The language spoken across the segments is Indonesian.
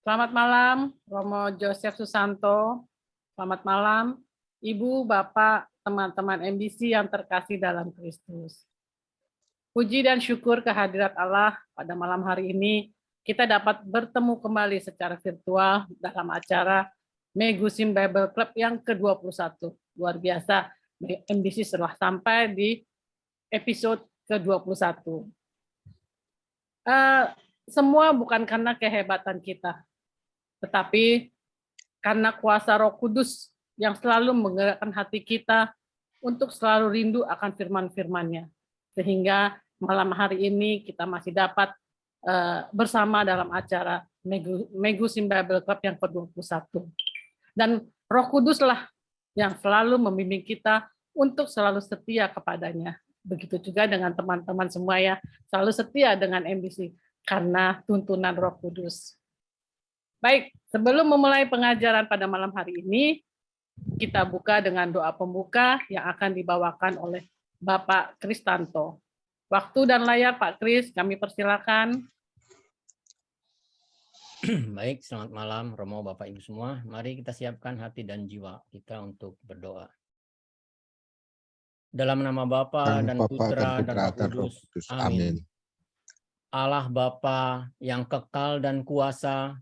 Selamat malam, Romo Joseph Susanto. Selamat malam, Ibu, Bapak, teman-teman MBC yang terkasih dalam Kristus. Puji dan syukur kehadirat Allah pada malam hari ini, kita dapat bertemu kembali secara virtual dalam acara Megusim Bible Club yang ke-21. Luar biasa, MBC setelah sampai di episode ke-21. Semua bukan karena kehebatan kita, tetapi karena kuasa Roh Kudus yang selalu menggerakkan hati kita untuk selalu rindu akan firman-firman-Nya. Sehingga malam hari ini kita masih dapat bersama dalam acara Megusim Bible Club yang ke-21. Dan Roh Kuduslah yang selalu membimbing kita untuk selalu setia kepadanya. Begitu juga dengan teman-teman semua ya, selalu setia dengan MBC karena tuntunan Roh Kudus. Baik, sebelum memulai pengajaran pada malam hari ini, kita buka dengan doa pembuka yang akan dibawakan oleh Bapak Kristanto. Waktu dan layar Pak Kris, kami persilakan. Baik, selamat malam Romo, Bapak Ibu semua. Mari kita siapkan hati dan jiwa kita untuk berdoa. Dalam nama Bapa dan Putra dan Roh Kudus. Amin. Allah Bapa yang kekal dan kuasa,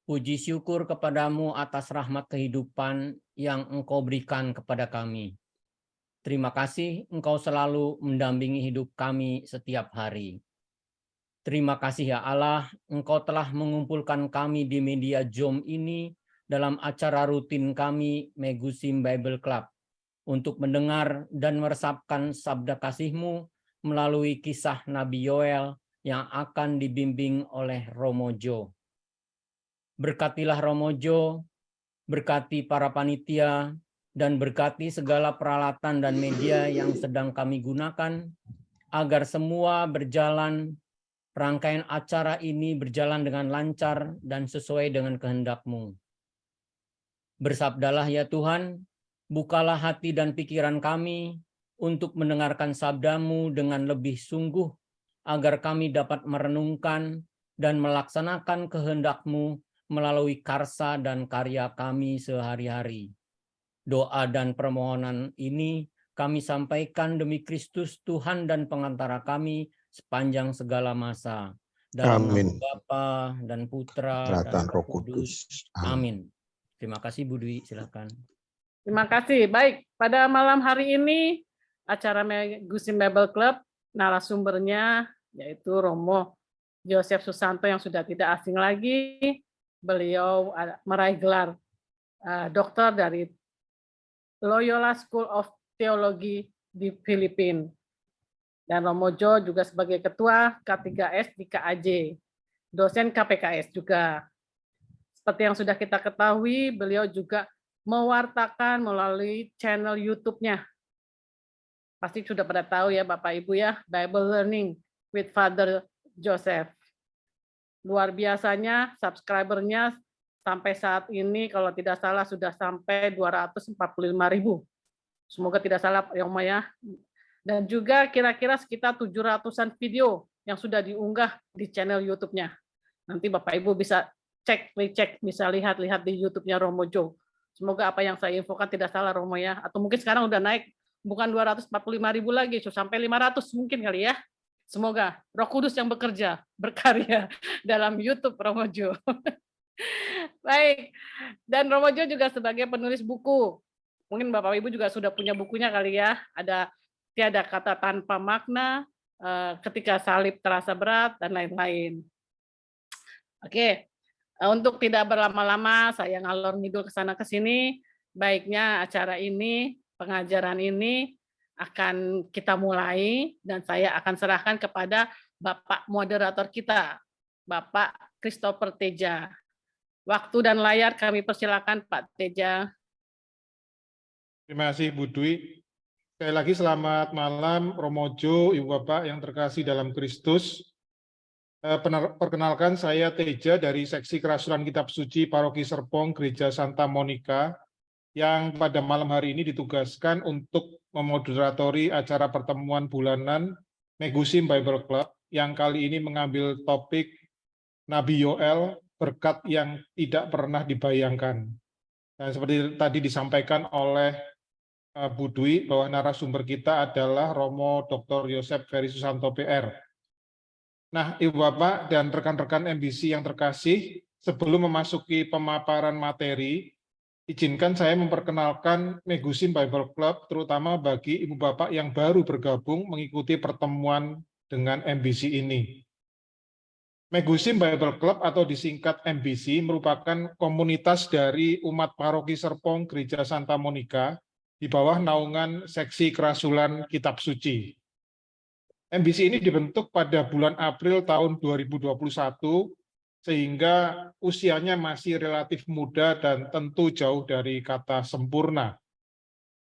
puji syukur kepadamu atas rahmat kehidupan yang Engkau berikan kepada kami. Terima kasih Engkau selalu mendampingi hidup kami setiap hari. Terima kasih ya Allah, Engkau telah mengumpulkan kami di media Zoom ini dalam acara rutin kami Megusim Bible Club untuk mendengar dan meresapkan sabda kasih-Mu melalui kisah Nabi Yoel yang akan dibimbing oleh Romo Jo. Berkatilah Romo Jo, berkati para panitia, dan berkati segala peralatan dan media yang sedang kami gunakan, agar semua berjalan, rangkaian acara ini berjalan dengan lancar dan sesuai dengan kehendak-Mu. Bersabdalah ya Tuhan, bukalah hati dan pikiran kami untuk mendengarkan sabda-Mu dengan lebih sungguh, agar kami dapat merenungkan dan melaksanakan kehendak-Mu melalui karsa dan karya kami sehari-hari. Doa dan permohonan ini kami sampaikan demi Kristus Tuhan dan pengantara kami sepanjang segala masa. Dalam nama Bapa dan Putra dan Roh Kudus. Amin. Terima kasih Bu Dwi, silakan. Terima kasih. Baik, pada malam hari ini acara Megusim Bible Club narasumbernya yaitu Romo Joseph Susanto yang sudah tidak asing lagi. Beliau meraih gelar dokter dari Loyola School of Theology di Filipina. Dan Romo Jo juga sebagai ketua K3S di KAJ, dosen KPKS juga. Seperti yang sudah kita ketahui, beliau juga mewartakan melalui channel YouTube-nya. Pasti sudah pada tahu ya Bapak Ibu ya, Bible Learning with Father Joseph. Luar biasanya subscribernya sampai saat ini kalau tidak salah sudah sampai 245.000. Semoga tidak salah ya Om ya. Dan juga kira-kira sekitar 700-an video yang sudah diunggah di channel YouTube-nya. Nanti Bapak Ibu bisa cek, bisa lihat-lihat di YouTube-nya Romo Jo. Semoga apa yang saya infokan tidak salah Romo ya. Atau mungkin sekarang udah naik bukan 245.000 lagi, sampai 500 mungkin kali ya. Semoga Roh Kudus yang bekerja, berkarya dalam YouTube Romo Jo. Baik, dan Romo Jo juga sebagai penulis buku. Mungkin Bapak Ibu juga sudah punya bukunya kali ya. Ada Tiada Kata Tanpa Makna, Ketika Salib Terasa Berat, dan lain-lain. Oke, untuk tidak berlama-lama, saya ngalor ngidul ke sana ke sini. Baiknya acara ini, pengajaran ini akan kita mulai dan saya akan serahkan kepada Bapak moderator kita, Bapak Christopher Teja. Waktu dan layar kami persilakan Pak Teja. Terima kasih Bu Dwi. Sekali lagi selamat malam Romo Jo, Ibu Bapak yang terkasih dalam Kristus. Perkenalkan saya Teja dari Seksi Kerasulan Kitab Suci Paroki Serpong Gereja Santa Monica yang pada malam hari ini ditugaskan untuk memoderatori acara pertemuan bulanan Megusim Bible Club yang kali ini mengambil topik Nabi Yoel berkat yang tidak pernah dibayangkan. Dan seperti tadi disampaikan oleh Bu Dwi bahwa narasumber kita adalah Romo Dr. Yosef Ferry Susanto PR. Nah, Ibu Bapak dan rekan-rekan MBC yang terkasih, sebelum memasuki pemaparan materi, izinkan saya memperkenalkan Megusim Bible Club, terutama bagi Ibu Bapak yang baru bergabung mengikuti pertemuan dengan MBC ini. Megusim Bible Club atau disingkat MBC merupakan komunitas dari umat paroki Serpong Gereja Santa Monica di bawah naungan Seksi Kerasulan Kitab Suci. MBC ini dibentuk pada bulan April tahun 2021, sehingga usianya masih relatif muda dan tentu jauh dari kata sempurna.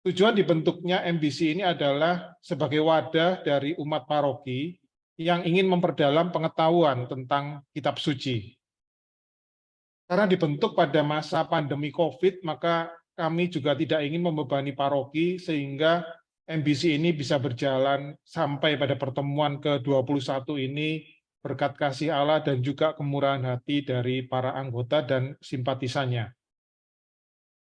Tujuan dibentuknya MBC ini adalah sebagai wadah dari umat paroki yang ingin memperdalam pengetahuan tentang kitab suci. Karena dibentuk pada masa pandemi COVID, maka kami juga tidak ingin membebani paroki sehingga MBC ini bisa berjalan sampai pada pertemuan ke-21 ini berkat kasih Allah dan juga kemurahan hati dari para anggota dan simpatisannya.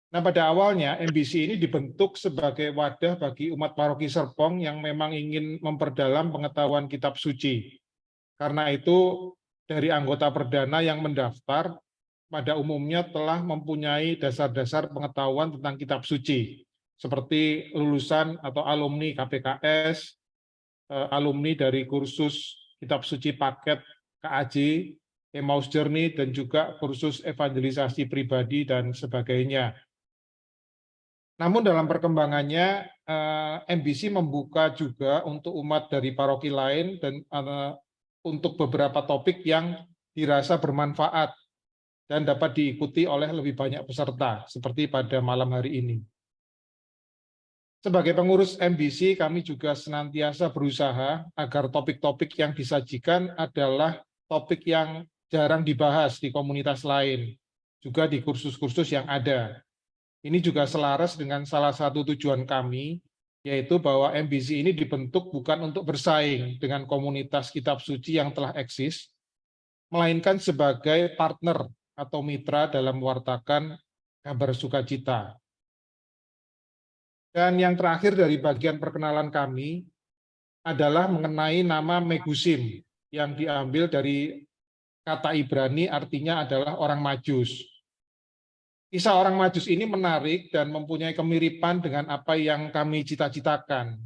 Nah, pada awalnya MBC ini dibentuk sebagai wadah bagi umat paroki Serpong yang memang ingin memperdalam pengetahuan kitab suci. Karena itu, dari anggota perdana yang mendaftar pada umumnya telah mempunyai dasar-dasar pengetahuan tentang kitab suci, seperti lulusan atau alumni KPKS, alumni dari kursus kitab suci paket KAJ, Emmaus Journey, dan juga kursus evangelisasi pribadi dan sebagainya. Namun dalam perkembangannya, MBC membuka juga untuk umat dari paroki lain dan untuk beberapa topik yang dirasa bermanfaat dan dapat diikuti oleh lebih banyak peserta, seperti pada malam hari ini. Sebagai pengurus MBC, kami juga senantiasa berusaha agar topik-topik yang disajikan adalah topik yang jarang dibahas di komunitas lain, juga di kursus-kursus yang ada. Ini juga selaras dengan salah satu tujuan kami, yaitu bahwa MBC ini dibentuk bukan untuk bersaing dengan komunitas kitab suci yang telah eksis, melainkan sebagai partner atau mitra dalam mewartakan kabar sukacita. Dan yang terakhir dari bagian perkenalan kami adalah mengenai nama Megusim yang diambil dari kata Ibrani artinya adalah orang Majus. Kisah orang Majus ini menarik dan mempunyai kemiripan dengan apa yang kami cita-citakan.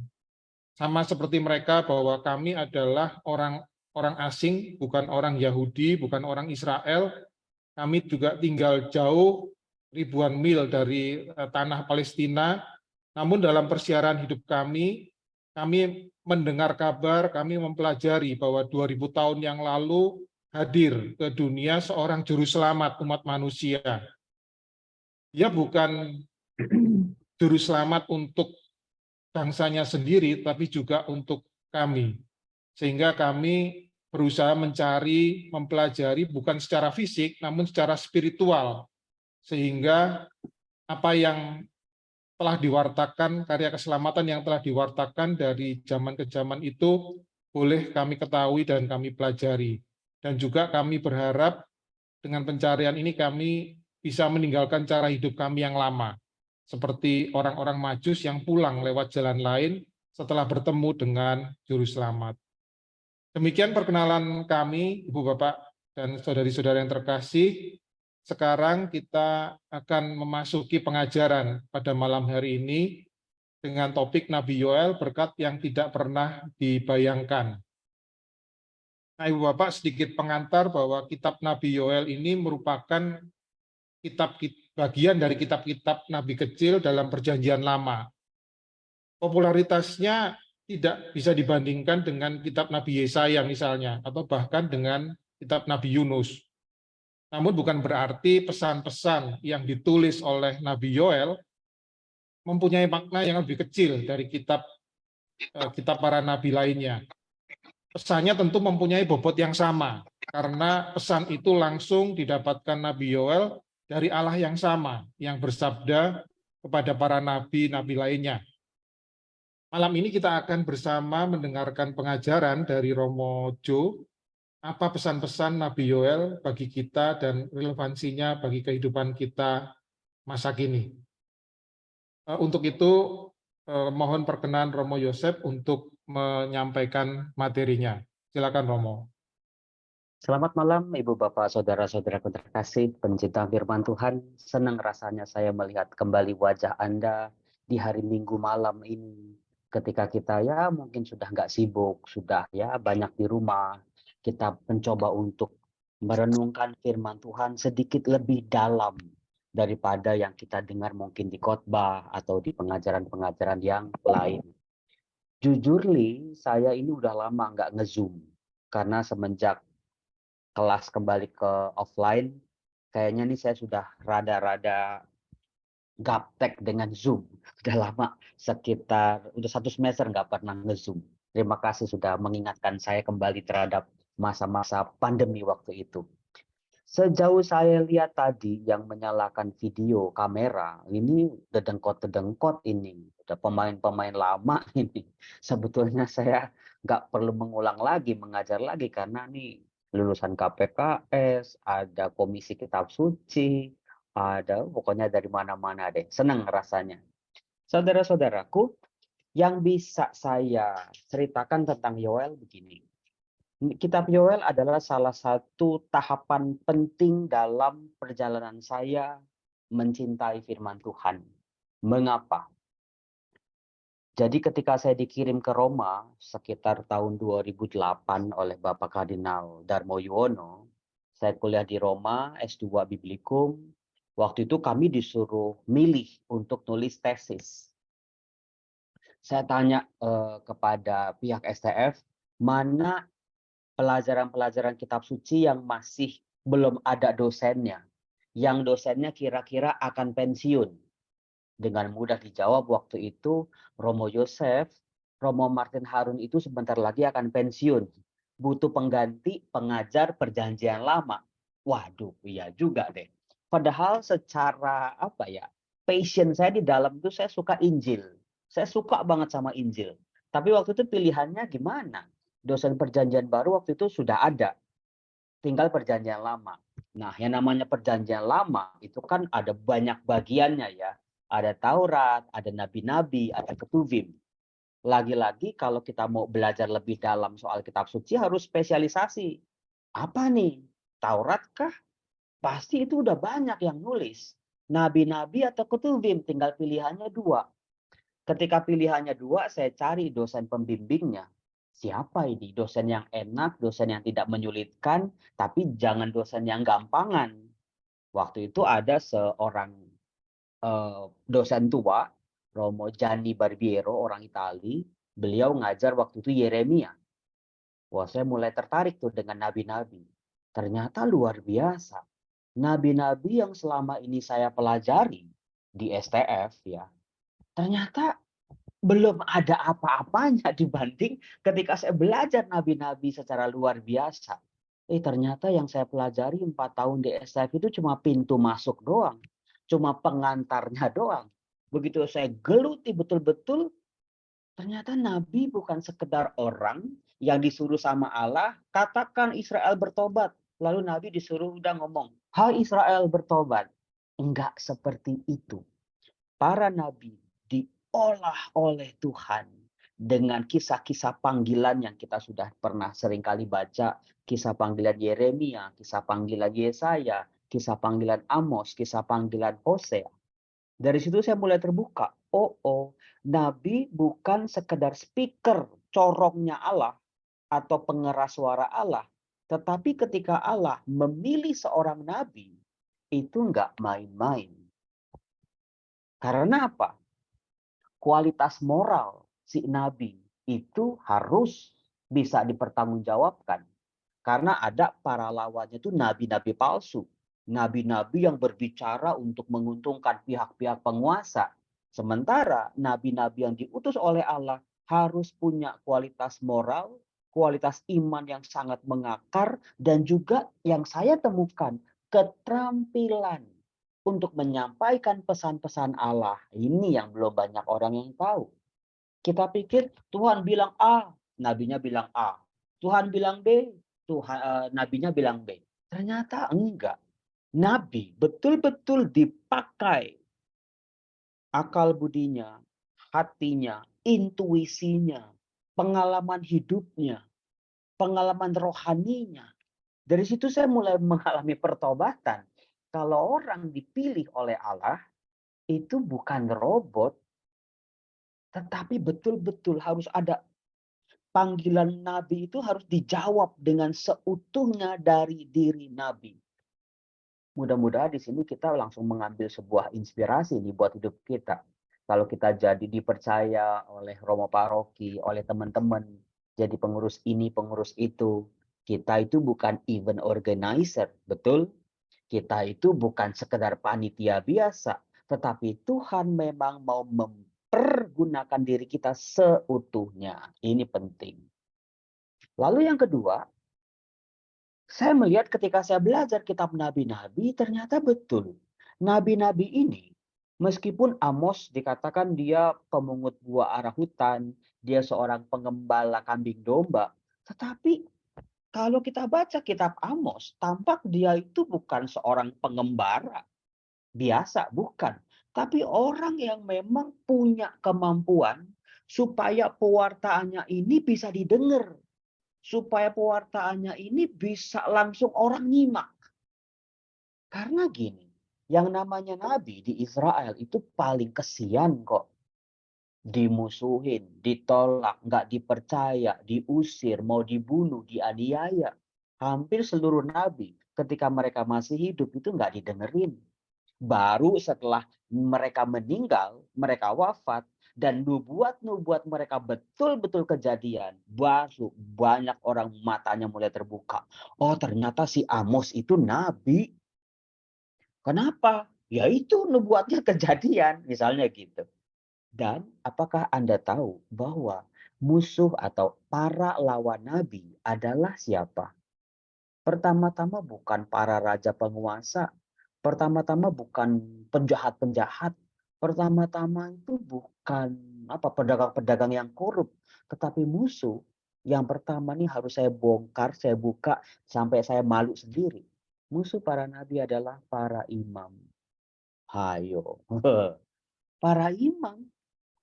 Sama seperti mereka bahwa kami adalah orang asing, bukan orang Yahudi, bukan orang Israel. Kami juga tinggal jauh ribuan mil dari tanah Palestina. Namun dalam persiaran hidup kami mendengar kabar, kami mempelajari bahwa 2000 tahun yang lalu hadir ke dunia seorang juru selamat umat manusia. Dia bukan juru selamat untuk bangsanya sendiri, tapi juga untuk kami. Sehingga kami berusaha mencari, mempelajari bukan secara fisik, namun secara spiritual. Sehingga apa yang telah diwartakan, karya keselamatan yang telah diwartakan dari zaman ke zaman itu boleh kami ketahui dan kami pelajari. Dan juga kami berharap dengan pencarian ini kami bisa meninggalkan cara hidup kami yang lama, seperti orang-orang Majus yang pulang lewat jalan lain setelah bertemu dengan Juru Selamat. Demikian perkenalan kami, Ibu Bapak dan saudari-saudara yang terkasih. Sekarang kita akan memasuki pengajaran pada malam hari ini dengan topik Nabi Yoel, berkat yang tidak pernah dibayangkan. Nah, Ibu Bapak, sedikit pengantar bahwa kitab Nabi Yoel ini merupakan bagian dari kitab-kitab Nabi kecil dalam Perjanjian Lama. Popularitasnya tidak bisa dibandingkan dengan kitab Nabi Yesaya misalnya, atau bahkan dengan kitab Nabi Yunus. Namun bukan berarti pesan-pesan yang ditulis oleh Nabi Yoel mempunyai makna yang lebih kecil dari kitab para nabi lainnya. Pesannya tentu mempunyai bobot yang sama, karena pesan itu langsung didapatkan Nabi Yoel dari Allah yang sama, yang bersabda kepada para nabi-nabi lainnya. Malam ini kita akan bersama mendengarkan pengajaran dari Romo Jo apa pesan-pesan Nabi Yoel bagi kita dan relevansinya bagi kehidupan kita masa kini. Untuk itu, mohon perkenan Romo Yosef untuk menyampaikan materinya. Silakan Romo. Selamat malam Ibu Bapak Saudara-saudaraku terkasih, pencinta firman Tuhan. Senang rasanya saya melihat kembali wajah Anda di hari Minggu malam ini. Ketika kita ya mungkin sudah nggak sibuk, sudah ya banyak di rumah. Kita mencoba untuk merenungkan firman Tuhan sedikit lebih dalam daripada yang kita dengar mungkin di khotbah atau di pengajaran-pengajaran yang lain. Jujur Li, saya ini udah lama nggak nge-Zoom. Karena semenjak kelas kembali ke offline, kayaknya nih saya sudah rada-rada gaptek dengan Zoom. Udah lama, udah 1 semester nggak pernah nge-Zoom. Terima kasih sudah mengingatkan saya kembali terhadap masa-masa pandemi waktu itu. Sejauh saya lihat tadi yang menyalakan video kamera, ini dedengkot-dedengkot ini. Udah pemain-pemain lama ini. Sebetulnya saya nggak perlu mengulang lagi, mengajar lagi, karena nih lulusan KPKS, ada komisi kitab suci, ada pokoknya dari mana-mana deh. Senang rasanya. Saudara-saudaraku, yang bisa saya ceritakan tentang Yoel begini. Kitab Yoel adalah salah satu tahapan penting dalam perjalanan saya mencintai firman Tuhan. Mengapa? Jadi ketika saya dikirim ke Roma sekitar tahun 2008 oleh Bapak Kardinal Darmo Yuwono, saya kuliah di Roma, S2 Biblikum. Waktu itu kami disuruh milih untuk nulis tesis. Saya tanya kepada pihak STF, mana pelajaran-pelajaran kitab suci yang masih belum ada dosennya, yang dosennya kira-kira akan pensiun. Dengan mudah dijawab waktu itu, Romo Yosef, Romo Martin Harun itu sebentar lagi akan pensiun. Butuh pengganti pengajar perjanjian lama. Waduh, iya juga deh. Padahal secara passion saya di dalam itu saya suka Injil. Saya suka banget sama Injil. Tapi waktu itu pilihannya gimana? Dosen perjanjian baru waktu itu sudah ada. Tinggal perjanjian lama. Nah, yang namanya perjanjian lama itu kan ada banyak bagiannya ya. Ada Taurat, ada nabi-nabi, ada ketuvim. Lagi-lagi kalau kita mau belajar lebih dalam soal kitab suci harus spesialisasi. Apa nih? Taurat kah? Pasti itu udah banyak yang nulis. Nabi-nabi atau ketuvim, tinggal pilihannya 2. Ketika pilihannya 2, saya cari dosen pembimbingnya. Siapa ini? Dosen yang enak, dosen yang tidak menyulitkan, tapi jangan dosen yang gampangan. Waktu itu ada seorang dosen tua, Romo Gianni Barbiero, orang Itali. Beliau ngajar waktu itu Yeremia. Wah, saya mulai tertarik tuh dengan nabi-nabi. Ternyata luar biasa. Nabi-nabi yang selama ini saya pelajari di STF ya, ternyata belum ada apa-apanya dibanding ketika saya belajar nabi-nabi secara luar biasa. Ternyata yang saya pelajari 4 tahun di STF itu cuma pintu masuk doang. Cuma pengantarnya doang. Begitu saya geluti betul-betul, ternyata nabi bukan sekedar orang yang disuruh sama Allah, katakan Israel bertobat. Lalu nabi disuruh udah ngomong, hai Israel bertobat. Enggak seperti itu. Para nabi diolah oleh Tuhan dengan kisah-kisah panggilan yang kita sudah pernah seringkali baca. Kisah panggilan Yeremia, kisah panggilan Yesaya, kisah panggilan Amos, kisah panggilan Hosea. Dari situ saya mulai terbuka. Nabi bukan sekedar speaker corongnya Allah atau pengeras suara Allah. Tetapi ketika Allah memilih seorang nabi, itu nggak main-main. Karena apa? Kualitas moral si nabi itu harus bisa dipertanggungjawabkan. Karena ada para lawannya itu nabi-nabi palsu. Nabi-nabi yang berbicara untuk menguntungkan pihak-pihak penguasa. Sementara nabi-nabi yang diutus oleh Allah harus punya kualitas moral, kualitas iman yang sangat mengakar, dan juga yang saya temukan keterampilan untuk menyampaikan pesan-pesan Allah. Ini yang belum banyak orang yang tahu. Kita pikir Tuhan bilang A, nabinya bilang A. Tuhan bilang B, nabinya bilang B. Ternyata enggak. Nabi betul-betul dipakai akal budinya, hatinya, intuisinya, pengalaman hidupnya, pengalaman rohaninya. Dari situ saya mulai mengalami pertobatan. Kalau orang dipilih oleh Allah, itu bukan robot, tetapi betul-betul harus ada panggilan nabi, itu harus dijawab dengan seutuhnya dari diri nabi. Mudah-mudahan di sini kita langsung mengambil sebuah inspirasi nih buat hidup kita. Kalau kita jadi dipercaya oleh Romo Paroki, oleh teman-teman, jadi pengurus ini, pengurus itu. Kita itu bukan event organizer, betul? Kita itu bukan sekedar panitia biasa, tetapi Tuhan memang mau mempergunakan diri kita seutuhnya. Ini penting. Lalu yang kedua, saya melihat ketika saya belajar kitab nabi-nabi, ternyata betul. Nabi-nabi ini, meskipun Amos dikatakan dia pemungut buah arah hutan, dia seorang pengembala kambing domba, tetapi kalau kita baca kitab Amos, tampak dia itu bukan seorang pengembara biasa, bukan. Tapi orang yang memang punya kemampuan supaya pewartaannya ini bisa didengar. Supaya pewartaannya ini bisa langsung orang nyimak. Karena gini, yang namanya nabi di Israel itu paling kesian kok. Dimusuhin, ditolak, nggak dipercaya, diusir, mau dibunuh, dianiaya. Hampir seluruh nabi ketika mereka masih hidup itu nggak didengerin. Baru setelah mereka meninggal, mereka wafat, dan nubuat-nubuat mereka betul-betul kejadian, baru banyak orang matanya mulai terbuka. Oh, ternyata si Amos itu nabi. Kenapa? Ya itu nubuatnya kejadian, misalnya gitu. Dan apakah Anda tahu bahwa musuh atau para lawan nabi adalah siapa? Pertama-tama bukan para raja penguasa. Pertama-tama bukan penjahat-penjahat. Pertama-tama itu bukan pedagang-pedagang yang korup. Tetapi musuh yang pertama nih harus saya bongkar, saya buka sampai saya malu sendiri. Musuh para nabi adalah para imam. Hayo. Para imam.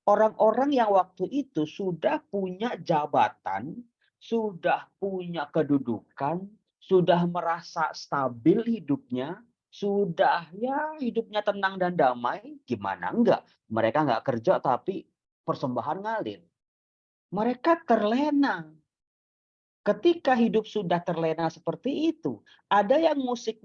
Orang-orang yang waktu itu sudah punya jabatan, sudah punya kedudukan, sudah merasa stabil hidupnya, sudah ya hidupnya tenang dan damai. Gimana enggak? Mereka enggak kerja tapi persembahan ngalir. Mereka terlena. Ketika hidup sudah terlena seperti itu, ada yang musik,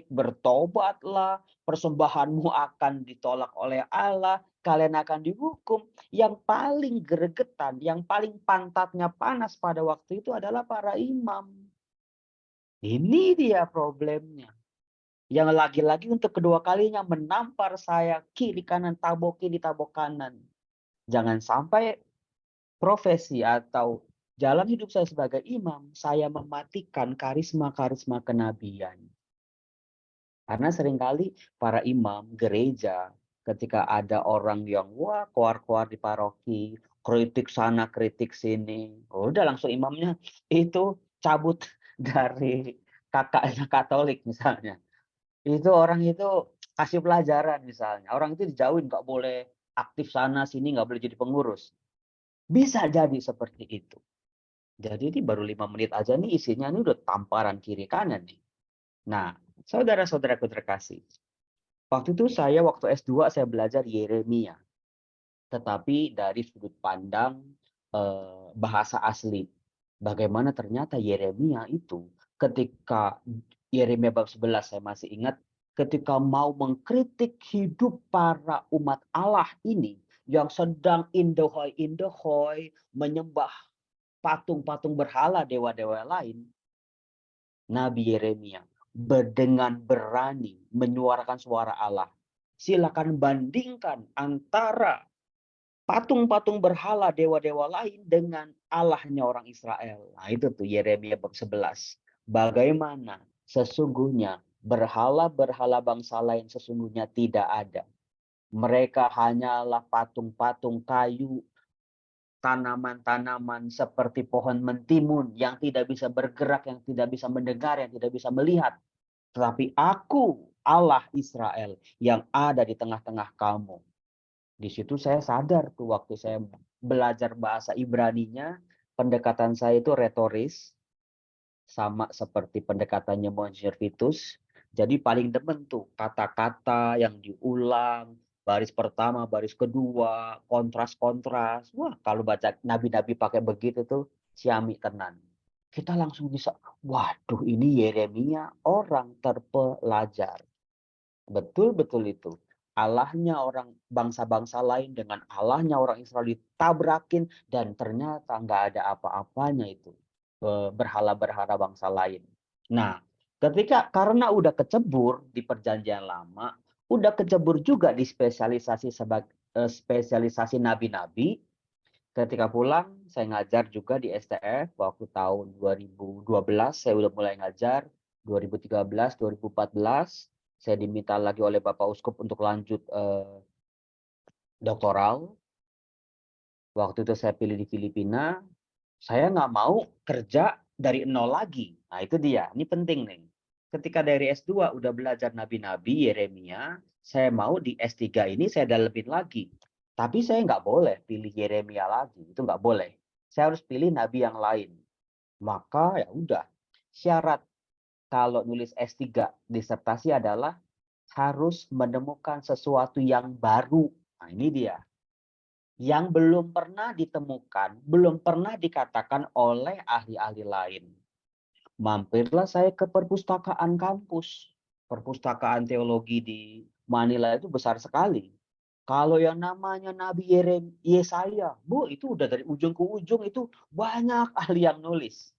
bertobatlah, persembahanmu akan ditolak oleh Allah, kalian akan dihukum. Yang paling gregetan, yang paling pantatnya panas pada waktu itu adalah para imam. Ini dia problemnya. Yang lagi-lagi untuk kedua kalinya menampar saya kiri kanan, tabok kiri, tabok kanan. Jangan sampai profesi atau jalan hidup saya sebagai imam, saya mematikan karisma-karisma kenabian. Karena seringkali para imam gereja, ketika ada orang yang keluar-keluar di paroki, kritik sana, kritik sini, udah langsung imamnya itu cabut dari kakaknya Katolik misalnya. Itu orang itu kasih pelajaran misalnya. Orang itu dijauhin, nggak boleh aktif sana sini, nggak boleh jadi pengurus. Bisa jadi seperti itu. Jadi ini baru 5 menit aja nih isinya ini udah tamparan kiri kanan nih. Nah, saudara-saudaraku terkasih. Waktu itu waktu S2 saya belajar Yeremia. Tetapi dari sudut pandang bahasa asli. Bagaimana ternyata Yeremia itu ketika Yeremia bab 11 saya masih ingat ketika mau mengkritik hidup para umat Allah ini yang sedang indahoy menyembah patung-patung berhala dewa-dewa lain, Nabi Yeremia dengan berani menyuarakan suara Allah. Silakan bandingkan antara patung-patung berhala dewa-dewa lain dengan Allahnya orang Israel. Nah, itu tuh Yeremia bab 11. Bagaimana sesungguhnya berhala-berhala bangsa lain sesungguhnya tidak ada. Mereka hanyalah patung-patung kayu tanaman-tanaman seperti pohon mentimun yang tidak bisa bergerak, yang tidak bisa mendengar, yang tidak bisa melihat. Tetapi aku, Allah Israel, yang ada di tengah-tengah kamu. Di situ saya sadar tuh waktu saya belajar bahasa Ibraninya, pendekatan saya itu retoris, sama seperti pendekatannya Monsieur Vitus. Jadi paling demen tuh kata-kata yang diulang, baris pertama, baris kedua, kontras-kontras. Wah, kalau baca nabi-nabi pakai begitu tuh, siami tenan. Kita langsung bisa, waduh ini Yeremia orang terpelajar. Betul-betul itu. Allahnya orang bangsa-bangsa lain dengan Allahnya orang Israel ditabrakin dan ternyata nggak ada apa-apanya itu berhala-berhala bangsa lain. Nah, karena udah kecebur di perjanjian lama, udah kecebur juga di spesialisasi spesialisasi nabi-nabi. Ketika pulang, saya ngajar juga di STF waktu tahun 2012, saya udah mulai ngajar, 2013, 2014, saya diminta lagi oleh Bapak Uskup untuk lanjut doktoral. Waktu itu saya pilih di Filipina, saya nggak mau kerja dari nol lagi. Nah itu dia, ini penting nih. Ketika dari S2 udah belajar nabi-nabi Yeremia, saya mau di S3 ini saya dalemin lagi. Tapi saya nggak boleh pilih Yeremia lagi, itu nggak boleh. Saya harus pilih nabi yang lain. Maka ya udah, syarat kalau nulis S3 disertasi adalah harus menemukan sesuatu yang baru. Nah ini dia. Yang belum pernah ditemukan, belum pernah dikatakan oleh ahli-ahli lain. Mampirlah saya ke perpustakaan kampus. Perpustakaan teologi di Manila itu besar sekali. Kalau yang namanya Nabi Yesaya, Bu, itu udah dari ujung ke ujung itu banyak ahli yang nulis.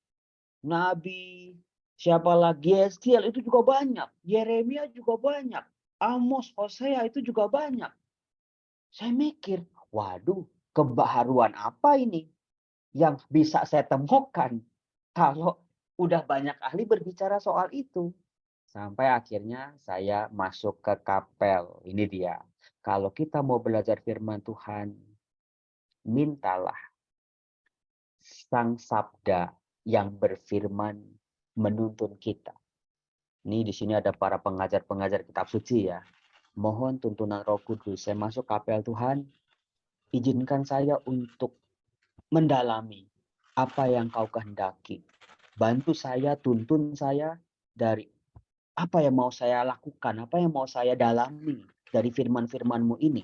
Nabi, siapa lagi, Yeskiel itu juga banyak. Yeremia juga banyak. Amos, Hosea itu juga banyak. Saya mikir, waduh, kebaharuan apa ini yang bisa saya temukan kalau udah banyak ahli berbicara soal itu. Sampai akhirnya saya masuk ke kapel. Ini dia. Kalau kita mau belajar firman Tuhan, mintalah Sang Sabda yang berfirman menuntun kita. Ini di sini ada para pengajar-pengajar kitab suci ya. Mohon tuntunan Roh Kudus. Saya masuk kapel Tuhan, izinkan saya untuk mendalami apa yang kau kehendaki. Bantu saya, tuntun saya dari apa yang mau saya lakukan, apa yang mau saya dalami dari firman-firman-Mu ini.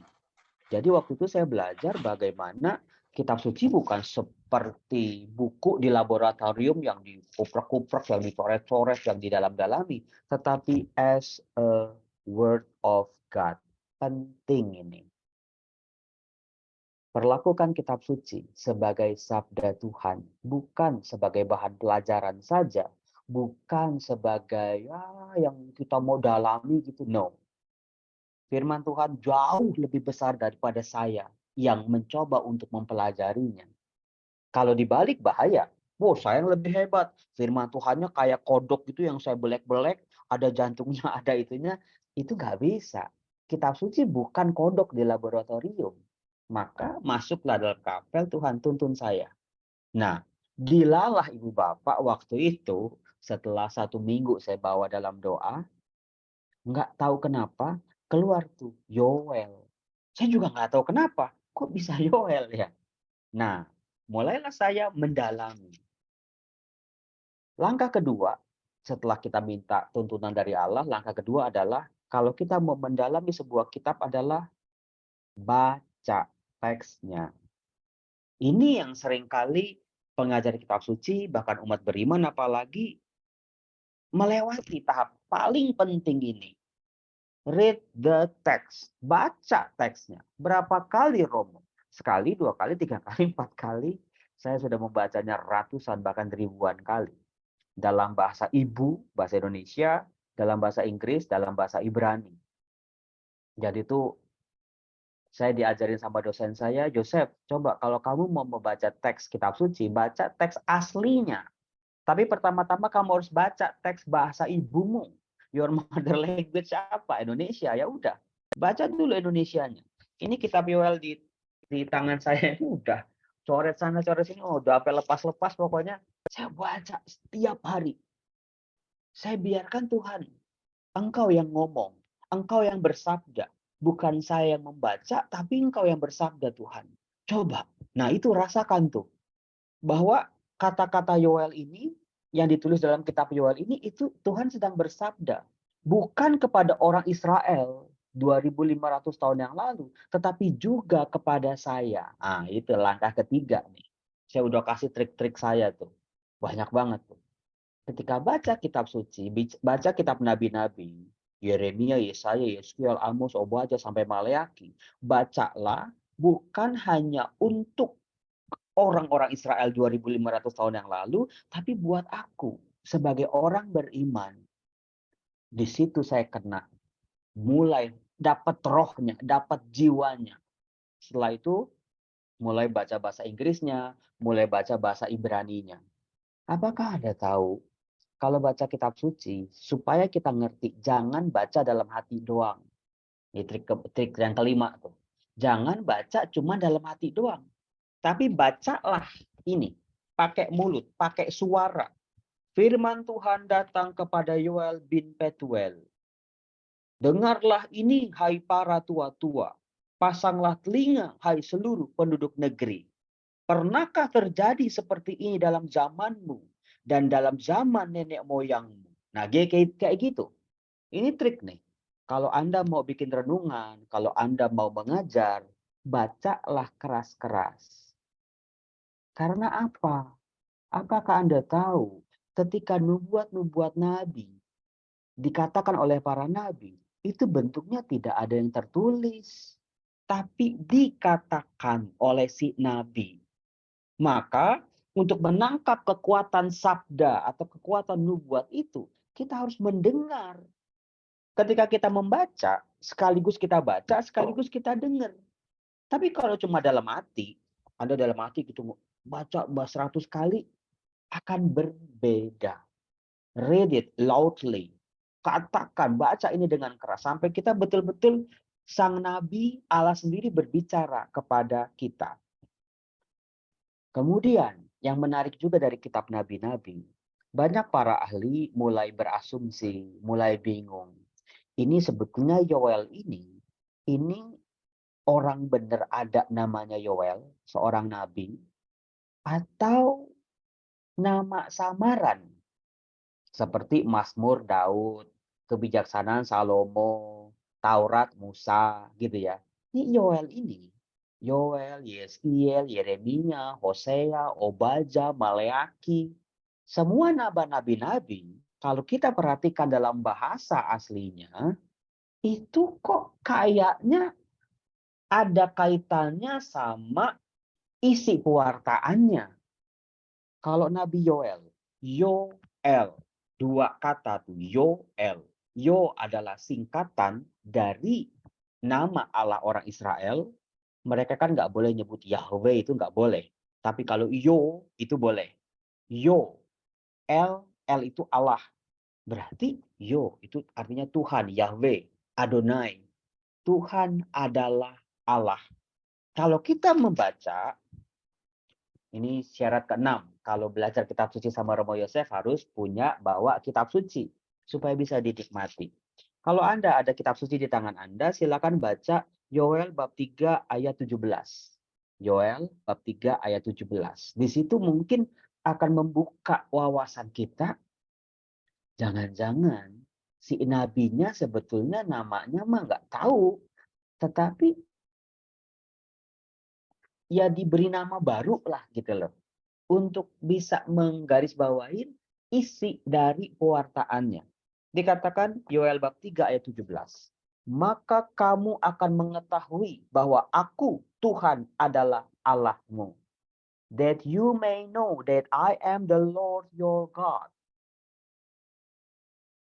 Jadi waktu itu saya belajar bagaimana kitab suci bukan seperti buku di laboratorium yang dikuprek-kuprek, yang dicoret-coret, yang didalam-dalami. Tetapi as a word of God. Penting ini. Perlakukan kitab suci sebagai sabda Tuhan, bukan sebagai bahan pelajaran saja, bukan sebagai yang kita mau dalami gitu. No. Firman Tuhan jauh lebih besar daripada saya yang mencoba untuk mempelajarinya. Kalau dibalik bahaya. Wow, saya yang lebih hebat. Firman Tuhannya kayak kodok gitu yang saya belek-belek, ada jantungnya, ada itunya. Itu nggak bisa. Kitab suci bukan kodok di laboratorium. Maka masuklah dalam kapel, Tuhan tuntun saya. Nah, dilalah ibu bapak waktu itu, setelah 1 minggu saya bawa dalam doa, nggak tahu kenapa, keluar tuh Yoel. Saya juga nggak tahu kenapa, kok bisa Yoel ya. Nah, mulailah saya mendalami. Langkah kedua, setelah kita minta tuntunan dari Allah, langkah kedua adalah, kalau kita mau mendalami sebuah kitab adalah baca teksnya. Ini yang seringkali pengajar kitab suci, bahkan umat beriman apalagi, melewati tahap paling penting ini. Read the text. Baca teksnya. Berapa kali Romo? Sekali, 2 kali, 3 kali, 4 kali. Saya sudah membacanya ratusan, bahkan ribuan kali. Dalam bahasa ibu, bahasa Indonesia, dalam bahasa Inggris, dalam bahasa Ibrani. Jadi itu saya diajarin sama dosen saya, Joseph, coba kalau kamu mau membaca teks kitab suci, baca teks aslinya. Tapi pertama-tama kamu harus baca teks bahasa ibumu. Your mother language apa? Indonesia. Ya udah, baca dulu Indonesianya. Ini kitab Yoel di tangan saya ini udah coret sana coret sini, udah sampai lepas-lepas pokoknya. Saya baca setiap hari. Saya biarkan Tuhan, Engkau yang ngomong, Engkau yang bersabda. Bukan saya yang membaca, tapi Engkau yang bersabda Tuhan. Coba. Nah itu rasakan tuh. Bahwa kata-kata Yoel ini, yang ditulis dalam kitab Yoel ini, itu Tuhan sedang bersabda. Bukan kepada orang Israel 2.500 tahun yang lalu, tetapi juga kepada saya. Ah, itu langkah ketiga nih. Saya udah kasih trik-trik saya tuh. Banyak banget tuh. Ketika baca kitab suci, baca kitab nabi-nabi, Yeremia, Yesaya, Yeskiel, Amos, Obadya, sampai Maleaki, bacalah bukan hanya untuk orang-orang Israel 2.500 tahun yang lalu, tapi buat aku sebagai orang beriman. Di situ saya kena, mulai dapat rohnya, dapat jiwanya. Setelah itu mulai baca bahasa Inggrisnya, mulai baca bahasa Ibraninya. Apakah Anda tahu, kalau baca kitab suci, supaya kita ngerti, jangan baca dalam hati doang. Ini trik yang kelima tuh. Jangan baca cuma dalam hati doang. Tapi bacalah ini, pakai mulut, pakai suara. Firman Tuhan datang kepada Yoel bin Petuel. Dengarlah ini, hai para tua-tua. Pasanglah telinga, hai seluruh penduduk negeri. Pernahkah terjadi seperti ini dalam zamanmu dan dalam zaman nenek moyangmu? Nah, kayak gitu. Ini trik nih. Kalau Anda mau bikin renungan, kalau Anda mau mengajar, bacalah keras-keras. Karena apa? Apakah Anda tahu ketika nubuat-nubuat nabi dikatakan oleh para nabi, itu bentuknya tidak ada yang tertulis, tapi dikatakan oleh si nabi. Maka untuk menangkap kekuatan sabda atau kekuatan nubuat itu, kita harus mendengar. Ketika kita membaca, sekaligus kita baca, sekaligus kita dengar. Tapi kalau cuma dalam hati, Anda dalam hati gitu baca 100 kali, akan berbeda. Read it loudly. Katakan, baca ini dengan keras. Sampai kita betul-betul sang nabi Allah sendiri berbicara kepada kita. Kemudian, yang menarik juga dari kitab nabi-nabi, banyak para ahli mulai berasumsi, mulai bingung. Ini sebetulnya Yoel ini orang benar ada namanya Yoel, seorang nabi, atau nama samaran seperti Mazmur Daud, kebijaksanaan Salomo, Taurat Musa, gitu ya. Ini Yoel, Yeskiel, Yeremia, Hosea, Obadya, Maleaki, semua nabi-nabi, kalau kita perhatikan dalam bahasa aslinya, itu kok kayaknya ada kaitannya sama isi pewartaannya. Kalau Nabi Yoel, dua kata tuh, Yoel. Yo adalah singkatan dari nama Allah orang Israel. Mereka kan nggak boleh nyebut Yahweh, itu nggak boleh. Tapi kalau Yo itu boleh. Yo, El itu Allah. Berarti Yo itu artinya Tuhan, Yahweh, Adonai. Tuhan adalah Allah. Kalau kita membaca, ini syarat ke-6. Kalau belajar kitab suci sama Romo Yosef harus bawa kitab suci supaya bisa dinikmati. Kalau Anda ada kitab suci di tangan Anda, silakan baca Yoel bab 3 ayat 17. Yoel bab 3 ayat 17. Di situ mungkin akan membuka wawasan kita. Jangan-jangan si nabinya sebetulnya namanya mah nggak tahu. Tetapi ya diberi nama baru lah gitu loh. Untuk bisa menggarisbawahi isi dari pewartaannya. Dikatakan Yoel bab 3 ayat 17. Maka kamu akan mengetahui bahwa aku Tuhan adalah Allahmu. That you may know that I am the Lord your God.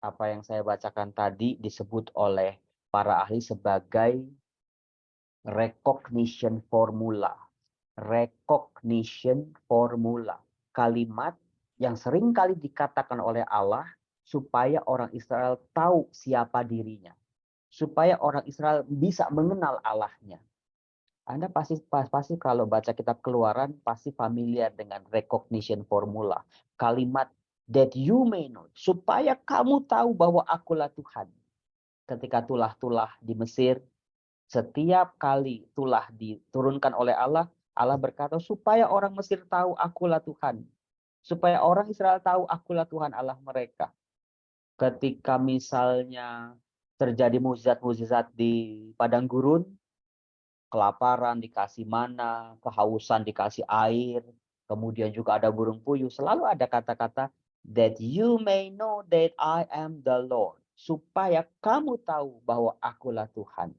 Apa yang saya bacakan tadi disebut oleh para ahli sebagai recognition formula. Recognition formula. Kalimat yang sering kali dikatakan oleh Allah supaya orang Israel tahu siapa dirinya. Supaya orang Israel bisa mengenal Allahnya. Anda pasti kalau baca kitab Keluaran pasti familiar dengan recognition formula. Kalimat that you may know, supaya kamu tahu bahwa akulah Tuhan. Ketika tulah-tulah di Mesir, setiap kali tulah diturunkan oleh Allah, Allah berkata supaya orang Mesir tahu akulah Tuhan. Supaya orang Israel tahu akulah Tuhan Allah mereka. Ketika misalnya terjadi mukjizat-mukjizat di padang gurun, kelaparan dikasih mana, kehausan dikasih air, kemudian juga ada burung puyuh, selalu ada kata-kata that you may know that I am the Lord, supaya kamu tahu bahwa akulah Tuhan.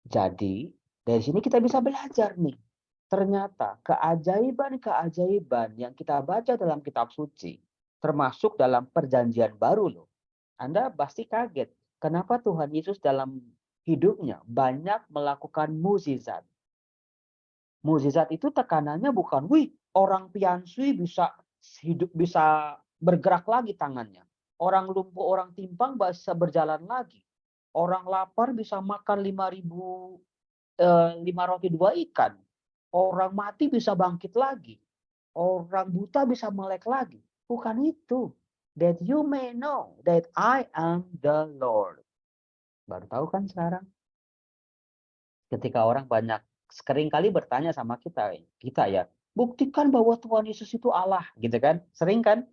Jadi dari sini kita bisa belajar nih, ternyata keajaiban-keajaiban yang kita baca dalam kitab suci, termasuk dalam perjanjian baru loh. Anda pasti kaget, kenapa Tuhan Yesus dalam hidupnya banyak melakukan mukjizat. Mukjizat itu tekanannya bukan, wih, orang piansui bisa hidup, bisa bergerak lagi tangannya. Orang lumpuh, orang timpang bisa berjalan lagi. Orang lapar bisa makan 5 roti 2 ikan. Orang mati bisa bangkit lagi. Orang buta bisa melek lagi. Bukan itu. That you may know that I am the Lord. Baru tahu kan sekarang? Ketika orang banyak seringkali bertanya sama kita ya, buktikan bahwa Tuhan Yesus itu Allah, gitu kan? Sering kan?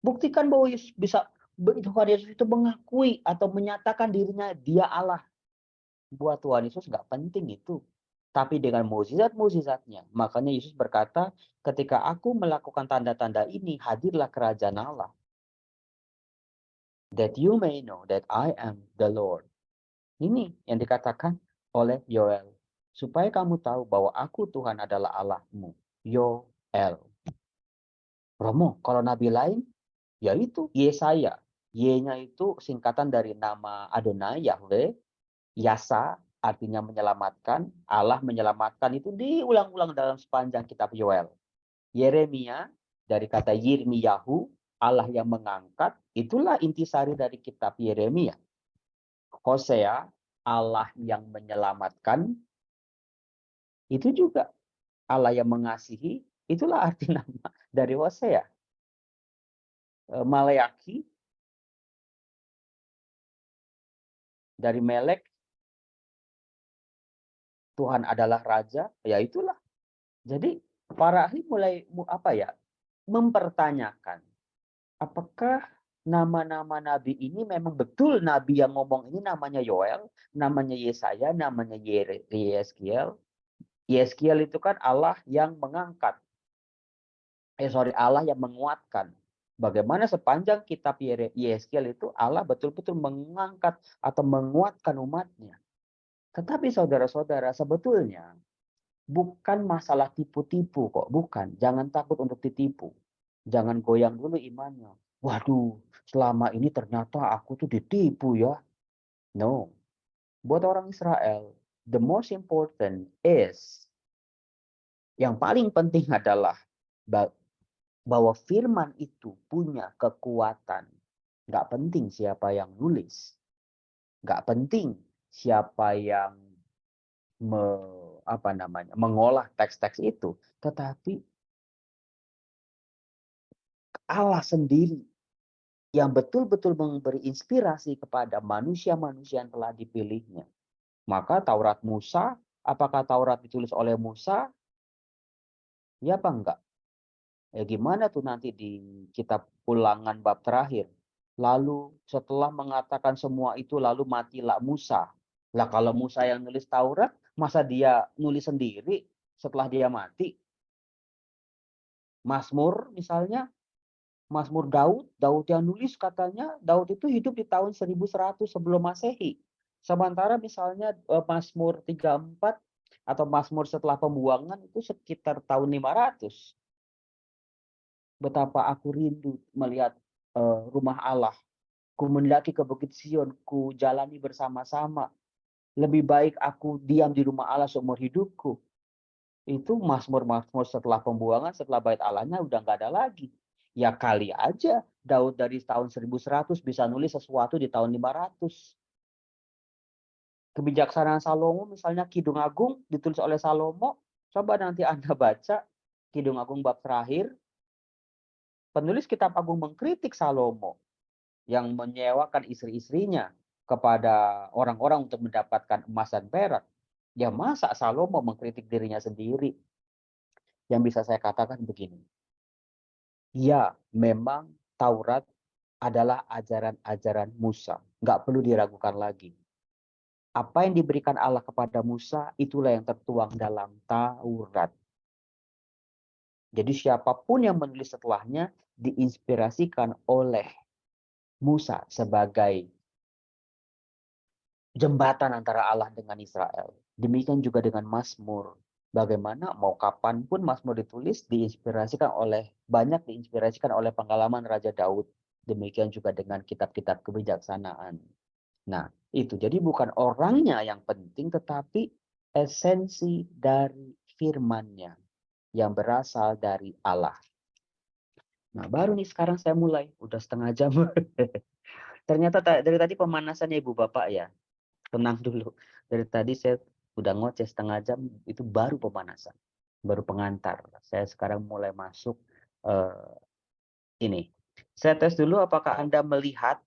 Buktikan bahwa Yesus Tuhan Yesus itu mengakui atau menyatakan dirinya dia Allah. Buat Tuhan Yesus nggak penting itu. Tapi dengan mukjizat-mukjizatnya. Makanya Yesus berkata, ketika aku melakukan tanda-tanda ini, hadirlah kerajaan Allah. That you may know that I am the Lord. Ini yang dikatakan oleh Yoel. Supaya kamu tahu bahwa aku Tuhan adalah Allahmu. Yoel. Romo, kalau nabi lain, yaitu Yesaya. Y-nya itu singkatan dari nama Adonai, Yahweh. Yasa artinya menyelamatkan. Allah menyelamatkan itu diulang-ulang dalam sepanjang kitab Yoel. Yeremia dari kata Yirmiyahu, Allah yang mengangkat. Itulah intisari dari kitab Yeremia. Hosea, Allah yang menyelamatkan. Itu juga Allah yang mengasihi. Itulah arti nama dari Hosea. Maleaki dari Melek, Tuhan adalah Raja, ya itulah. Jadi para ahli mulai mempertanyakan, apakah nama-nama nabi ini memang betul nabi yang ngomong ini namanya Yoel, namanya Yesaya, namanya Yeskiel. Yeskiel itu kan Allah yang mengangkat. Allah yang menguatkan. Bagaimana sepanjang kitab Yeskiel itu Allah betul-betul mengangkat atau menguatkan umatnya. Tetapi saudara-saudara, sebetulnya bukan masalah tipu-tipu kok, bukan. Jangan takut untuk ditipu. Jangan goyang dulu imannya. Waduh, selama ini ternyata aku tuh ditipu ya. No. Buat orang Israel, the most important is, yang paling penting adalah bahwa firman itu punya kekuatan. Nggak penting siapa yang nulis. Nggak penting siapa yang mengolah teks-teks itu, tetapi Allah sendiri yang betul-betul memberi inspirasi kepada manusia-manusia yang telah dipilihnya. Maka Taurat Musa, apakah Taurat ditulis oleh Musa? Ya apa enggak? Ya gimana tuh nanti di kitab Ulangan bab terakhir? Lalu setelah mengatakan semua itu, lalu matilah Musa. Lah kalau Musa yang nulis Taurat, masa dia nulis sendiri setelah dia mati? Mazmur misalnya, Mazmur Daud yang nulis katanya Daud itu hidup di tahun 1100 sebelum Masehi. Sementara misalnya Mazmur 34 atau Mazmur setelah pembuangan itu sekitar tahun 500. Betapa aku rindu melihat rumah Allah. Ku mendaki ke Bukit Sion, ku jalani bersama-sama. Lebih baik aku diam di rumah Allah seumur hidupku. Itu Mazmur-Mazmur setelah pembuangan, setelah bait Allahnya udah nggak ada lagi. Ya kali aja Daud dari tahun 1100 bisa nulis sesuatu di tahun 500. kebijaksanaan Salomo, misalnya Kidung Agung ditulis oleh Salomo, coba nanti Anda baca Kidung Agung bab terakhir, penulis Kitab Agung mengkritik Salomo yang menyewakan istri-istrinya kepada orang-orang untuk mendapatkan emas dan perak. Ya masa Salomo mengkritik dirinya sendiri? Yang bisa saya katakan begini, ya memang Taurat adalah ajaran-ajaran Musa, nggak perlu diragukan lagi. Apa yang diberikan Allah kepada Musa, itulah yang tertuang dalam Taurat. Jadi siapapun yang menulis setelahnya diinspirasikan oleh Musa sebagai jembatan antara Allah dengan Israel. Demikian juga dengan Mazmur. Bagaimana mau kapanpun Mazmur ditulis banyak diinspirasikan oleh pengalaman Raja Daud. Demikian juga dengan kitab-kitab kebijaksanaan. Nah, itu. Jadi bukan orangnya yang penting, tetapi esensi dari firman-Nya yang berasal dari Allah. Nah, baru nih sekarang saya mulai. Udah setengah jam. Ternyata dari tadi pemanasannya Ibu Bapak ya. Tenang dulu. Dari tadi saya udah ngoceh setengah jam, itu baru pemanasan. Baru pengantar. Saya sekarang mulai masuk ini. Saya tes dulu apakah Anda melihat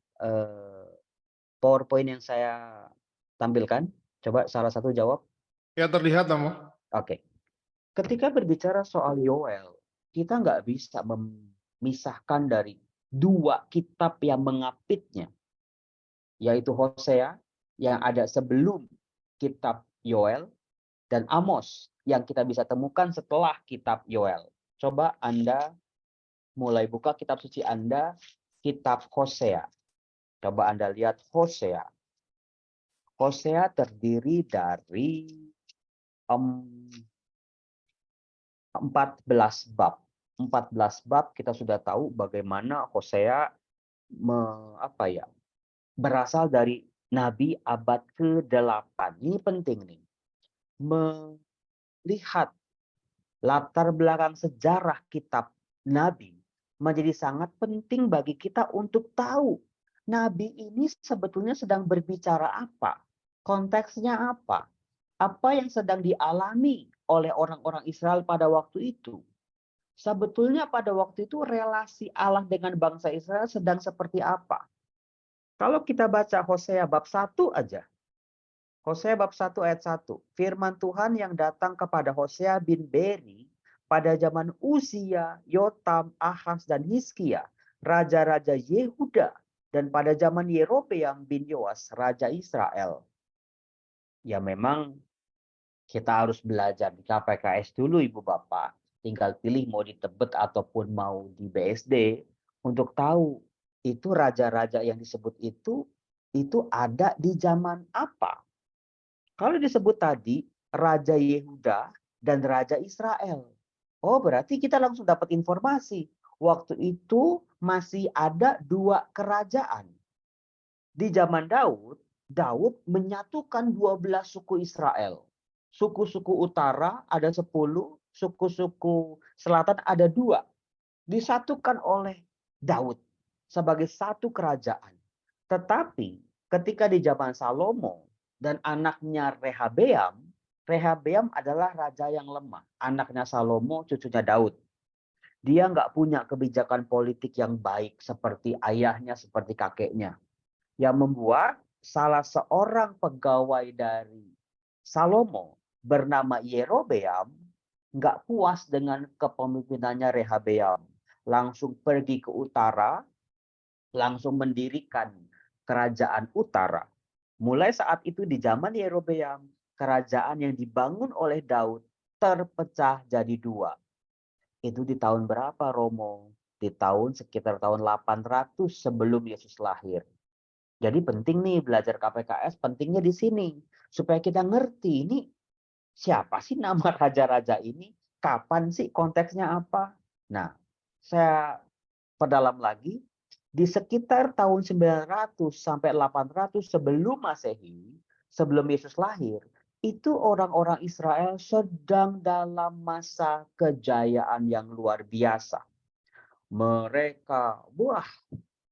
PowerPoint yang saya tampilkan. Coba salah satu jawab. Ya, terlihat, Romo. Oke. Ketika berbicara soal Yoel, kita nggak bisa memisahkan dari dua kitab yang mengapitnya, yaitu Hosea yang ada sebelum kitab Yoel dan Amos yang kita bisa temukan setelah kitab Yoel. Coba Anda mulai buka kitab suci Anda, kitab Hosea. Coba Anda lihat Hosea. Hosea terdiri dari 14 bab. 14 bab kita sudah tahu bagaimana Hosea berasal dari Nabi abad ke-8. Ini penting nih. Melihat latar belakang sejarah kitab Nabi menjadi sangat penting bagi kita untuk tahu Nabi ini sebetulnya sedang berbicara apa, konteksnya apa yang sedang dialami oleh orang-orang Israel pada waktu itu. Sebetulnya pada waktu itu relasi Allah dengan bangsa Israel sedang seperti apa? Kalau kita baca Hosea bab 1 aja. Hosea bab 1 ayat 1. Firman Tuhan yang datang kepada Hosea bin Beri pada zaman Uzia, Yotam, Ahaz, dan Hizkia, raja-raja Yehuda, dan pada zaman Yerobeam bin Yoas, raja Israel. Ya memang kita harus belajar di KPKS dulu Ibu Bapak. Tinggal pilih mau di Tebet ataupun mau di BSD untuk tahu itu raja-raja yang disebut itu ada di zaman apa. Kalau disebut tadi Raja Yehuda dan Raja Israel. Oh berarti kita langsung dapat informasi. Waktu itu masih ada dua kerajaan. Di zaman Daud menyatukan 12 suku Israel. Suku-suku utara ada 10, suku-suku selatan ada 2. Disatukan oleh Daud sebagai satu kerajaan. Tetapi ketika di zaman Salomo dan anaknya Rehabeam adalah raja yang lemah. Anaknya Salomo, cucunya Daud. Dia nggak punya kebijakan politik yang baik seperti ayahnya, seperti kakeknya. Yang membuat salah seorang pegawai dari Salomo bernama Yerobeam nggak puas dengan kepemimpinannya Rehabeam. Langsung pergi ke utara, langsung mendirikan kerajaan utara. Mulai saat itu di zaman Yerobeam, kerajaan yang dibangun oleh Daud terpecah jadi 2. Itu di tahun berapa, Romo? Di sekitar tahun 800 sebelum Yesus lahir. Jadi penting nih belajar KPKS, pentingnya di sini. Supaya kita ngerti ini siapa sih nama raja-raja ini? Kapan sih konteksnya apa? Nah, saya perdalam lagi. Di sekitar tahun 900 sampai 800 sebelum Masehi, sebelum Yesus lahir, itu orang-orang Israel sedang dalam masa kejayaan yang luar biasa. Mereka,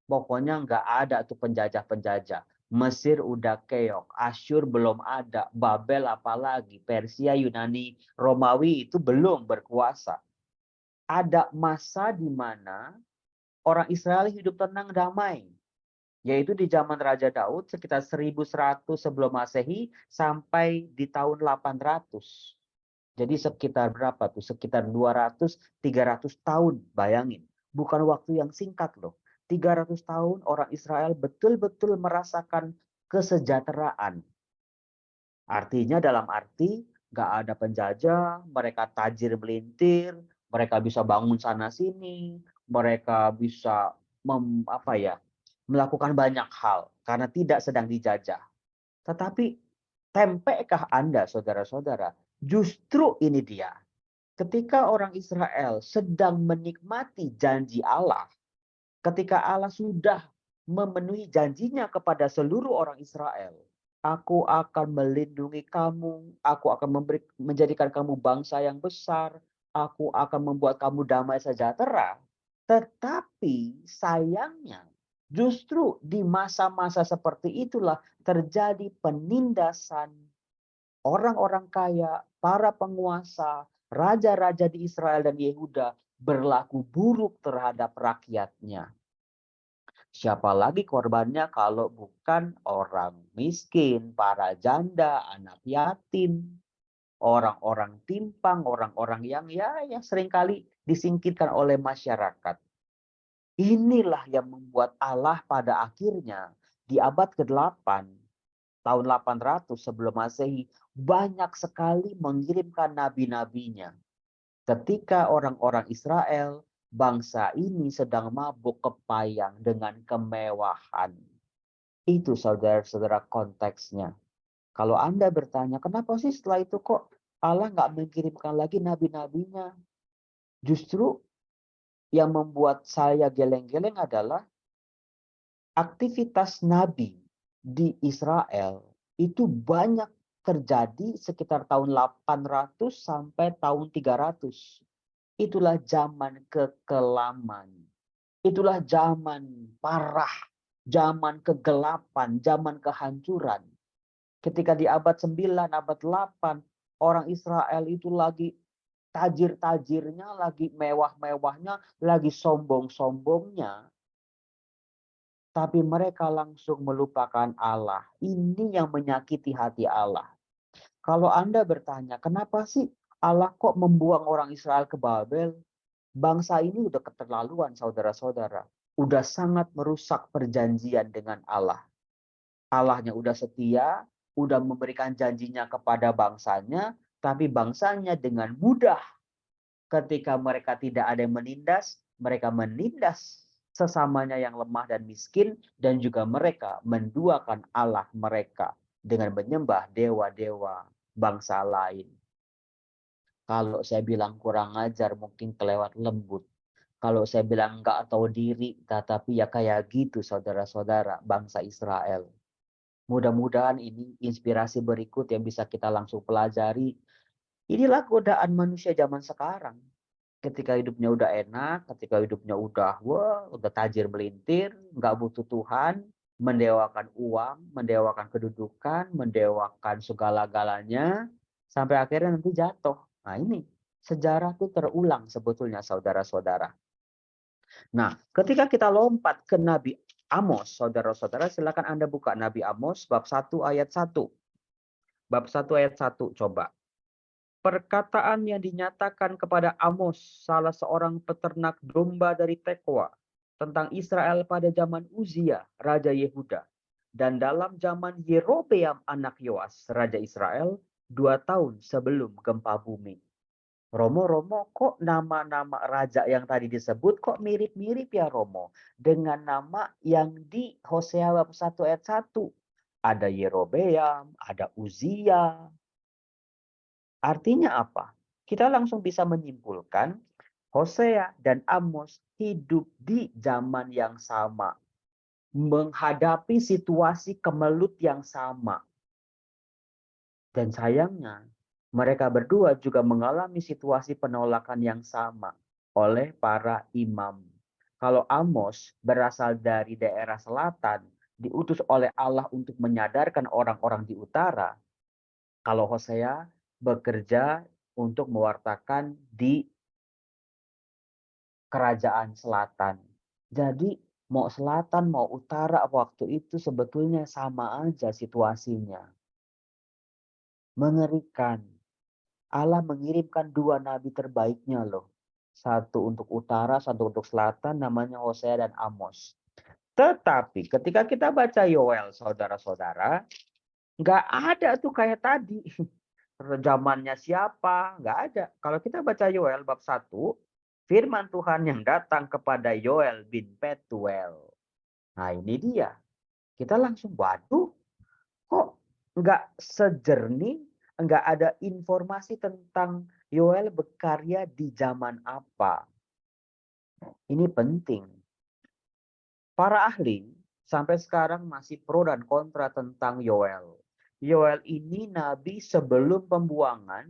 pokoknya nggak ada tuh penjajah-penjajah. Mesir udah keok, Asyur belum ada, Babel apalagi, Persia, Yunani, Romawi itu belum berkuasa. Ada masa di mana orang Israel hidup tenang damai, yaitu di zaman Raja Daud sekitar 1100 sebelum Masehi sampai di tahun 800. Jadi sekitar berapa tuh? Sekitar 200-300 tahun, bayangin. Bukan waktu yang singkat loh. 300 tahun orang Israel betul-betul merasakan kesejahteraan. Artinya dalam arti nggak ada penjajah, mereka tajir melintir, mereka bisa bangun sana sini, mereka bisa melakukan banyak hal karena tidak sedang dijajah. Tetapi tempekkah Anda, saudara-saudara? Justru ini dia. Ketika orang Israel sedang menikmati janji Allah, ketika Allah sudah memenuhi janjinya kepada seluruh orang Israel, aku akan melindungi kamu, aku akan menjadikan kamu bangsa yang besar, aku akan membuat kamu damai sejahtera. Tetapi sayangnya, justru di masa-masa seperti itulah terjadi penindasan orang-orang kaya, para penguasa, raja-raja di Israel dan Yehuda berlaku buruk terhadap rakyatnya. Siapa lagi korbannya kalau bukan orang miskin, para janda, anak yatim, orang-orang timpang, orang-orang yang seringkali disingkirkan oleh masyarakat. Inilah yang membuat Allah pada akhirnya di abad ke-8, tahun 800 sebelum Masehi, banyak sekali mengirimkan nabi-nabinya. Ketika orang-orang Israel, bangsa ini sedang mabuk kepayang dengan kemewahan. Itu saudara-saudara konteksnya. Kalau Anda bertanya, kenapa sih setelah itu kok Allah nggak mengirimkan lagi nabi-nabinya? Justru yang membuat saya geleng-geleng adalah aktivitas nabi di Israel itu banyak terjadi sekitar tahun 800 sampai tahun 300. Itulah zaman kekelaman. Itulah zaman parah, zaman kegelapan, zaman kehancuran. Ketika di abad 9, abad 8, orang Israel itu lagi tajir-tajirnya, lagi mewah-mewahnya, lagi sombong-sombongnya. Tapi mereka langsung melupakan Allah. Ini yang menyakiti hati Allah. Kalau Anda bertanya, kenapa sih Allah kok membuang orang Israel ke Babel? Bangsa ini udah keterlaluan, saudara-saudara. Udah sangat merusak perjanjian dengan Allah. Allahnya udah setia, udah memberikan janjinya kepada bangsanya, tapi bangsanya dengan mudah ketika mereka tidak ada yang menindas, mereka menindas sesamanya yang lemah dan miskin, dan juga mereka menduakan Allah mereka dengan menyembah dewa-dewa bangsa lain. Kalau saya bilang kurang ajar, mungkin kelewat lembut. Kalau saya bilang enggak tahu diri, tetapi ya kayak gitu saudara-saudara bangsa Israel. Mudah-mudahan ini inspirasi berikut yang bisa kita langsung pelajari. Inilah godaan manusia zaman sekarang. Ketika hidupnya udah enak, ketika hidupnya udah tajir melintir, nggak butuh Tuhan, mendewakan uang, mendewakan kedudukan, mendewakan segala-galanya, sampai akhirnya nanti jatuh. Nah ini, sejarah itu terulang sebetulnya saudara-saudara. Nah, ketika kita lompat ke Nabi Amos, saudara-saudara, silakan Anda buka Nabi Amos bab 1 ayat 1. Bab 1 ayat 1, coba. Perkataan yang dinyatakan kepada Amos, salah seorang peternak domba dari Tekoa, tentang Israel pada zaman Uzia, Raja Yehuda, dan dalam zaman Yerobeam anak Yoas, Raja Israel, 2 tahun sebelum gempa bumi. Romo, kok nama-nama raja yang tadi disebut kok mirip-mirip ya Romo, dengan nama yang di Hosea bab 1 ayat 1. Ada Yerobeam, ada Uzia. Artinya apa? Kita langsung bisa menyimpulkan Hosea dan Amos hidup di zaman yang sama, menghadapi situasi kemelut yang sama. Dan sayangnya, mereka berdua juga mengalami situasi penolakan yang sama oleh para imam. Kalau Amos berasal dari daerah selatan diutus oleh Allah untuk menyadarkan orang-orang di utara, kalau Hosea bekerja untuk mewartakan di kerajaan selatan. Jadi mau selatan mau utara waktu itu sebetulnya sama aja situasinya. Mengerikan. Allah mengirimkan 2 nabi terbaiknya loh. Satu untuk utara, satu untuk selatan, namanya Hosea dan Amos. Tetapi ketika kita baca Yoel, saudara-saudara, nggak ada tuh kayak tadi. Zamannya siapa? Nggak ada. Kalau kita baca Yoel bab 1, firman Tuhan yang datang kepada Yoel bin Petuel. Nah ini dia. Kita langsung, waduh, kok nggak sejernih, nggak ada informasi tentang Yoel berkarya di zaman apa. Ini penting. Para ahli sampai sekarang masih pro dan kontra tentang Yoel. Yoel ini nabi sebelum pembuangan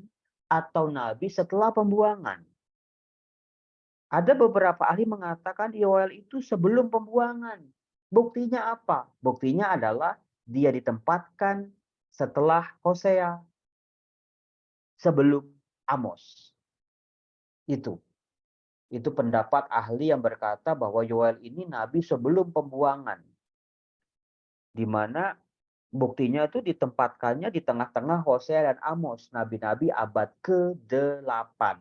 atau nabi setelah pembuangan. Ada beberapa ahli mengatakan Yoel itu sebelum pembuangan. Buktinya apa? Buktinya adalah dia ditempatkan setelah Hosea, sebelum Amos. Itu pendapat ahli yang berkata bahwa Yoel ini nabi sebelum pembuangan. Di mana buktinya itu ditempatkannya di tengah-tengah Hosea dan Amos, nabi-nabi abad ke-8.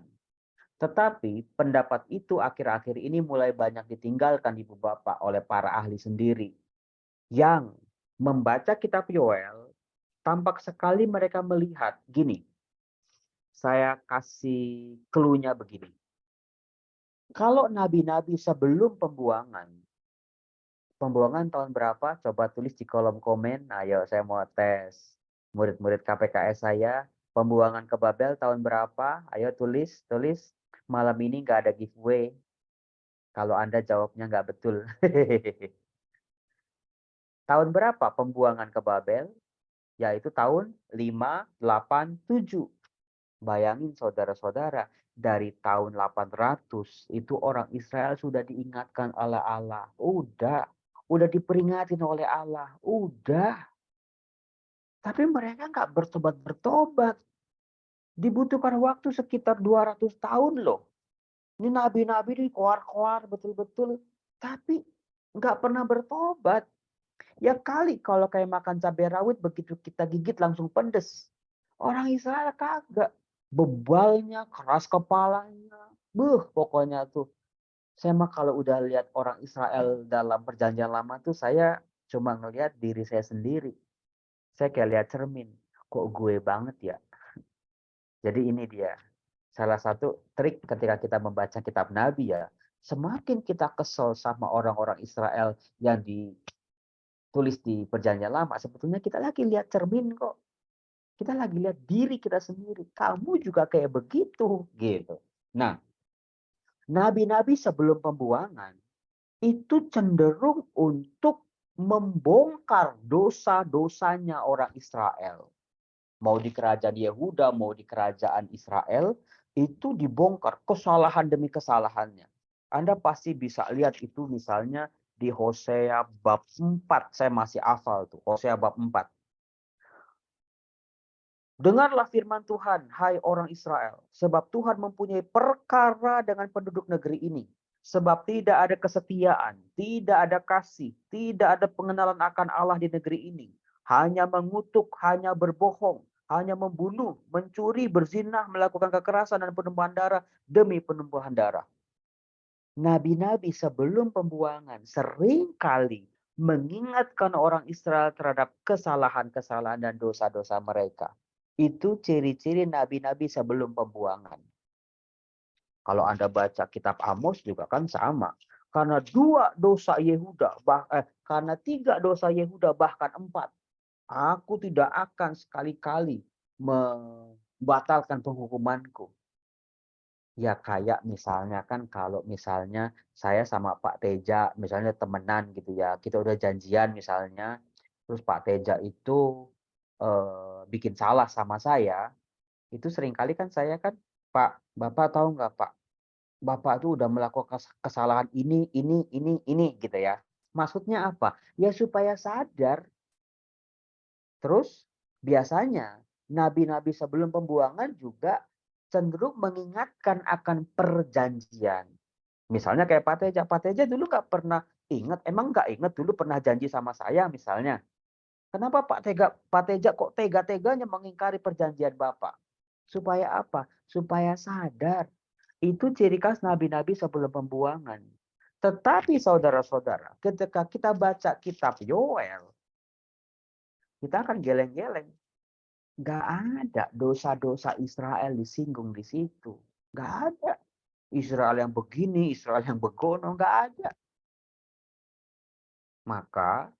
Tetapi pendapat itu akhir-akhir ini mulai banyak ditinggalkan Ibu Bapak oleh para ahli sendiri. Yang membaca kitab Yoel, tampak sekali mereka melihat, gini, saya kasih clue-nya begini. Kalau nabi-nabi sebelum pembuangan tahun berapa? Coba tulis di kolom komen. Ayo saya mau tes murid-murid KPKS saya. Pembuangan ke Babel tahun berapa? Ayo tulis. Malam ini nggak ada giveaway. Kalau Anda jawabnya nggak betul. Tahun berapa pembuangan ke Babel? Yaitu tahun 587. Bayangin saudara-saudara, dari tahun 800 itu orang Israel sudah diingatkan oleh Allah. Udah diperingatin oleh Allah. Udah. Tapi mereka nggak bertobat. Dibutuhkan waktu sekitar 200 tahun loh. Ini nabi-nabi ini koar-koar betul-betul. Tapi nggak pernah bertobat. Ya kali kalau kayak makan cabai rawit begitu kita gigit langsung pedes. Orang Israel kagak. Bebalnya, keras kepalanya. Pokoknya tuh. Saya mah kalau udah lihat orang Israel dalam perjanjian lama tuh saya cuma ngelihat diri saya sendiri. Saya kayak lihat cermin. Kok gue banget ya? Jadi ini dia. Salah satu trik ketika kita membaca kitab Nabi ya. Semakin kita kesel sama orang-orang Israel yang ditulis di perjanjian lama. Sebetulnya kita lagi lihat cermin kok. Kita lagi lihat diri kita sendiri. Kamu juga kayak begitu. Gitu. Nah, nabi-nabi sebelum pembuangan itu cenderung untuk membongkar dosa-dosanya orang Israel. Mau di kerajaan Yehuda, mau di kerajaan Israel, itu dibongkar kesalahan demi kesalahannya. Anda pasti bisa lihat itu misalnya di Hosea bab 4. Saya masih hafal tuh, Hosea bab 4. Dengarlah firman Tuhan, hai orang Israel, sebab Tuhan mempunyai perkara dengan penduduk negeri ini. Sebab tidak ada kesetiaan, tidak ada kasih, tidak ada pengenalan akan Allah di negeri ini. Hanya mengutuk, hanya berbohong, hanya membunuh, mencuri, berzinah, melakukan kekerasan dan penumpahan darah demi penumpahan darah. Nabi-nabi sebelum pembuangan seringkali mengingatkan orang Israel terhadap kesalahan-kesalahan dan dosa-dosa mereka. Itu ciri-ciri nabi-nabi sebelum pembuangan. Kalau Anda baca kitab Amos juga kan sama. Karena 3 dosa Yehuda, bahkan 4. Aku tidak akan sekali-kali membatalkan penghukumanku. Ya kayak misalnya kan kalau misalnya saya sama Pak Teja misalnya temenan gitu ya. Kita udah janjian misalnya. Terus Pak Teja itu bikin salah sama saya. Itu seringkali kan saya kan, Pak, Bapak tahu nggak Pak? Bapak tuh udah melakukan kesalahan ini gitu ya. Maksudnya apa? Ya supaya sadar. Terus biasanya nabi-nabi sebelum pembuangan juga cenderung mengingatkan akan perjanjian. Misalnya kayak Pak Teja dulu nggak pernah ingat, emang nggak ingat dulu pernah janji sama saya misalnya. Kenapa Pak Teja kok tega-teganya mengingkari perjanjian Bapak? Supaya apa? Supaya sadar. Itu ciri khas nabi-nabi sebelum pembuangan. Tetapi saudara-saudara, ketika kita baca kitab Yoel, kita akan geleng-geleng. Nggak ada dosa-dosa Israel disinggung di situ. Nggak ada. Israel yang begini, Israel yang begono, nggak ada. Maka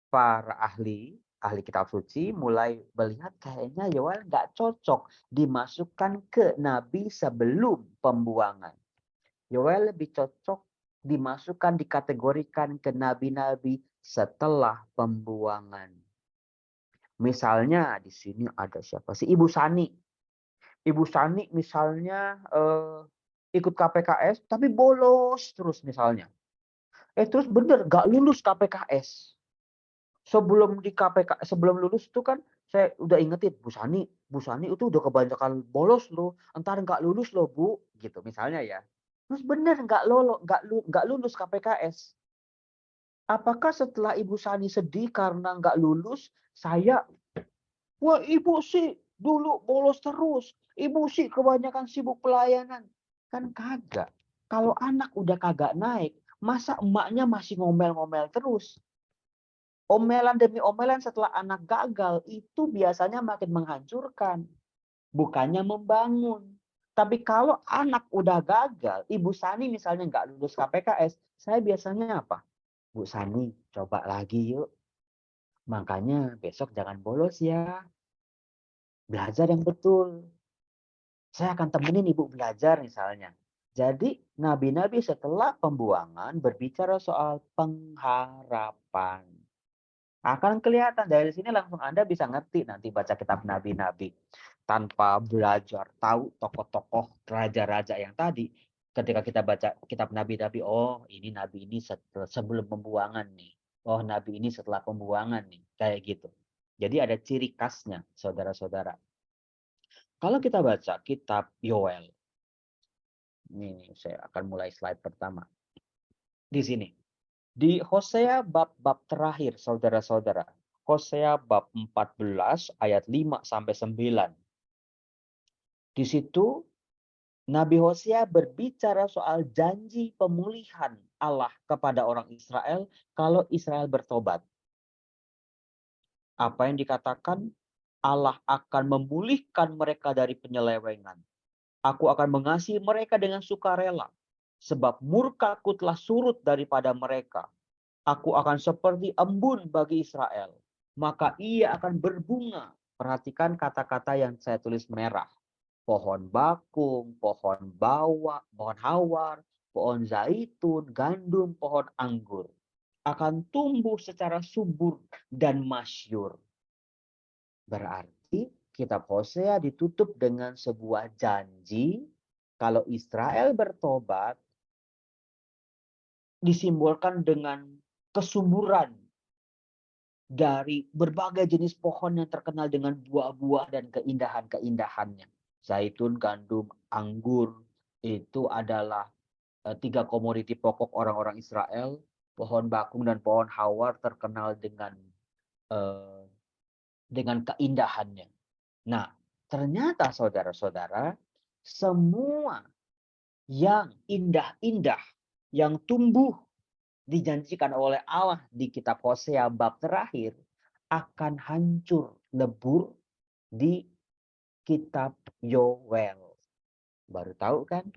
para ahli kitab suci mulai melihat kayaknya Yoel nggak cocok dimasukkan ke nabi sebelum pembuangan. Yoel lebih cocok dimasukkan, dikategorikan ke nabi-nabi setelah pembuangan. Misalnya di sini ada siapa sih? Ibu Sani. Ibu Sani misalnya ikut KPKS tapi bolos terus misalnya. Terus bener nggak lulus KPKS. Sebelum lulus itu kan saya udah ingetin Bu Sani itu udah kebanyakan bolos loh, entar nggak lulus loh Bu, gitu misalnya ya. Terus bener nggak lulus KPKS. Apakah setelah Ibu Sani sedih karena nggak lulus, wah Ibu sih dulu bolos terus, Ibu sih kebanyakan sibuk pelayanan. Kan kagak. Kalau anak udah kagak naik, masa emaknya masih ngomel-ngomel terus? Omelan demi omelan setelah anak gagal itu biasanya makin menghancurkan, bukannya membangun. Tapi kalau anak udah gagal, Ibu Sani misalnya nggak lulus KPKS, saya biasanya apa? Bu Sani, coba lagi yuk. Makanya besok jangan bolos ya. Belajar yang betul. Saya akan temenin Ibu belajar misalnya. Jadi nabi-nabi setelah pembuangan berbicara soal pengharapan. Akan kelihatan dari sini langsung Anda bisa ngerti nanti baca kitab nabi-nabi. Tanpa belajar tahu tokoh-tokoh raja-raja yang tadi. Ketika kita baca kitab nabi-nabi, oh ini nabi ini sebelum pembuangan nih. Oh nabi ini setelah pembuangan nih. Kayak gitu. Jadi ada ciri khasnya saudara-saudara. Kalau kita baca kitab Yoel. Ini saya akan mulai slide pertama. Di sini. Di Hosea bab-bab terakhir, saudara-saudara. Hosea bab 14 ayat 5 sampai 9. Di situ Nabi Hosea berbicara soal janji pemulihan Allah kepada orang Israel kalau Israel bertobat. Apa yang dikatakan? Allah akan memulihkan mereka dari penyelewengan. Aku akan mengasihi mereka dengan sukarela, sebab murkaku telah surut daripada mereka. Aku akan seperti embun bagi Israel, maka ia akan berbunga. Perhatikan kata-kata yang saya tulis merah. Pohon bakung, pohon bawang, pohon hawar, pohon zaitun, gandum, pohon anggur akan tumbuh secara subur dan masyur. Berarti kitab Hosea ditutup dengan sebuah janji kalau Israel bertobat disimbolkan dengan kesuburan dari berbagai jenis pohon yang terkenal dengan buah-buah dan keindahan-keindahannya. Zaitun, gandum, anggur itu adalah 3 komoditi pokok orang-orang Israel. Pohon bakung dan pohon hawar terkenal dengan keindahannya. Nah, ternyata saudara-saudara, semua yang indah-indah yang tumbuh dijanjikan oleh Allah di kitab Hosea bab terakhir akan hancur lebur di kitab Yoel. Baru tahu kan?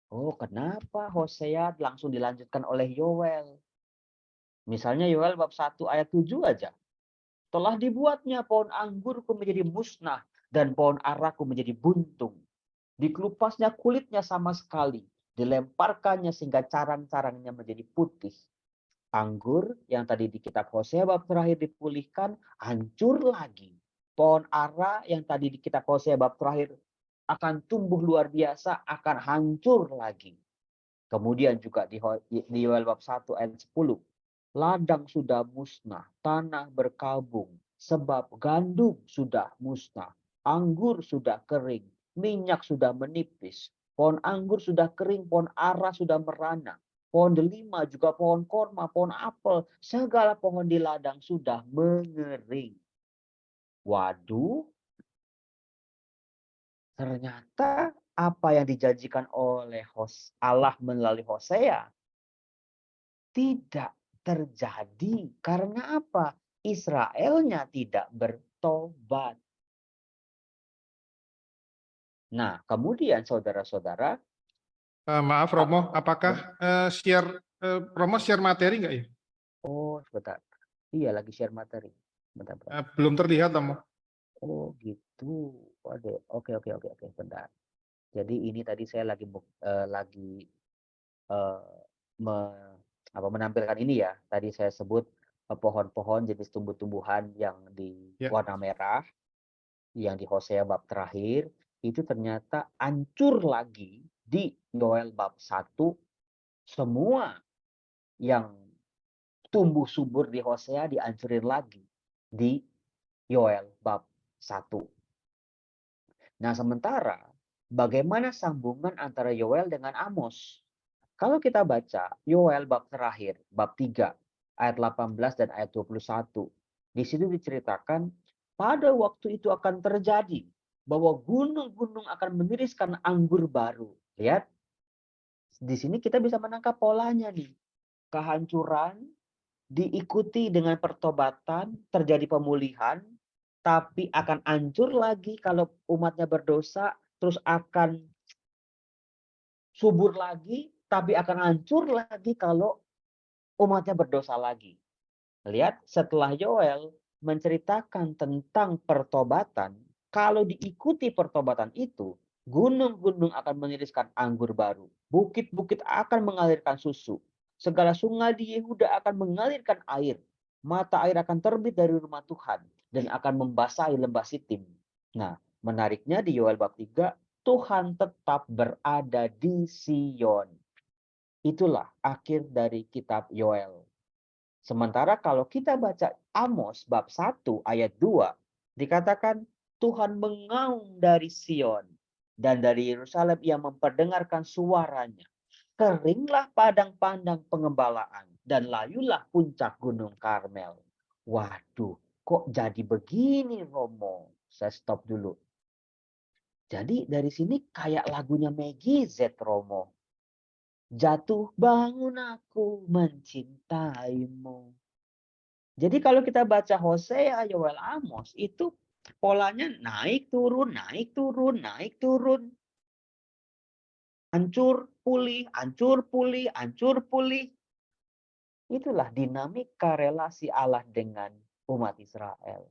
Oh, kenapa Hosea langsung dilanjutkan oleh Yoel? Misalnya Yoel bab 1 ayat 7 aja. Telah dibuatnya pohon anggurku menjadi musnah dan pohon araku menjadi buntung. Dikelupasnya kulitnya sama sekali. Dilemparkannya sehingga carang-carangnya menjadi putih. Anggur yang tadi di kitab Hosea bab terakhir dipulihkan, hancur lagi. Pohon ara yang tadi di kitab Hosea bab terakhir akan tumbuh luar biasa, akan hancur lagi. Kemudian juga di Yoel bab 1 ayat 10. ladang sudah musnah, tanah berkabung, sebab gandum sudah musnah, anggur sudah kering, minyak sudah menipis, pohon anggur sudah kering, pohon ara sudah merana, pohon delima juga pohon korma, pohon apel, segala pohon di ladang sudah mengering. Waduh, ternyata apa yang dijanjikan oleh Allah melalui Hosea tidak terjadi. Karena apa? Israelnya tidak bertobat. Nah, kemudian saudara-saudara, Maaf Romo, apakah Romo share materi nggak ya? oh sebentar. Iya lagi share materi. Bentar, bentar. Belum terlihat Romo. Oh gitu. Waduh. Oke, bentar. Jadi ini tadi saya lagi menampilkan ini ya. Tadi saya sebut pohon-pohon jenis tumbuh-tumbuhan yang di Ya. warna merah, yang di Hosea bab terakhir, itu ternyata hancur lagi di Yoel bab 1. Semua yang tumbuh subur di Hosea dihancurin lagi di Yoel bab 1. Nah, sementara bagaimana sambungan antara Yoel dengan Amos? Kalau kita baca Yoel bab terakhir, bab 3, ayat 18 dan ayat 21. Di situ diceritakan pada waktu itu akan terjadi bahwa gunung-gunung akan meniriskan anggur baru. Lihat, di sini kita bisa menangkap polanya nih. Kehancuran diikuti dengan pertobatan, terjadi pemulihan, tapi akan hancur lagi kalau umatnya berdosa, terus akan subur lagi, tapi akan hancur lagi kalau umatnya berdosa lagi. Lihat, setelah Yoel menceritakan tentang pertobatan, kalau diikuti pertobatan itu, gunung-gunung akan meniriskan anggur baru. Bukit-bukit akan mengalirkan susu. Segala sungai di Yehuda akan mengalirkan air. Mata air akan terbit dari rumah Tuhan dan akan membasahi lembah Sitim. Nah, menariknya di Yoel bab 3, Tuhan tetap berada di Sion. Itulah akhir dari kitab Yoel. Sementara kalau kita baca Amos bab 1 ayat 2, dikatakan Tuhan mengaum dari Sion dan dari Yerusalem ia memperdengarkan suaranya. Keringlah padang-padang pengembalaan dan layulah puncak gunung Karmel. Waduh, kok jadi begini Romo? Saya stop dulu. Jadi dari sini kayak lagunya Maggie Z Romo. Jatuh bangun aku mencintaimu. Jadi kalau kita baca Hosea, Yoel, Amos, itu polanya naik turun, naik turun, naik turun. Hancur, pulih, hancur, pulih, hancur, pulih. Itulah dinamika relasi Allah dengan umat Israel.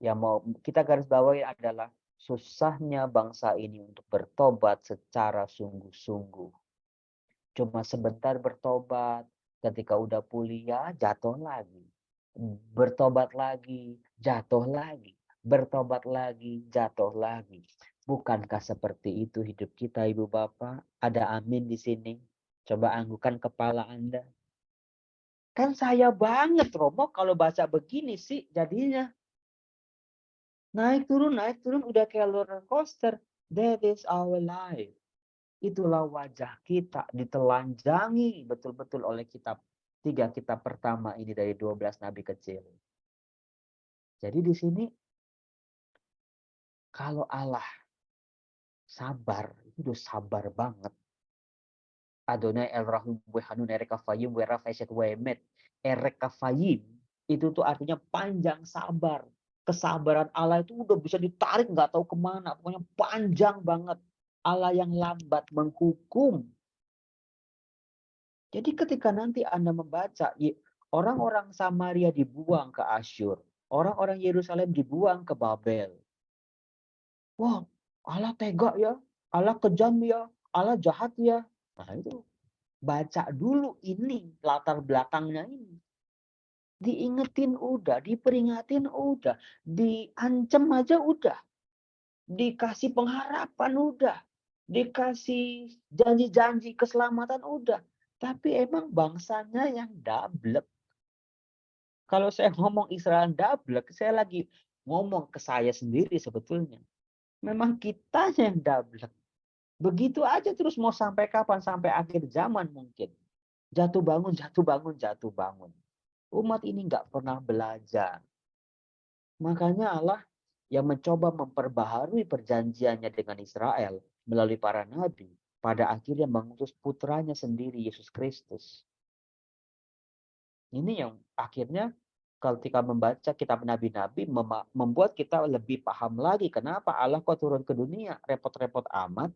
Yang mau kita garis bawahi adalah susahnya bangsa ini untuk bertobat secara sungguh-sungguh. Cuma sebentar bertobat, ketika udah pulih ya jatuh lagi. Bertobat lagi, jatuh lagi. Bertobat lagi, jatuh lagi. Bukankah seperti itu hidup kita, Ibu Bapak? Ada amin di sini. Coba anggukan kepala Anda. Kan saya banget, Romo, kalau baca begini sih jadinya. Naik turun, udah kayak roller coaster. That is our life. Itulah wajah kita ditelanjangi betul-betul oleh kitab 3 kitab pertama ini dari 12 nabi kecil. Jadi di sini kalau Allah sabar, itu udah sabar banget. Adonai el rahum we hanun erekafayim we rafaiset wemet. Erekafayim itu tuh artinya panjang sabar. Kesabaran Allah itu udah bisa ditarik nggak tahu kemana. Pokoknya panjang banget. Allah yang lambat menghukum. Jadi ketika nanti Anda membaca orang-orang Samaria dibuang ke Asyur, orang-orang Yerusalem dibuang ke Babel. Wah, Allah tega ya, Allah kejam ya, Allah jahat ya. Nah itu baca dulu ini latar belakangnya ini. Diingetin udah, diperingatin udah, diancam aja udah, dikasih pengharapan udah, dikasih janji-janji keselamatan udah. Tapi emang bangsanya yang dablek. Kalau saya ngomong Israel dablek, saya lagi ngomong ke saya sendiri sebetulnya. Memang kita yang dablek. Begitu aja terus mau sampai kapan? Sampai akhir zaman mungkin. Jatuh bangun, jatuh bangun, jatuh bangun. Umat ini nggak pernah belajar. Makanya Allah yang mencoba memperbaharui perjanjiannya dengan Israel melalui para nabi, pada akhirnya mengutus putranya sendiri, Yesus Kristus. Ini yang akhirnya ketika membaca kitab nabi-nabi membuat kita lebih paham lagi kenapa Allah kok turun ke dunia repot-repot amat.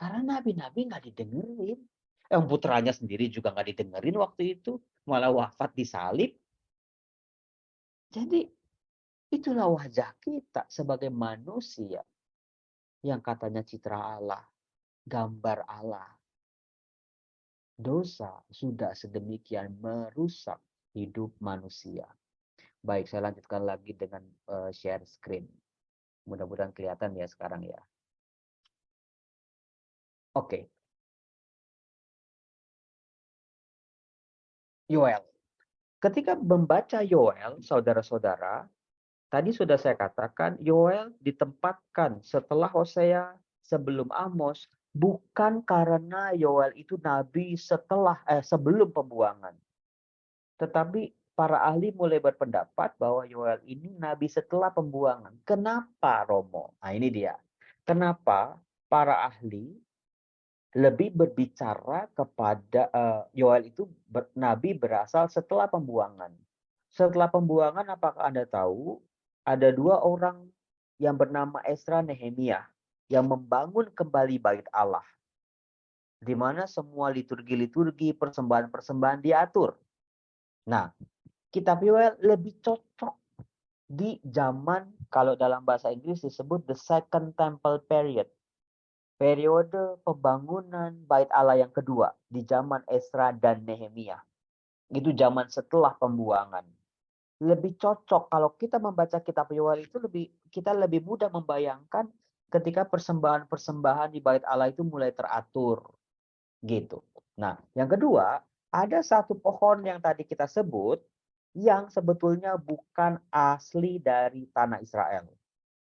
Karena nabi-nabi nggak didengerin. Putranya sendiri juga nggak didengerin waktu itu, malah wafat disalib. Jadi itulah wajah kita sebagai manusia yang katanya citra Allah, gambar Allah. Dosa sudah sedemikian merusak hidup manusia. Baik, saya lanjutkan lagi dengan share screen. Mudah-mudahan kelihatan ya sekarang ya. Oke. Yoel. Ketika membaca Yoel, saudara-saudara, tadi sudah saya katakan Yoel ditempatkan setelah Hosea, sebelum Amos, bukan karena Yoel itu nabi sebelum pembuangan. Tetapi para ahli mulai berpendapat bahwa Yoel ini nabi setelah pembuangan. Kenapa, Romo? Nah, ini dia. Kenapa para ahli lebih berbicara kepada Yoel itu nabi berasal setelah pembuangan. Setelah pembuangan, apakah Anda tahu ada dua orang yang bernama Ezra Nehemia yang membangun kembali bait Allah, di mana semua liturgi-liturgi, persembahan-persembahan diatur. Nah, kitab Yoel lebih cocok di zaman, kalau dalam bahasa Inggris disebut the Second Temple Period. Periode pembangunan bait Allah yang kedua di zaman Ezra dan Nehemia. Itu zaman setelah pembuangan. Lebih cocok kalau kita membaca kitab Yoel itu kita lebih mudah membayangkan ketika persembahan-persembahan di bait Allah itu mulai teratur. Gitu. Nah, yang kedua, ada satu pohon yang tadi kita sebut yang sebetulnya bukan asli dari tanah Israel.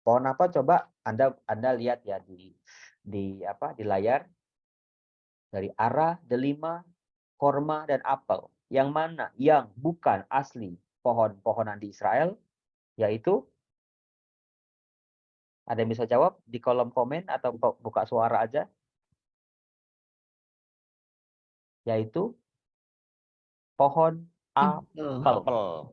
Pohon apa? Coba Anda lihat ya di layar. Dari ara, delima, korma, dan apel. Yang mana yang bukan asli pohon-pohonan di Israel? Yaitu, ada yang bisa jawab di kolom komen atau buka suara aja? Yaitu pohon apel.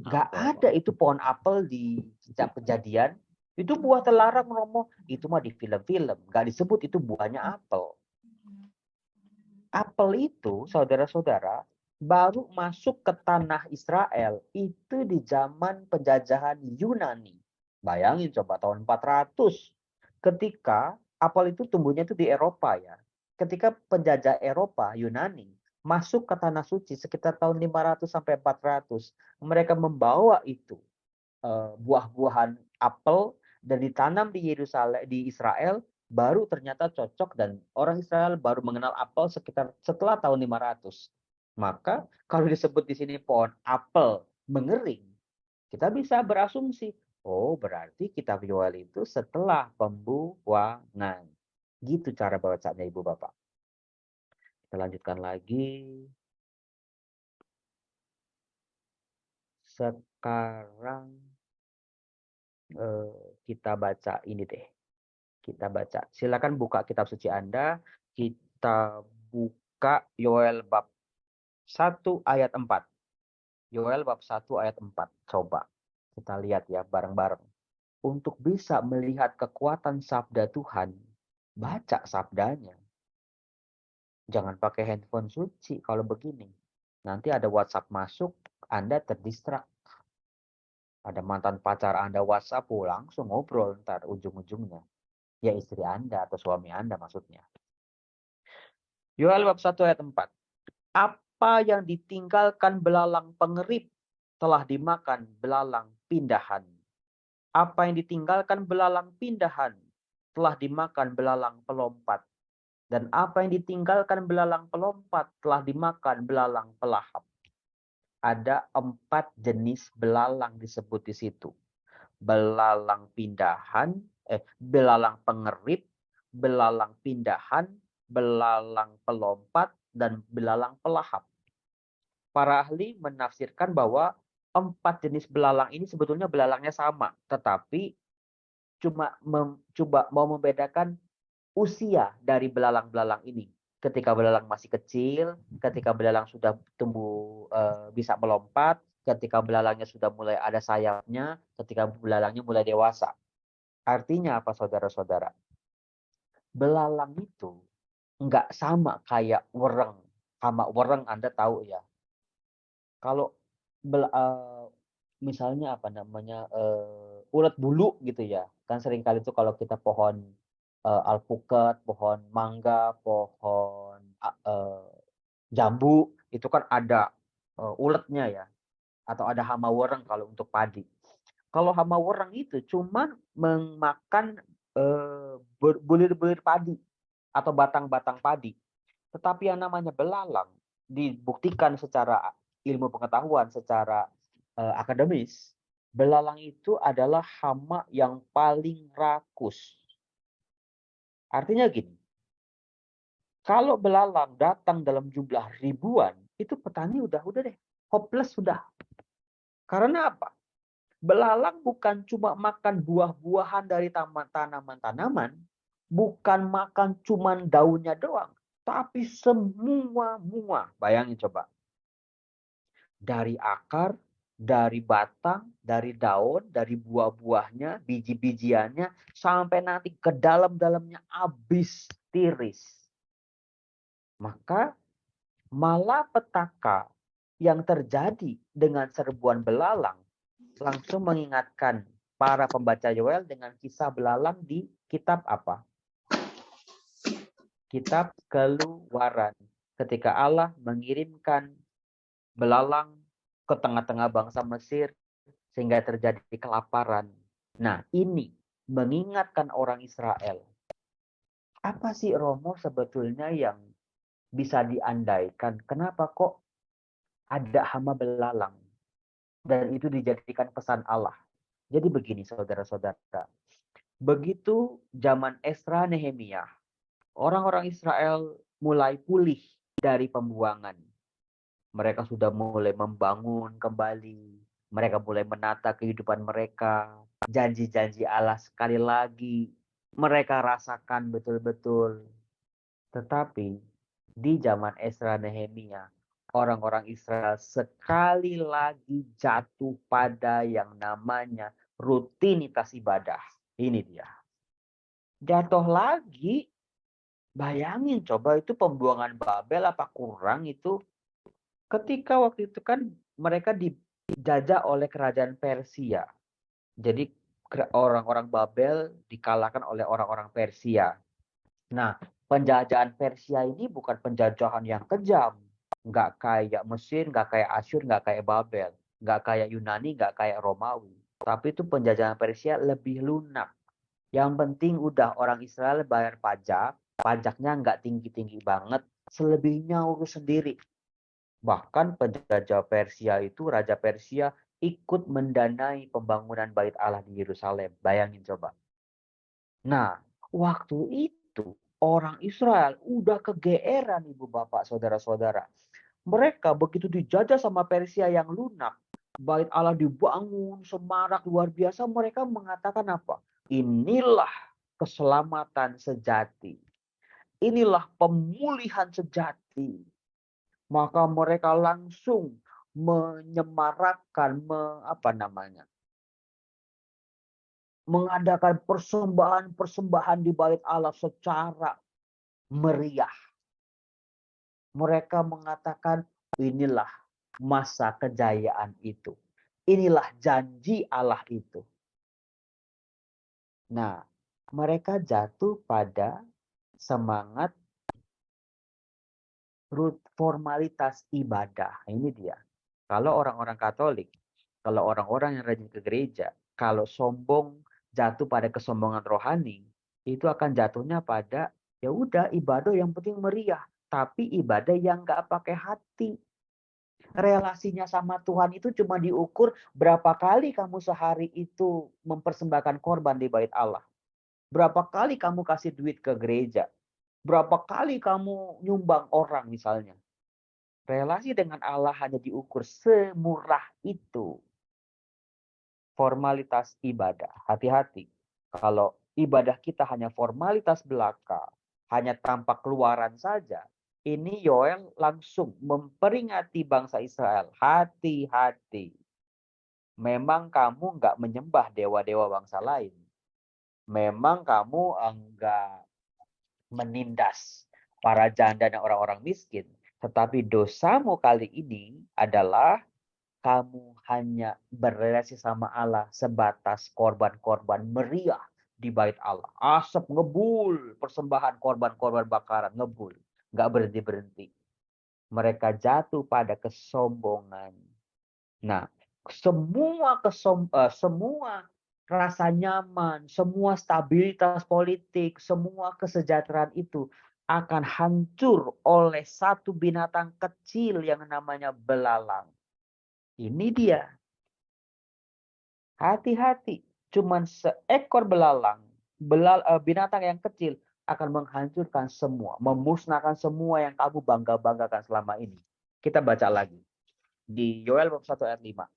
Gak ada itu pohon apel di sejak Kejadian. Itu buah terlarang, Romo. Itu mah di film-film. Gak disebut itu buahnya apel. Apel itu, saudara-saudara, baru masuk ke tanah Israel itu di zaman penjajahan Yunani. Bayangin coba tahun 400. Ketika apel itu tumbuhnya itu di Eropa ya. Ketika penjajah Eropa, Yunani, masuk ke tanah suci sekitar tahun 500 sampai 400, mereka membawa itu buah-buahan apel dan ditanam di Yerusalem, di Israel, baru ternyata cocok dan orang Israel baru mengenal apel setelah tahun 500. Maka kalau disebut di sini pohon apel mengering, kita bisa berasumsi, oh berarti kitab Yoel itu setelah pembuangan. Gitu cara bacanya Ibu Bapak. Kita lanjutkan lagi. Sekarang kita baca ini deh. Kita baca. Silakan buka kitab suci Anda. Kita buka Yoel bab 1 ayat 4. Yoel bab 1 ayat 4. Coba kita lihat ya bareng-bareng. Untuk bisa melihat kekuatan sabda Tuhan, baca sabdanya. Jangan pakai handphone suci kalau begini. Nanti ada WhatsApp masuk, Anda terdistrak. Ada mantan pacar Anda WhatsApp, langsung ngobrol ntar ujung-ujungnya. Ya istri Anda atau suami Anda maksudnya. Yoel bab 1 ayat 4. Apa yang ditinggalkan belalang pengerip telah dimakan belalang pindahan. Apa yang ditinggalkan belalang pindahan telah dimakan belalang pelompat. Dan apa yang ditinggalkan belalang pelompat telah dimakan belalang pelahap. ada 4 jenis belalang disebut di situ. Belalang pindahan, belalang pengerit, belalang pindahan, belalang pelompat, dan belalang pelahap. Para ahli menafsirkan bahwa 4 jenis belalang ini sebetulnya belalangnya sama, tetapi cuma coba mau membedakan usia dari belalang-belalang ini. Ketika belalang masih kecil, ketika belalang sudah tumbuh bisa melompat, ketika belalangnya sudah mulai ada sayapnya, ketika belalangnya mulai dewasa. Artinya apa saudara-saudara? Belalang itu nggak sama kayak wereng. Sama wereng Anda tahu ya. Kalau misalnya apa namanya ulet bulu gitu ya. Kan seringkali itu kalau kita pohon alpukat, pohon mangga, pohon jambu, itu kan ada uletnya ya, atau ada hama wereng kalau untuk padi. Kalau hama wereng itu cuma memakan bulir-bulir padi atau batang-batang padi. Tetapi yang namanya belalang dibuktikan secara ilmu pengetahuan, secara akademis, belalang itu adalah hama yang paling rakus. Artinya gini, kalau belalang datang dalam jumlah ribuan, itu petani udah deh, hopeless sudah. Karena apa? Belalang bukan cuma makan buah-buahan dari tanaman-tanaman, bukan makan cuma daunnya doang, tapi semua. Bayangin coba. Dari akar, dari batang, dari daun, dari buah-buahnya, biji-bijiannya, sampai nanti ke dalam-dalamnya habis tiris. Maka malapetaka yang terjadi dengan serbuan belalang langsung mengingatkan para pembaca Yoel dengan kisah belalang di kitab apa? Kitab Keluaran. Ketika Allah mengirimkan belalang ke tengah-tengah bangsa Mesir sehingga terjadi kelaparan. Nah, ini mengingatkan orang Israel. Apa sih Romo sebetulnya yang bisa diandaikan? Kenapa kok ada hama belalang? Dan itu dijadikan pesan Allah. Jadi begini saudara-saudara. Begitu zaman Esra Nehemia, orang-orang Israel mulai pulih dari pembuangan. Mereka sudah mulai membangun kembali. Mereka mulai menata kehidupan mereka. Janji-janji Allah sekali lagi mereka rasakan betul-betul. Tetapi di zaman Esra Nehemia, orang-orang Israel sekali lagi jatuh pada yang namanya rutinitas ibadah. Ini dia. Jatuh lagi. Bayangin coba itu pembuangan Babel apa kurang itu. Ketika waktu itu kan mereka dijajah oleh kerajaan Persia. Jadi orang-orang Babel dikalahkan oleh orang-orang Persia. Nah, penjajahan Persia ini bukan penjajahan yang kejam. Nggak kayak Mesir, nggak kayak Asyur, nggak kayak Babel. Nggak kayak Yunani, nggak kayak Romawi. Tapi itu penjajahan Persia lebih lunak. Yang penting udah orang Israel bayar pajak. Pajaknya nggak tinggi-tinggi banget. Selebihnya urus sendiri. Bahkan penjajah Persia itu, Raja Persia ikut mendanai pembangunan Bait Allah di Yerusalem. Bayangin coba. Nah, waktu itu orang Israel udah kegeeran ibu bapak saudara-saudara. Mereka begitu dijajah sama Persia yang lunak. Bait Allah dibangun semarak luar biasa. Mereka mengatakan apa? Inilah keselamatan sejati. Inilah pemulihan sejati. Maka mereka langsung menyemarakkan, mengadakan persembahan-persembahan di Bait Allah secara meriah. Mereka mengatakan inilah masa kejayaan itu. Inilah janji Allah itu. Nah, mereka jatuh pada semangat formalitas ibadah. Ini dia. Kalau orang-orang Katolik, kalau orang-orang yang rajin ke gereja, kalau sombong jatuh pada kesombongan rohani, itu akan jatuhnya pada ya udah ibadah yang penting meriah, tapi ibadah yang nggak pakai hati. Relasinya sama Tuhan itu cuma diukur berapa kali kamu sehari itu mempersembahkan korban di bait Allah. Berapa kali kamu kasih duit ke gereja. Berapa kali kamu nyumbang orang misalnya. Relasi dengan Allah hanya diukur semurah itu. Formalitas ibadah. Hati-hati. Kalau ibadah kita hanya formalitas belaka, hanya tampak keluaran saja, ini Yoel langsung memperingati bangsa Israel. Hati-hati. Memang kamu nggak menyembah dewa-dewa bangsa lain. Memang kamu enggak menindas para janda dan orang-orang miskin. Tetapi dosamu kali ini adalah kamu hanya berrelasi sama Allah sebatas korban-korban meriah di bait Allah. Asap ngebul, persembahan korban-korban bakaran ngebul. Nggak berhenti-berhenti. Mereka jatuh pada kesombongan. Nah, semua rasa nyaman, semua stabilitas politik, semua kesejahteraan itu akan hancur oleh satu binatang kecil yang namanya belalang. Ini dia. Hati-hati. Cuman seekor belalang, binatang yang kecil akan menghancurkan semua, memusnahkan semua yang kamu bangga-banggakan selama ini. Kita baca lagi. Di Yoel bab 1 ayat 5.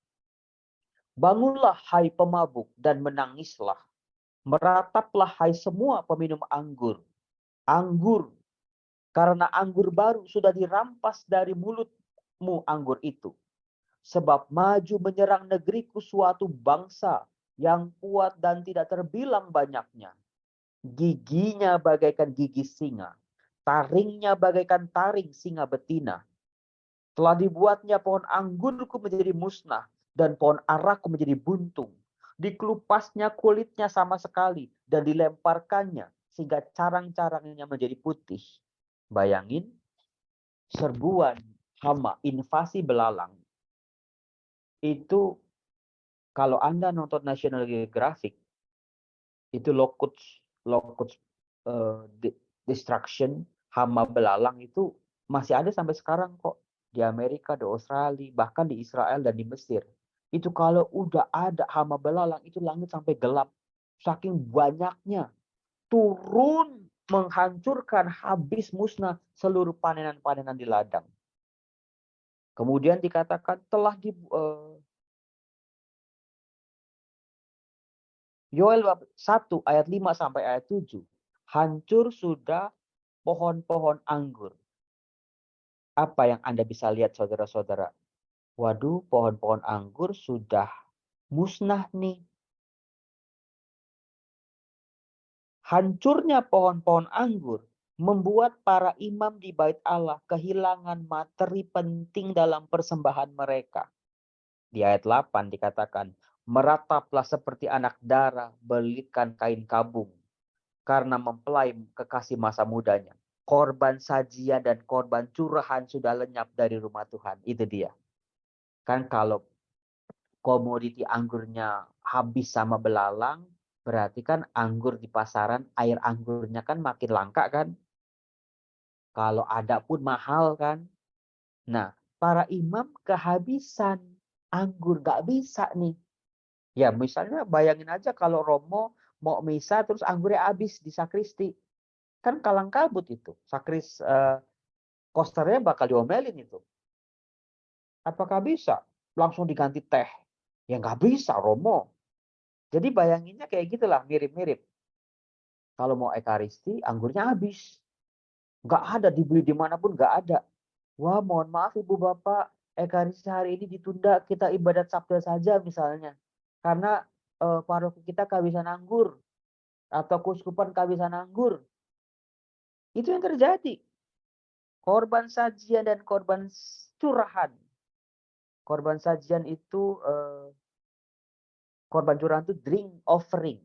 Bangunlah hai pemabuk dan menangislah. Merataplah hai semua peminum anggur. Anggur. Karena anggur baru sudah dirampas dari mulutmu anggur itu. Sebab maju menyerang negeriku suatu bangsa yang kuat dan tidak terbilang banyaknya. Giginya bagaikan gigi singa. Taringnya bagaikan taring singa betina. Telah dibuatnya pohon anggurku menjadi musnah. Dan pohon araku menjadi buntung. Dikelupasnya kulitnya sama sekali. Dan dilemparkannya. Sehingga carang-carangnya menjadi putih. Bayangin. Serbuan hama, invasi belalang. Itu kalau Anda nonton National Geographic. Itu locust destruction, hama belalang itu masih ada sampai sekarang kok. Di Amerika, di Australia, bahkan di Israel dan di Mesir. Itu kalau udah ada hama belalang, itu langit sampai gelap. Saking banyaknya. Turun menghancurkan, habis musnah seluruh panenan-panenan di ladang. Kemudian dikatakan telah Yoel 1 ayat 5 sampai ayat 7. Hancur sudah pohon-pohon anggur. Apa yang Anda bisa lihat saudara-saudara? Waduh, pohon-pohon anggur sudah musnah nih. Hancurnya pohon-pohon anggur membuat para imam di bait Allah kehilangan materi penting dalam persembahan mereka. Di ayat 8 dikatakan, merataplah seperti anak dara belitkan kain kabung karena mempelai kekasih masa mudanya. Korban sajian dan korban curahan sudah lenyap dari rumah Tuhan. Itu dia. Kan kalau komoditi anggurnya habis sama belalang, berarti kan anggur di pasaran, air anggurnya kan makin langka kan. Kalau ada pun mahal kan. Nah, para imam kehabisan anggur, gak bisa nih. Ya misalnya bayangin aja kalau Romo mau misa terus anggurnya habis di sakristi. Kan kalang kabut itu. Kosternya bakal diomelin itu. Apakah bisa? Langsung diganti teh. Ya nggak bisa Romo. Jadi bayanginnya kayak gitulah, mirip-mirip. Kalau mau ekaristi, anggurnya habis. Nggak ada, dibeli dimanapun nggak ada. Wah mohon maaf Ibu Bapak, ekaristi hari ini ditunda, kita ibadat Sabtu saja misalnya. Karena paroki kita kehabisan anggur. Atau keuskupan kehabisan anggur. Itu yang terjadi. Korban sajian dan korban curahan. Korban sajian itu, korban curahan itu drink offering.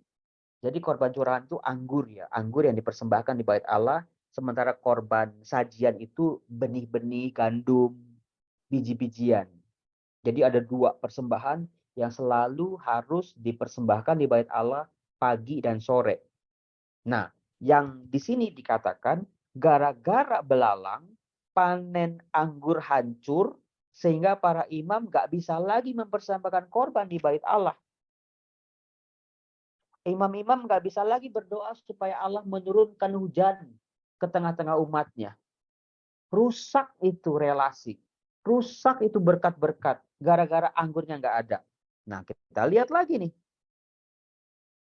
Jadi korban curahan itu anggur ya. Anggur yang dipersembahkan di bait Allah. Sementara korban sajian itu benih-benih, gandum, biji-bijian. Jadi ada 2 persembahan yang selalu harus dipersembahkan di bait Allah pagi dan sore. Nah, yang di sini dikatakan gara-gara belalang panen anggur hancur Sehingga para imam nggak bisa lagi mempersembahkan korban di bait Allah. Imam-imam nggak bisa lagi berdoa supaya Allah menurunkan hujan ke tengah-tengah umatnya. Rusak itu relasi. Rusak itu berkat-berkat. Gara-gara anggurnya nggak ada. Nah, kita lihat lagi nih.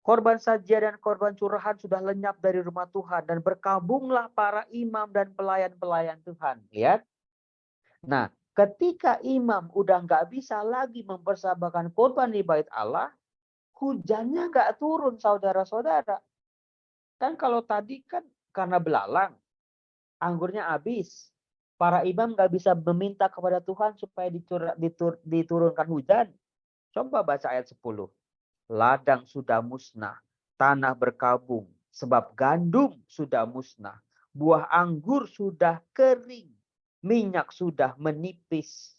Korban sajian dan korban curahan sudah lenyap dari rumah Tuhan. Dan berkabunglah para imam dan pelayan-pelayan Tuhan. Lihat. Nah, ketika imam udah nggak bisa lagi mempersembahkan korban di bait Allah, hujannya nggak turun, saudara-saudara. Kan kalau tadi kan karena belalang, anggurnya habis. Para imam nggak bisa meminta kepada Tuhan supaya diturunkan hujan. Coba baca ayat 10. Ladang sudah musnah, tanah berkabung, sebab gandum sudah musnah, buah anggur sudah kering, minyak sudah menipis.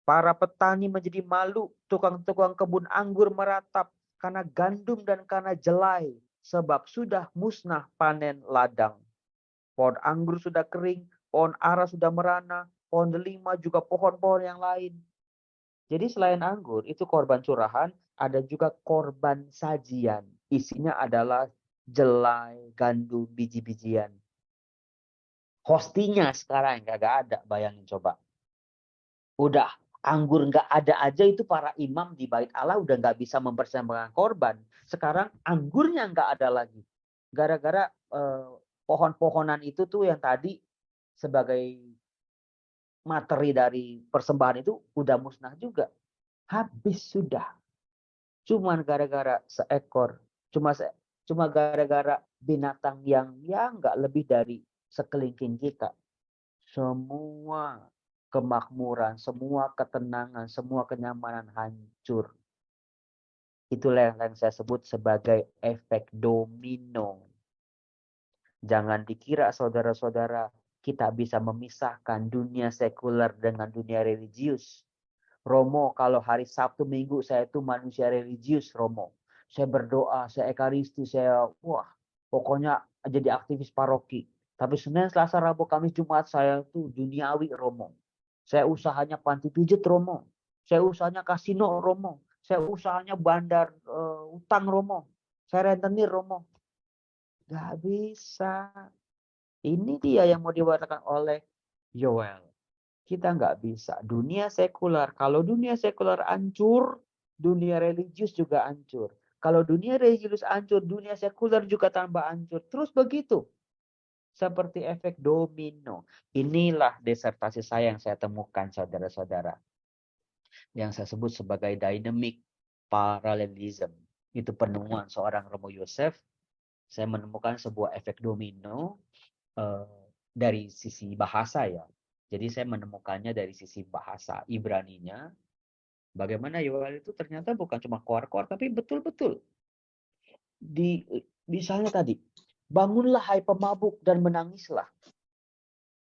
Para petani menjadi malu, tukang-tukang kebun anggur meratap karena gandum dan karena jelai, sebab sudah musnah panen ladang. Pohon anggur sudah kering, pohon ara sudah merana, pohon delima juga pohon-pohon yang lain. Jadi selain anggur, itu korban curahan, ada juga korban sajian. Isinya adalah jelai, gandum, biji-bijian. Hostinya sekarang nggak ada, bayangin coba. Udah anggur nggak ada aja itu para imam di bait Allah udah nggak bisa mempersembahkan korban. Sekarang anggurnya nggak ada lagi. Gara-gara pohon-pohonan itu tuh yang tadi sebagai materi dari persembahan itu udah musnah juga. Habis sudah. Cuman gara-gara seekor. Cuma gara-gara binatang yang ya nggak lebih dari sekelingking kita. Semua kemakmuran, semua ketenangan, semua kenyamanan hancur. Itulah yang saya sebut sebagai efek domino. Jangan dikira saudara-saudara kita bisa memisahkan dunia sekuler dengan dunia religius. Romo, kalau hari Sabtu Minggu saya itu manusia religius, Romo. Saya berdoa, saya ekaristi, pokoknya jadi aktivis paroki. Tapi Senin, Selasa, Rabu, Kamis, Jumat saya itu duniawi, Romo. Saya usahanya panti pijat, Romo. Saya usahanya kasino, Romo. Saya usahanya bandar utang, Romo. Saya rentenir, Romo. Gak bisa. Ini dia yang mau diwatakan oleh Yoel. Kita nggak bisa. Dunia sekular. Kalau dunia sekular hancur, dunia religius juga hancur. Kalau dunia religius hancur, dunia sekular juga tambah hancur. Terus begitu. Seperti efek domino. Inilah disertasi saya yang saya temukan, saudara-saudara. Yang saya sebut sebagai dynamic parallelism. Itu penemuan seorang Romo Yosef. Saya menemukan sebuah efek domino dari sisi bahasa ya. Jadi saya menemukannya dari sisi bahasa Ibraninya. Bagaimana Yoel itu ternyata bukan cuma koar-koar, tapi betul-betul. Misalnya tadi, bangunlah hai pemabuk dan menangislah.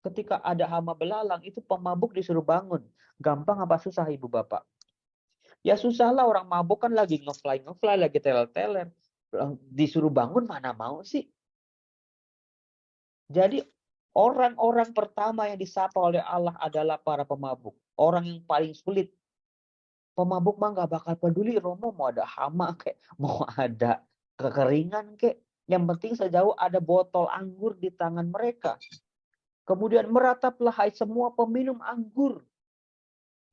Ketika ada hama belalang, itu pemabuk disuruh bangun. Gampang apa susah ibu bapak? Ya susahlah, orang mabuk kan lagi ngefly, lagi teler-teler. Disuruh bangun mana mau sih? Jadi orang-orang pertama yang disapa oleh Allah adalah para pemabuk. Orang yang paling sulit. Pemabuk mah nggak bakal peduli, Romo mau ada hama kayak, mau ada kekeringan kayak. Yang penting sejauh ada botol anggur di tangan mereka. Kemudian merataplah hai semua peminum anggur.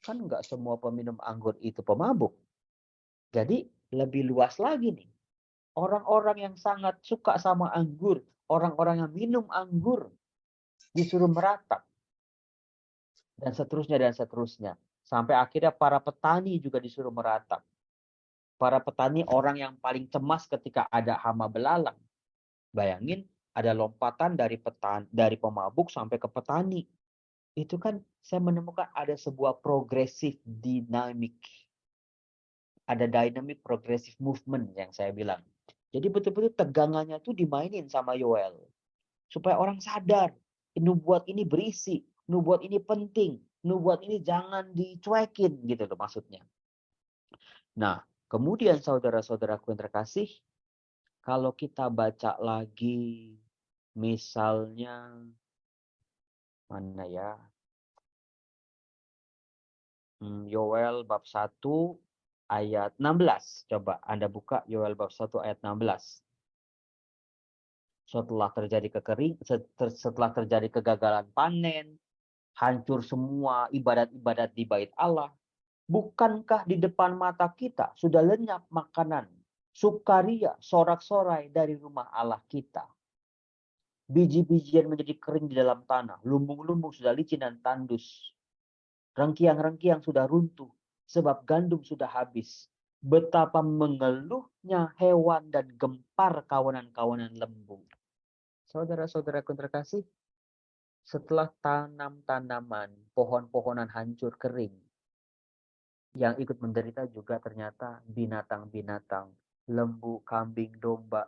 Kan nggak semua peminum anggur itu pemabuk. Jadi lebih luas lagi nih. Orang-orang yang sangat suka sama anggur. Orang-orang yang minum anggur. Disuruh meratap. Dan seterusnya dan seterusnya. Sampai akhirnya para petani juga disuruh meratap. Para petani orang yang paling cemas ketika ada hama belalang. Bayangin ada lompatan dari pemabuk sampai ke petani. Itu kan saya menemukan ada sebuah progressive dynamic. Ada dynamic progressive movement yang saya bilang. Jadi betul-betul tegangannya tuh dimainin sama Yoel. Supaya orang sadar. Nubuat ini berisi. Nubuat ini penting. Nubuat ini jangan dicuekin gitu loh maksudnya. Nah, kemudian saudara-saudaraku yang terkasih, kalau kita baca lagi misalnya mana ya? Yoel bab 1 ayat 16. Coba Anda buka Yoel bab 1 ayat 16. Setelah terjadi kegagalan panen, hancur semua ibadat-ibadat di bait Allah, bukankah di depan mata kita sudah lenyap makanan, sukaria, sorak-sorai dari rumah Allah kita? Biji-bijian menjadi kering di dalam tanah, lumbung-lumbung sudah licin dan tandus. Rengkiang-rengkiang sudah runtuh, sebab gandum sudah habis. Betapa mengeluhnya hewan dan gempar kawanan-kawanan lembu. Saudara-saudaraku terkasih, setelah tanam tanaman, pohon-pohonan hancur kering, yang ikut menderita juga ternyata binatang-binatang, lembu, kambing, domba.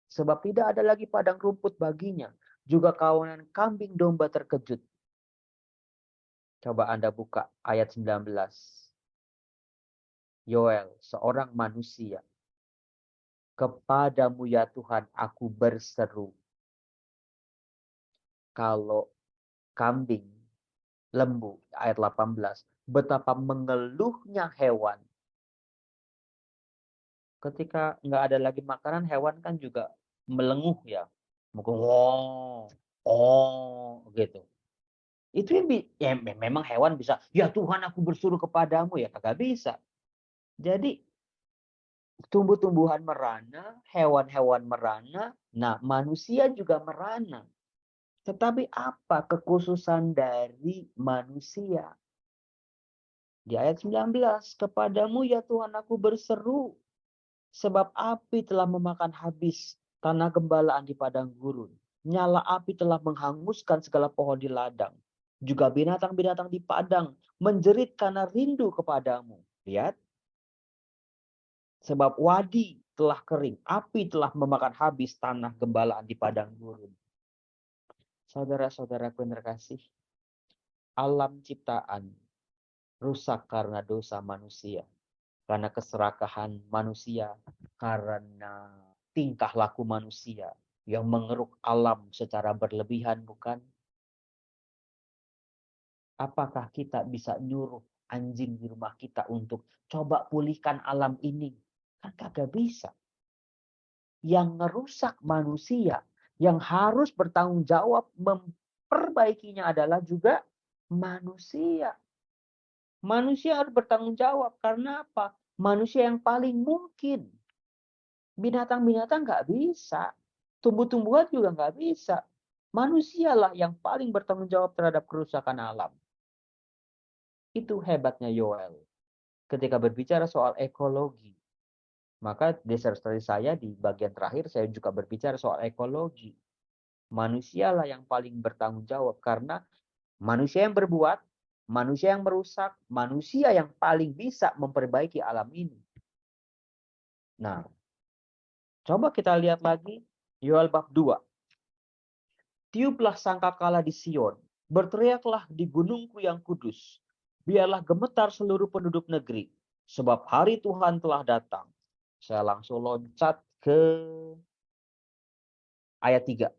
Sebab tidak ada lagi padang rumput baginya. Juga kawanan kambing domba terkejut. Coba Anda buka ayat 19. Yoel, seorang manusia. Kepadamu ya Tuhan aku berseru. Kalau kambing, lembu, ayat 18. Betapa mengeluhnya hewan. Ketika nggak ada lagi makanan, hewan kan juga melenguh ya. Mungkin gitu. Itu yang memang hewan bisa, ya Tuhan aku berseru kepadamu, ya kagak bisa. Jadi tumbuh-tumbuhan merana, hewan-hewan merana, nah manusia juga merana. Tetapi apa kekhususan dari manusia? Di ayat 19, kepadamu ya Tuhan aku berseru, sebab api telah memakan habis tanah gembalaan di padang gurun. Nyala api telah menghanguskan segala pohon di ladang. Juga binatang-binatang di padang menjerit karena rindu kepadamu. Lihat. Sebab wadi telah kering, api telah memakan habis tanah gembalaan di padang gurun. Saudara-saudaraku yang terkasih, alam ciptaan rusak karena dosa manusia. Karena keserakahan manusia, karena tingkah laku manusia yang mengeruk alam secara berlebihan, bukan? Apakah kita bisa nyuruh anjing di rumah kita untuk coba pulihkan alam ini? Kan kagak bisa. Yang ngerusak manusia, yang harus bertanggung jawab memperbaikinya adalah juga manusia. Manusia harus bertanggung jawab karena apa? Manusia yang paling mungkin. Binatang-binatang nggak bisa. Tumbuh-tumbuhan juga nggak bisa. Manusialah yang paling bertanggung jawab terhadap kerusakan alam. Itu hebatnya Yoel. Ketika berbicara soal ekologi, maka disertasi saya di bagian terakhir saya juga berbicara soal ekologi. Manusialah yang paling bertanggung jawab karena manusia yang berbuat, manusia yang merusak, manusia yang paling bisa memperbaiki alam ini. Nah, coba kita lihat lagi Yoel bab 2. Tiuplah sangkakala di Sion, berteriaklah di gunungku yang kudus. Biarlah gemetar seluruh penduduk negeri, sebab hari Tuhan telah datang. Saya langsung loncat ke ayat 3.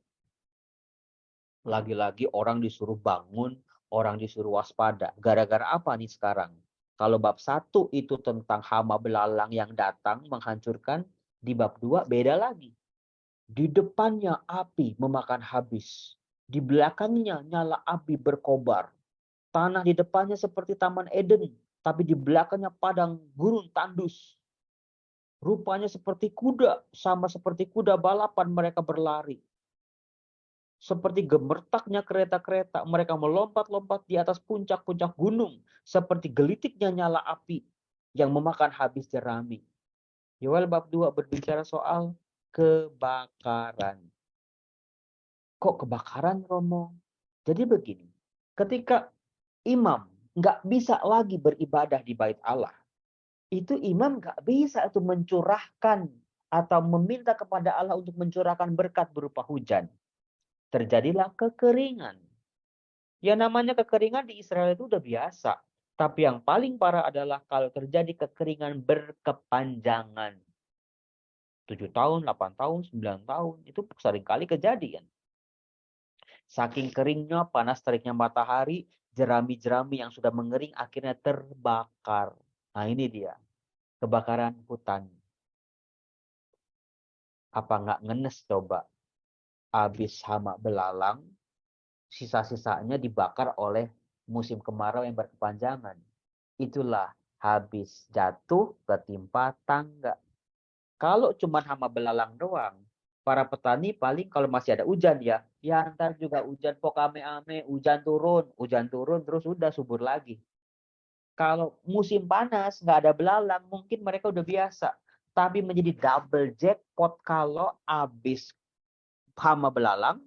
Lagi-lagi orang disuruh bangun, orang disuruh waspada. Gara-gara apa nih sekarang? Kalau bab 1 itu tentang hama belalang yang datang menghancurkan, di bab 2 beda lagi. Di depannya api memakan habis. Di belakangnya nyala api berkobar. Tanah di depannya seperti Taman Eden, tapi di belakangnya padang gurun tandus. Rupanya seperti kuda, sama seperti kuda balapan mereka berlari. Seperti gemertaknya kereta-kereta, mereka melompat-lompat di atas puncak-puncak gunung. Seperti gelitiknya nyala api yang memakan habis jerami. Yoel bab 2 berbicara soal kebakaran. Kok kebakaran, Romo? Jadi begini, ketika imam nggak bisa lagi beribadah di bait Allah, itu imam nggak bisa itu mencurahkan atau meminta kepada Allah untuk mencurahkan berkat berupa hujan. Terjadilah kekeringan. Ya namanya kekeringan di Israel itu udah biasa. Tapi yang paling parah adalah kalau terjadi kekeringan berkepanjangan. 7 tahun, 8 tahun, 9 tahun. Itu seringkali kejadian. Saking keringnya, panas teriknya matahari, jerami-jerami yang sudah mengering akhirnya terbakar. Nah ini dia, kebakaran hutan. Apa nggak ngenes coba? Habis hama belalang, sisa-sisanya dibakar oleh musim kemarau yang berkepanjangan. Itulah habis jatuh ketimpa tangga. Kalau cuma hama belalang doang, para petani paling kalau masih ada hujan ya ntar juga hujan pokame-ame, hujan turun terus udah subur lagi. Kalau musim panas nggak ada belalang, mungkin mereka udah biasa. Tapi menjadi double jackpot kalau habis hama belalang,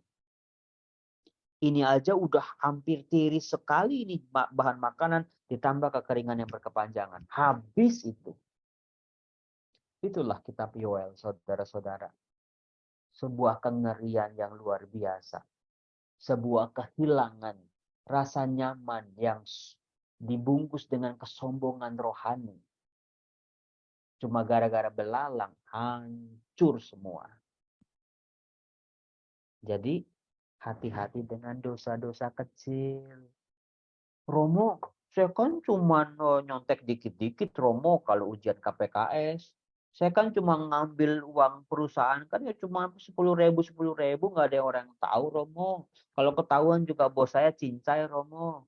ini aja udah hampir tiris sekali ini bahan makanan, ditambah kekeringan yang berkepanjangan. Habis itu. Itulah kitab Yoel, saudara-saudara. Sebuah kengerian yang luar biasa. Sebuah kehilangan rasa nyaman yang dibungkus dengan kesombongan rohani. Cuma gara-gara belalang, hancur semua. Jadi, hati-hati dengan dosa-dosa kecil. Romo, saya kan cuma nyontek dikit-dikit Romo kalau ujian KPKS. Saya kan cuma ngambil uang perusahaan kan ya cuma 10.000 nggak ada orang yang tahu Romo. Kalau ketahuan juga bos saya cincai Romo.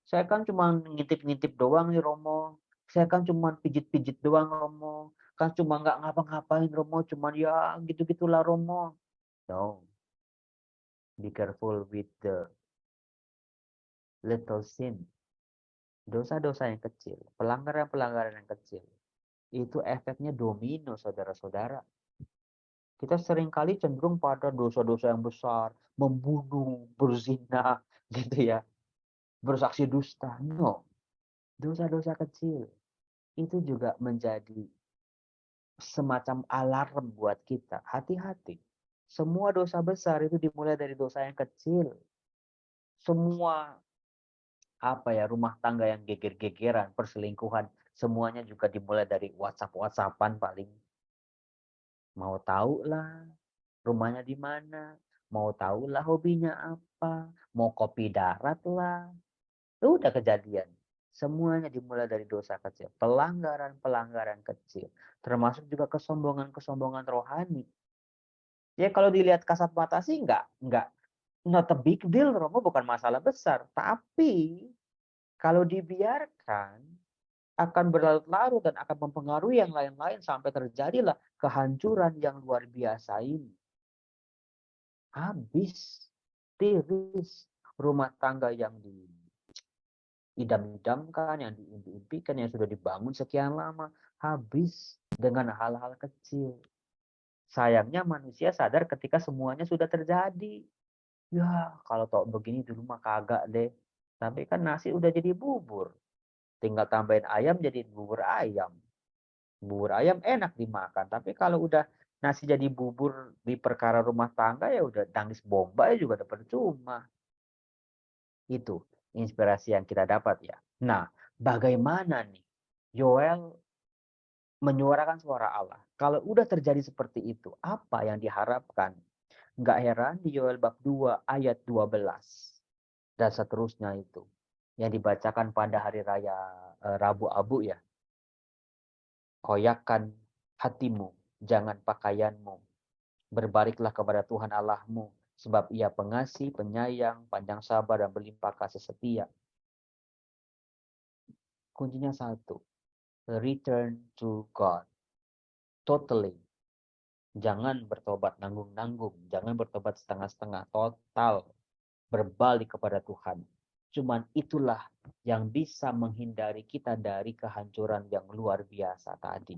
Saya kan cuma ngintip-ngintip doang nih Romo. Saya kan cuma pijit-pijit doang Romo. Kan cuma nggak ngapa-ngapain Romo. Cuma ya gitu-gitulah Romo. No. Be careful with the little sin. Dosa-dosa yang kecil, pelanggaran-pelanggaran yang kecil. Itu efeknya domino, saudara-saudara. Kita seringkali cenderung pada dosa-dosa yang besar, membunuh, berzina, gitu ya. Bersaksi dusta. No. Dosa-dosa kecil. Itu juga menjadi semacam alarm buat kita. Hati-hati. Semua dosa besar itu dimulai dari dosa yang kecil. Semua rumah tangga yang geger-gegeran, perselingkuhan, semuanya juga dimulai dari WhatsApp-WhatsAppan paling. Mau tahu lah rumahnya di mana, mau tahu lah hobinya apa, mau kopi darat lah. Udah kejadian. Semuanya dimulai dari dosa kecil, pelanggaran-pelanggaran kecil, termasuk juga kesombongan-kesombongan rohani. Ya kalau dilihat kasat mata sih enggak not a big deal, Romo, bukan masalah besar, tapi kalau dibiarkan akan berlarut-larut dan akan mempengaruhi yang lain-lain sampai terjadilah kehancuran yang luar biasa ini. Habis, tiris rumah tangga yang diidam-idamkan, yang diimpi-impikan, yang sudah dibangun sekian lama, habis dengan hal-hal kecil. Sayangnya manusia sadar ketika semuanya sudah terjadi. Ya, kalau tau begini dulu mah kagak deh. Tapi kan nasi udah jadi bubur. Tinggal tambahin ayam jadi bubur ayam. Bubur ayam enak dimakan. Tapi kalau udah nasi jadi bubur di perkara rumah tangga ya udah tangis bombay juga udah percuma. Itu inspirasi yang kita dapat ya. Nah, bagaimana nih Yoel menyuarakan suara Allah? Kalau udah terjadi seperti itu, apa yang diharapkan? Nggak heran di Yoel bab 2 ayat 12 dan seterusnya itu yang dibacakan pada hari raya Rabu Abu ya. Koyakkan hatimu, jangan pakaianmu. Berbaliklah kepada Tuhan Allahmu, sebab Ia pengasih, penyayang, panjang sabar, dan berlimpah kasih setia. Kuncinya satu, return to God. Totally. Jangan bertobat nanggung-nanggung, jangan bertobat setengah-setengah, total. Berbalik kepada Tuhan. Cuman itulah yang bisa menghindari kita dari kehancuran yang luar biasa tadi.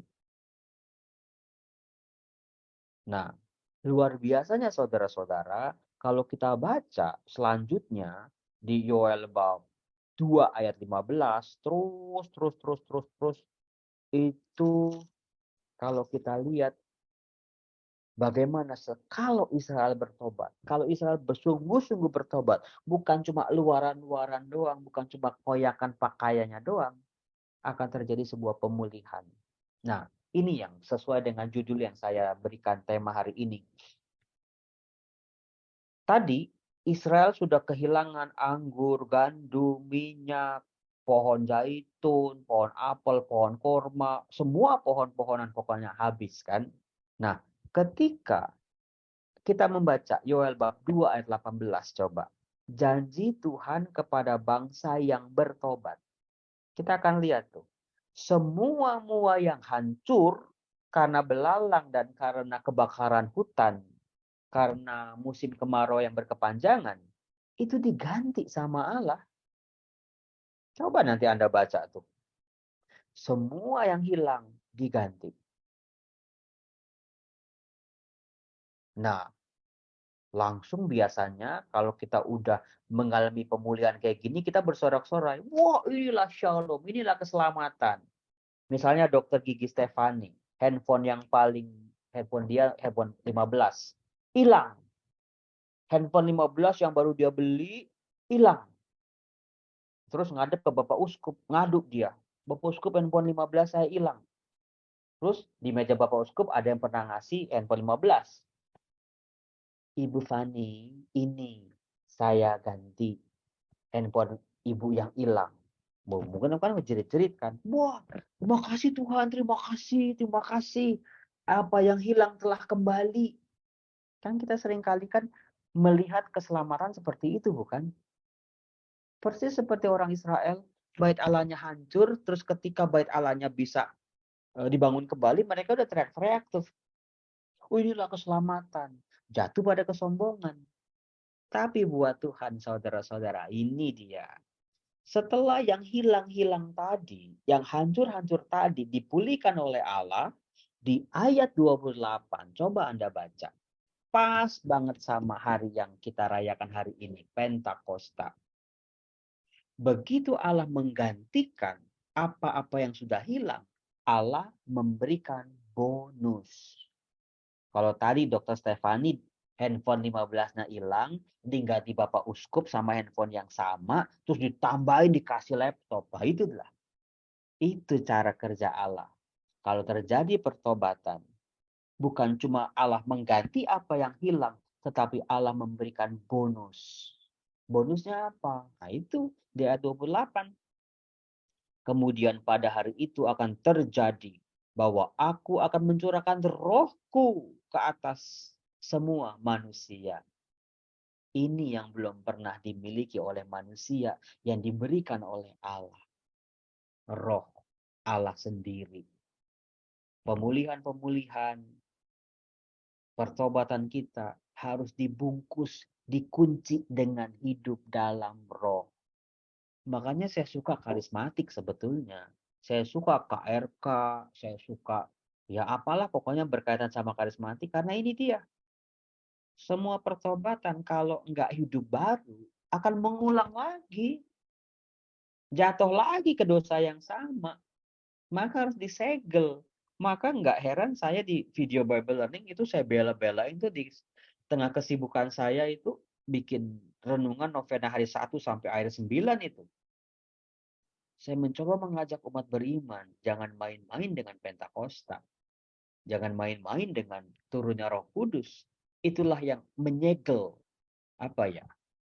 Nah, luar biasanya saudara-saudara, kalau kita baca selanjutnya di Yoel bab 2 ayat 15, terus, itu kalau kita lihat bagaimana kalau Israel bertobat, kalau Israel bersungguh-sungguh bertobat, bukan cuma luaran-luaran doang, bukan cuma koyakan pakaiannya doang, akan terjadi sebuah pemulihan. Nah, ini yang sesuai dengan judul yang saya berikan tema hari ini. Tadi Israel sudah kehilangan anggur, gandum, minyak, pohon zaitun, pohon apel, pohon korma, semua pohon-pohonan pokoknya habis kan. Nah, ketika kita membaca Yoel bab 2 ayat 18 coba. Janji Tuhan kepada bangsa yang bertobat. Kita akan lihat tuh. Semua mua yang hancur karena belalang dan karena kebakaran hutan, karena musim kemarau yang berkepanjangan, itu diganti sama Allah. Coba nanti Anda baca tuh. Semua yang hilang diganti. Nah, langsung biasanya kalau kita udah mengalami pemulihan kayak gini, kita bersorak-sorai. Wah, inilah shalom, inilah keselamatan. Misalnya dokter gigi Stefani, handphone dia handphone 15. Hilang. Handphone 15 yang baru dia beli, hilang. Terus ngadep ke Bapak Uskup, ngaduk dia. Bapak Uskup handphone 15 saya hilang. Terus di meja Bapak Uskup ada yang pernah ngasih handphone 15. Ibu Fani, ini saya ganti handphone ibu yang hilang. Mungkin kan menjerit-jerit kan. Wah, terima kasih Tuhan, terima kasih, terima kasih. Apa yang hilang telah kembali. Kan kita seringkali kan melihat keselamatan seperti itu, bukan? Persis seperti orang Israel, bait Allahnya hancur, terus ketika bait Allahnya bisa dibangun kembali, mereka udah teriak-teriak tuh. Oh, inilah keselamatan. Jatuh pada kesombongan. Tapi buat Tuhan, saudara-saudara, ini dia. Setelah yang hilang-hilang tadi, yang hancur-hancur tadi dipulihkan oleh Allah, di ayat 28, coba Anda baca. Pas banget sama hari yang kita rayakan hari ini, Pentakosta. Begitu Allah menggantikan apa-apa yang sudah hilang, Allah memberikan bonus. Kalau tadi Dr. Stefani handphone 15-nya hilang, diganti Bapak Uskup sama handphone yang sama, terus ditambahin dikasih laptop. Nah, itu cara kerja Allah. Kalau terjadi pertobatan, bukan cuma Allah mengganti apa yang hilang, tetapi Allah memberikan bonus. Bonusnya apa? Nah, itu di ayat 28. Kemudian pada hari itu akan terjadi bahwa aku akan mencurahkan rohku ke atas semua manusia. Ini yang belum pernah dimiliki oleh manusia yang diberikan oleh Allah. Roh Allah sendiri. Pemulihan-pemulihan, pertobatan kita harus dibungkus, dikunci dengan hidup dalam roh. Makanya saya suka karismatik sebetulnya. Saya suka KRK, saya suka ya apalah pokoknya berkaitan sama karismatik karena ini dia. Semua pertobatan kalau enggak hidup baru akan mengulang lagi. Jatuh lagi ke dosa yang sama. Maka harus disegel. Maka enggak heran saya di video Bible Learning itu saya bela-belain tuh di tengah kesibukan saya itu bikin renungan novena hari 1 sampai akhir 9 itu. Saya mencoba mengajak umat beriman, jangan main-main dengan Pentakosta. Jangan main-main dengan turunnya Roh Kudus. Itulah yang menyegel,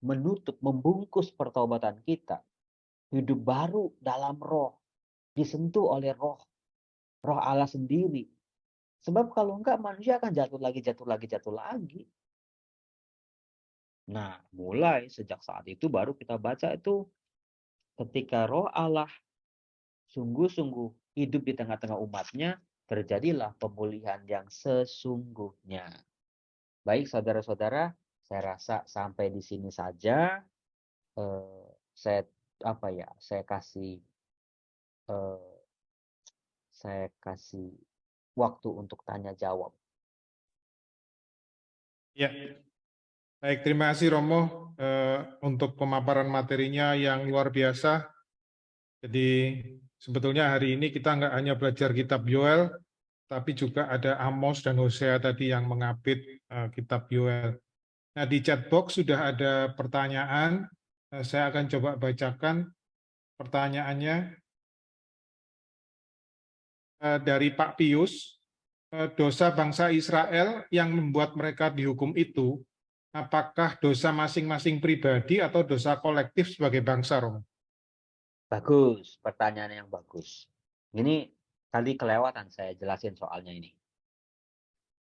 menutup, membungkus pertobatan kita. Hidup baru dalam roh, disentuh oleh roh Allah sendiri. Sebab kalau enggak manusia akan jatuh lagi. Nah, mulai sejak saat itu baru kita baca itu ketika roh Allah sungguh-sungguh hidup di tengah-tengah umatnya, terjadilah pemulihan yang sesungguhnya. Baik saudara-saudara, saya rasa sampai di sini saja. Saya kasih waktu untuk tanya jawab. Ya, baik, terima kasih Romo untuk pemaparan materinya yang luar biasa. Jadi sebetulnya hari ini kita nggak hanya belajar kitab Yoel, tapi juga ada Amos dan Hosea tadi yang mengapit kitab Yoel. Nah, di chat box sudah ada pertanyaan. Saya akan coba bacakan pertanyaannya dari Pak Pius. Dosa bangsa Israel yang membuat mereka dihukum itu apakah dosa masing-masing pribadi atau dosa kolektif sebagai bangsa, Romo? Bagus, pertanyaan yang bagus. Ini tadi kelewatan saya jelasin soalnya ini.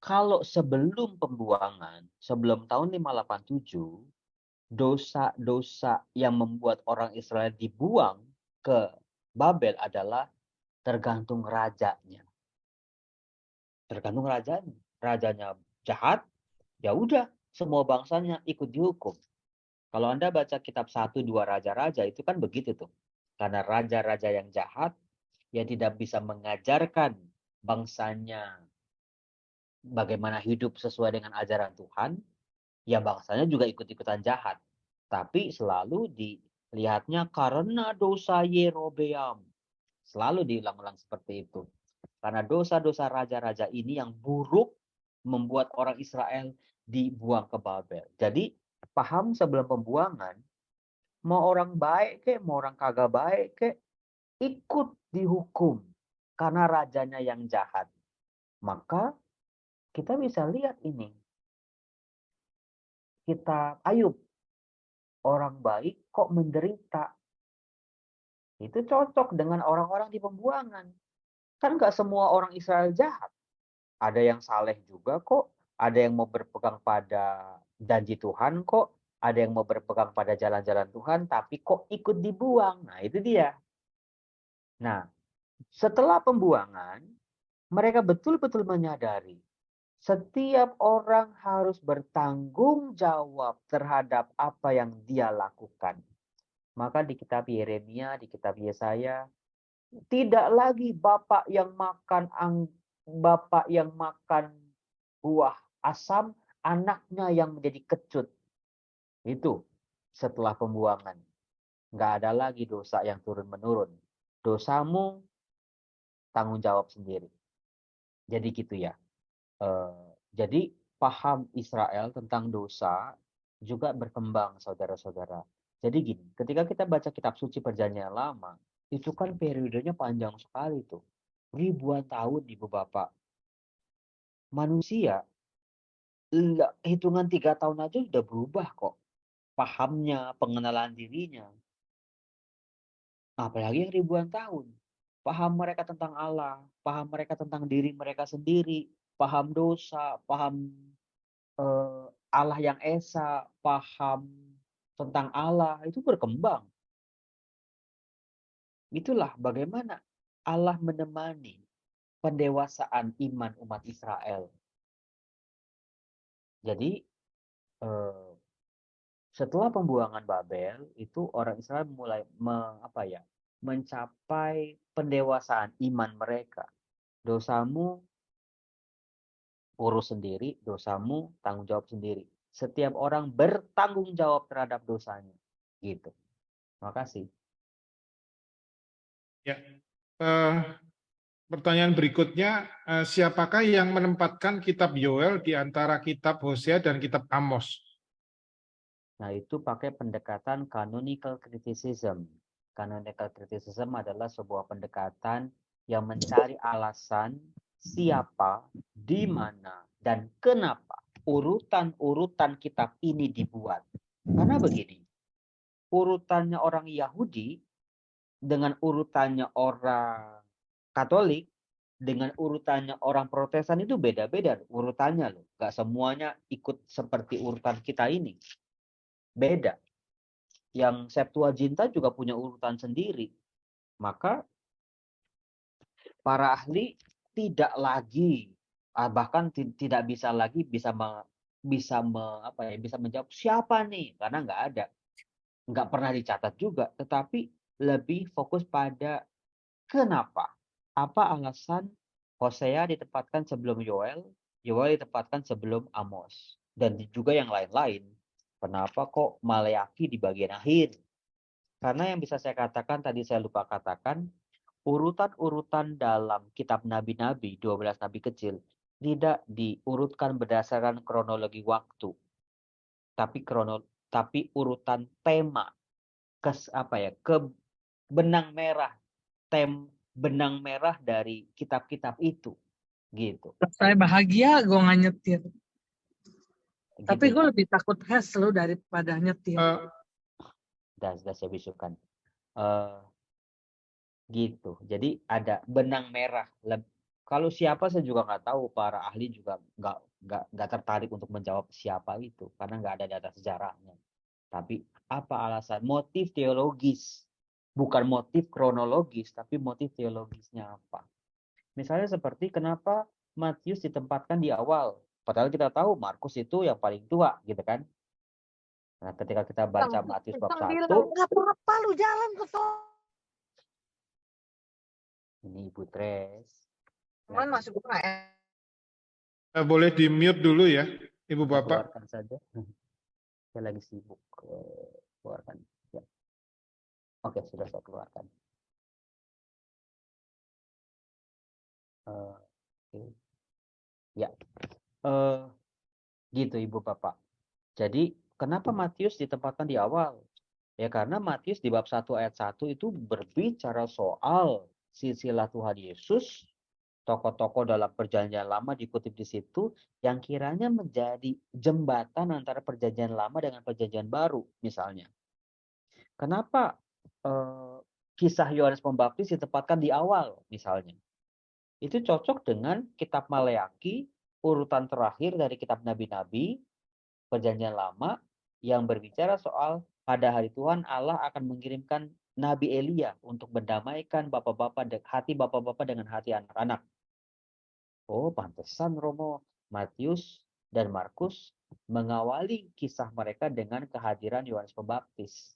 Kalau sebelum pembuangan, sebelum tahun 587, dosa-dosa yang membuat orang Israel dibuang ke Babel adalah tergantung rajanya. Tergantung rajanya. Rajanya jahat, ya udah semua bangsanya ikut dihukum. Kalau Anda baca kitab 1, 2 raja-raja itu kan begitu tuh. Karena raja-raja yang jahat yang tidak bisa mengajarkan bangsanya bagaimana hidup sesuai dengan ajaran Tuhan, ya bangsanya juga ikut-ikutan jahat. Tapi selalu dilihatnya karena dosa Yerobeam. Selalu diulang-ulang seperti itu. Karena dosa-dosa raja-raja ini yang buruk membuat orang Israel dibuang ke Babel. Jadi paham sebelum pembuangan, mau orang baik kek, mau orang kagak baik kek, ikut dihukum karena rajanya yang jahat. Maka kita bisa lihat ini. Kita Ayub, orang baik kok menderita. Itu cocok dengan orang-orang di pembuangan. Kan nggak semua orang Israel jahat. Ada yang saleh juga kok. Ada yang mau berpegang pada janji Tuhan kok. Ada yang mau berpegang pada jalan-jalan Tuhan, tapi kok ikut dibuang. Nah, itu dia. Nah, setelah pembuangan, mereka betul-betul menyadari setiap orang harus bertanggung jawab terhadap apa yang dia lakukan. Maka di kitab Yeremia, di kitab Yesaya, tidak lagi bapak yang makan buah asam, anaknya yang menjadi kecut. Itu setelah pembuangan. Nggak ada lagi dosa yang turun-menurun. Dosamu tanggung jawab sendiri. Jadi gitu ya. Jadi paham Israel tentang dosa juga berkembang, saudara-saudara. Jadi gini, ketika kita baca kitab suci Perjanjian Lama, itu kan periodenya panjang sekali tuh. Ribuan tahun, Ibu Bapak. Manusia, hitungan 3 tahun aja udah berubah kok. Pahamnya, pengenalan dirinya. Apalagi yang ribuan tahun. Paham mereka tentang Allah, paham mereka tentang diri mereka sendiri, paham dosa, paham Allah yang esa, paham tentang Allah, itu berkembang. Itulah bagaimana Allah menemani pendewasaan iman umat Israel. Jadi setelah pembuangan Babel, itu orang Israel mulai mencapai pendewasaan iman mereka. Dosamu urus sendiri, dosamu tanggung jawab sendiri. Setiap orang bertanggung jawab terhadap dosanya. Gitu. Terima kasih. Ya. Pertanyaan berikutnya, siapakah yang menempatkan kitab Yoel di antara kitab Hosea dan kitab Amos? Nah, itu pakai pendekatan canonical criticism. Canonical criticism adalah sebuah pendekatan yang mencari alasan siapa, di mana, dan kenapa urutan-urutan kitab ini dibuat. Karena begini, urutannya orang Yahudi dengan urutannya orang Katolik dengan urutannya orang Protestan itu beda-beda urutannya loh. Gak semuanya ikut seperti urutan kita ini. Beda. Yang Septuaginta juga punya urutan sendiri. Maka para ahli tidak lagi bahkan tidak bisa lagi bisa menjawab siapa nih, karena nggak pernah dicatat juga, tetapi lebih fokus pada kenapa, apa alasan Hosea ditempatkan sebelum Yoel ditempatkan sebelum Amos, dan juga yang lain-lain. Kenapa kok Maleaki di bagian akhir? Karena yang bisa saya katakan tadi saya lupa katakan, urutan-urutan dalam kitab nabi-nabi, 12 nabi kecil, tidak diurutkan berdasarkan kronologi waktu, tapi urutan tema, benang merah dari kitab-kitab itu, gitu. Saya bahagia gue nggak nyetir. Tapi Gini, gue lebih takut hes lo daripada nyetir. sudah saya bisukan. Gitu. Jadi ada benang merah. Kalau siapa saya juga nggak tahu, para ahli juga nggak tertarik untuk menjawab siapa itu karena nggak ada data sejarahnya. Tapi apa alasan? Motif teologis, bukan motif kronologis, tapi motif teologisnya apa? Misalnya seperti kenapa Matius ditempatkan di awal, padahal kita tahu Markus itu yang paling tua, gitu kan? Nah, ketika kita baca Matius bab 1, nggak apa-apa lu jalan ke ini Ibu Tres. Cuman masuk Boleh di-mute dulu ya, Ibu Saya Bapak. keluarkan saja. Saya lagi sibuk. Keluarkan. Ya. Oke, sudah saya keluarkan. Oke. Ya. Gitu Ibu Bapak. Jadi kenapa Matius ditempatkan di awal? Ya karena Matius di bab 1 ayat 1 itu berbicara soal silsilah Tuhan Yesus, tokoh-tokoh dalam perjanjian lama dikutip di situ yang kiranya menjadi jembatan antara perjanjian lama dengan perjanjian baru misalnya. Kenapa kisah Yohanes Pembaptis ditempatkan di awal misalnya? Itu cocok dengan kitab Maleaki, urutan terakhir dari kitab nabi-nabi perjanjian lama yang berbicara soal pada hari Tuhan Allah akan mengirimkan Nabi Elia untuk mendamaikan hati bapak-bapak dengan hati anak-anak. Oh, pantesan Romo, Matius dan Markus mengawali kisah mereka dengan kehadiran Yohanes Pembaptis.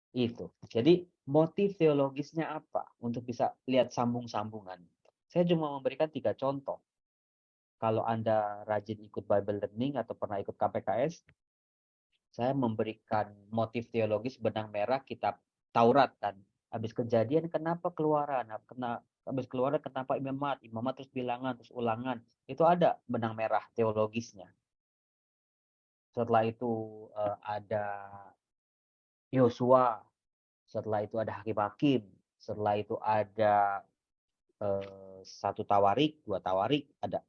Itu. Jadi motif teologisnya apa? Untuk bisa lihat sambung-sambungan. Saya cuma memberikan 3 contoh. Kalau Anda rajin ikut Bible Learning atau pernah ikut KPKS, saya memberikan motif teologis benang merah kitab Taurat kan. Habis Kejadian kenapa Keluaran? Habis Keluaran kenapa Imamat? Imamat terus Bilangan, terus Ulangan. Itu ada benang merah teologisnya. Setelah itu ada Yosua. Setelah itu ada Hakim-Hakim. Setelah itu ada 1 Tawarik, 2 Tawarik, ada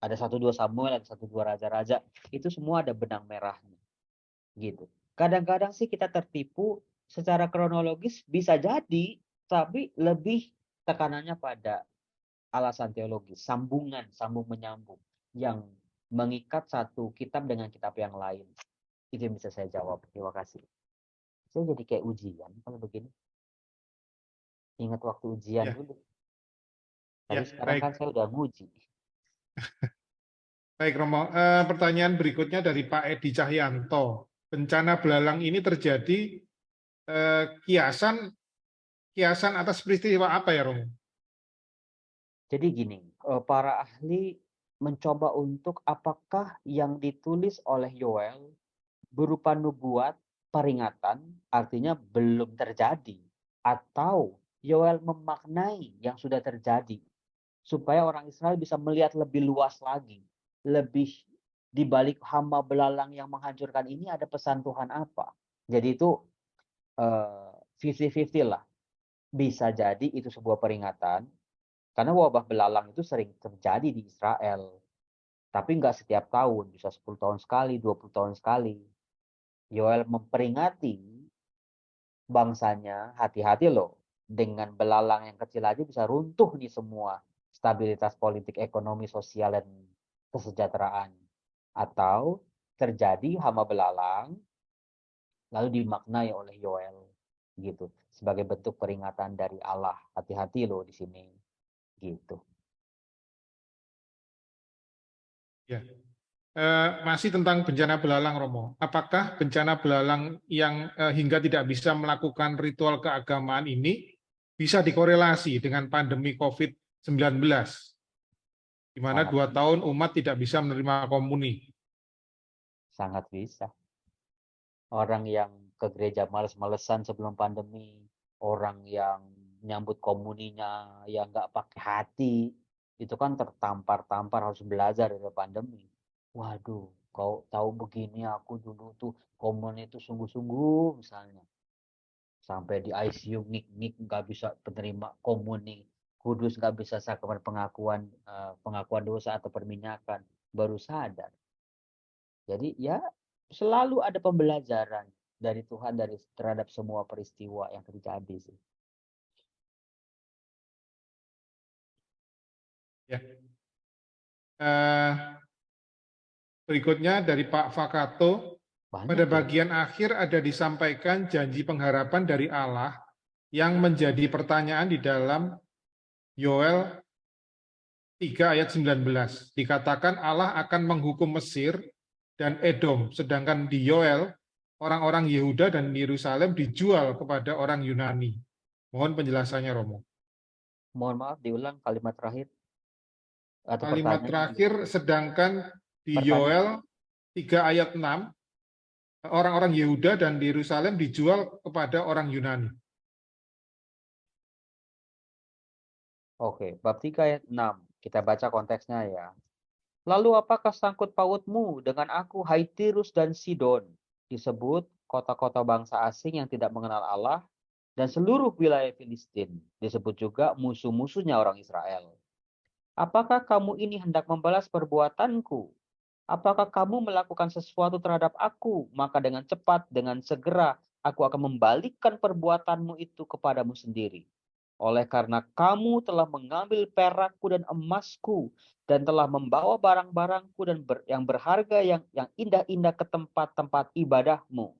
1-2 Samuel, ada 1-2 Raja-Raja. Itu semua ada benang merahnya. Gitu. Kadang-kadang sih kita tertipu secara kronologis bisa jadi, tapi lebih tekanannya pada alasan teologis, sambung menyambung yang mengikat satu kitab dengan kitab yang lain. Itu yang bisa saya jawab. Terima kasih. Saya jadi kayak ujian kalau begini. Ingat waktu ujian dulu. Tapi sekarang kan saya udah nguji. Baik Romo, pertanyaan berikutnya dari Pak Edi Cahyanto. Bencana belalang ini terjadi kiasan atas peristiwa apa ya Romo? Jadi gini, para ahli mencoba untuk apakah yang ditulis oleh Yoel berupa nubuat peringatan, artinya belum terjadi, atau Yoel memaknai yang sudah terjadi supaya orang Israel bisa melihat lebih luas lagi, lebih di balik hama belalang yang menghancurkan ini ada pesan Tuhan apa. Jadi itu 50-50 lah. Bisa jadi itu sebuah peringatan, karena wabah belalang itu sering terjadi di Israel. Tapi nggak setiap tahun, bisa 10 tahun sekali, 20 tahun sekali. Yoel memperingati bangsanya, hati-hati loh. Dengan belalang yang kecil aja bisa runtuh nih semua stabilitas politik, ekonomi, sosial, dan kesejahteraan. Atau terjadi hama belalang, lalu dimaknai oleh Yoel. Gitu. Sebagai bentuk peringatan dari Allah. Hati-hati loh di sini. Gitu. Ya. Masih tentang bencana belalang Romo. Apakah bencana belalang yang hingga tidak bisa melakukan ritual keagamaan ini bisa dikorelasi dengan pandemi COVID-19? Di mana 2 tahun umat tidak bisa menerima komuni. Sangat bisa. Orang yang ke gereja males-malesan sebelum pandemi, orang yang nyambut komuninya yang nggak pakai hati, itu kan tertampar-tampar harus belajar dari pandemi. Waduh, kau tahu begini aku dulu tuh komun itu sungguh-sungguh misalnya. Sampai di ICU ngik-ngik nggak bisa penerima komuni. Kudus nggak bisa sakramen pengakuan dosa atau perminyakan. Baru sadar. Jadi ya selalu ada pembelajaran dari Tuhan terhadap semua peristiwa yang terjadi sih. Ya. Berikutnya dari Pak Fakato, Banyak pada ya. bagian akhir ada disampaikan janji pengharapan dari Allah yang menjadi pertanyaan di dalam Yoel 3 ayat 19. Dikatakan Allah akan menghukum Mesir dan Edom, sedangkan di Yoel orang-orang Yehuda dan Yerusalem dijual kepada orang Yunani. Mohon penjelasannya, Romo. Mohon maaf diulang kalimat terakhir atau Kalimat pertanyaan. terakhir, sedangkan di Pertanyaan. Yoel 3 ayat 6, orang-orang Yehuda dan di Yerusalem dijual kepada orang Yunani. Oke, bab 3 ayat 6. Kita baca konteksnya ya. Lalu apakah sangkut pautmu dengan aku, hai Tirus dan Sidon? Disebut kota-kota bangsa asing yang tidak mengenal Allah, dan seluruh wilayah Filistin. Disebut juga musuh-musuhnya orang Israel. Apakah kamu ini hendak membalas perbuatanku? Apakah kamu melakukan sesuatu terhadap aku? Maka dengan cepat, dengan segera, aku akan membalikkan perbuatanmu itu kepadamu sendiri. Oleh karena kamu telah mengambil perakku dan emasku, dan telah membawa barang-barangku dan yang berharga yang indah-indah ke tempat-tempat ibadahmu.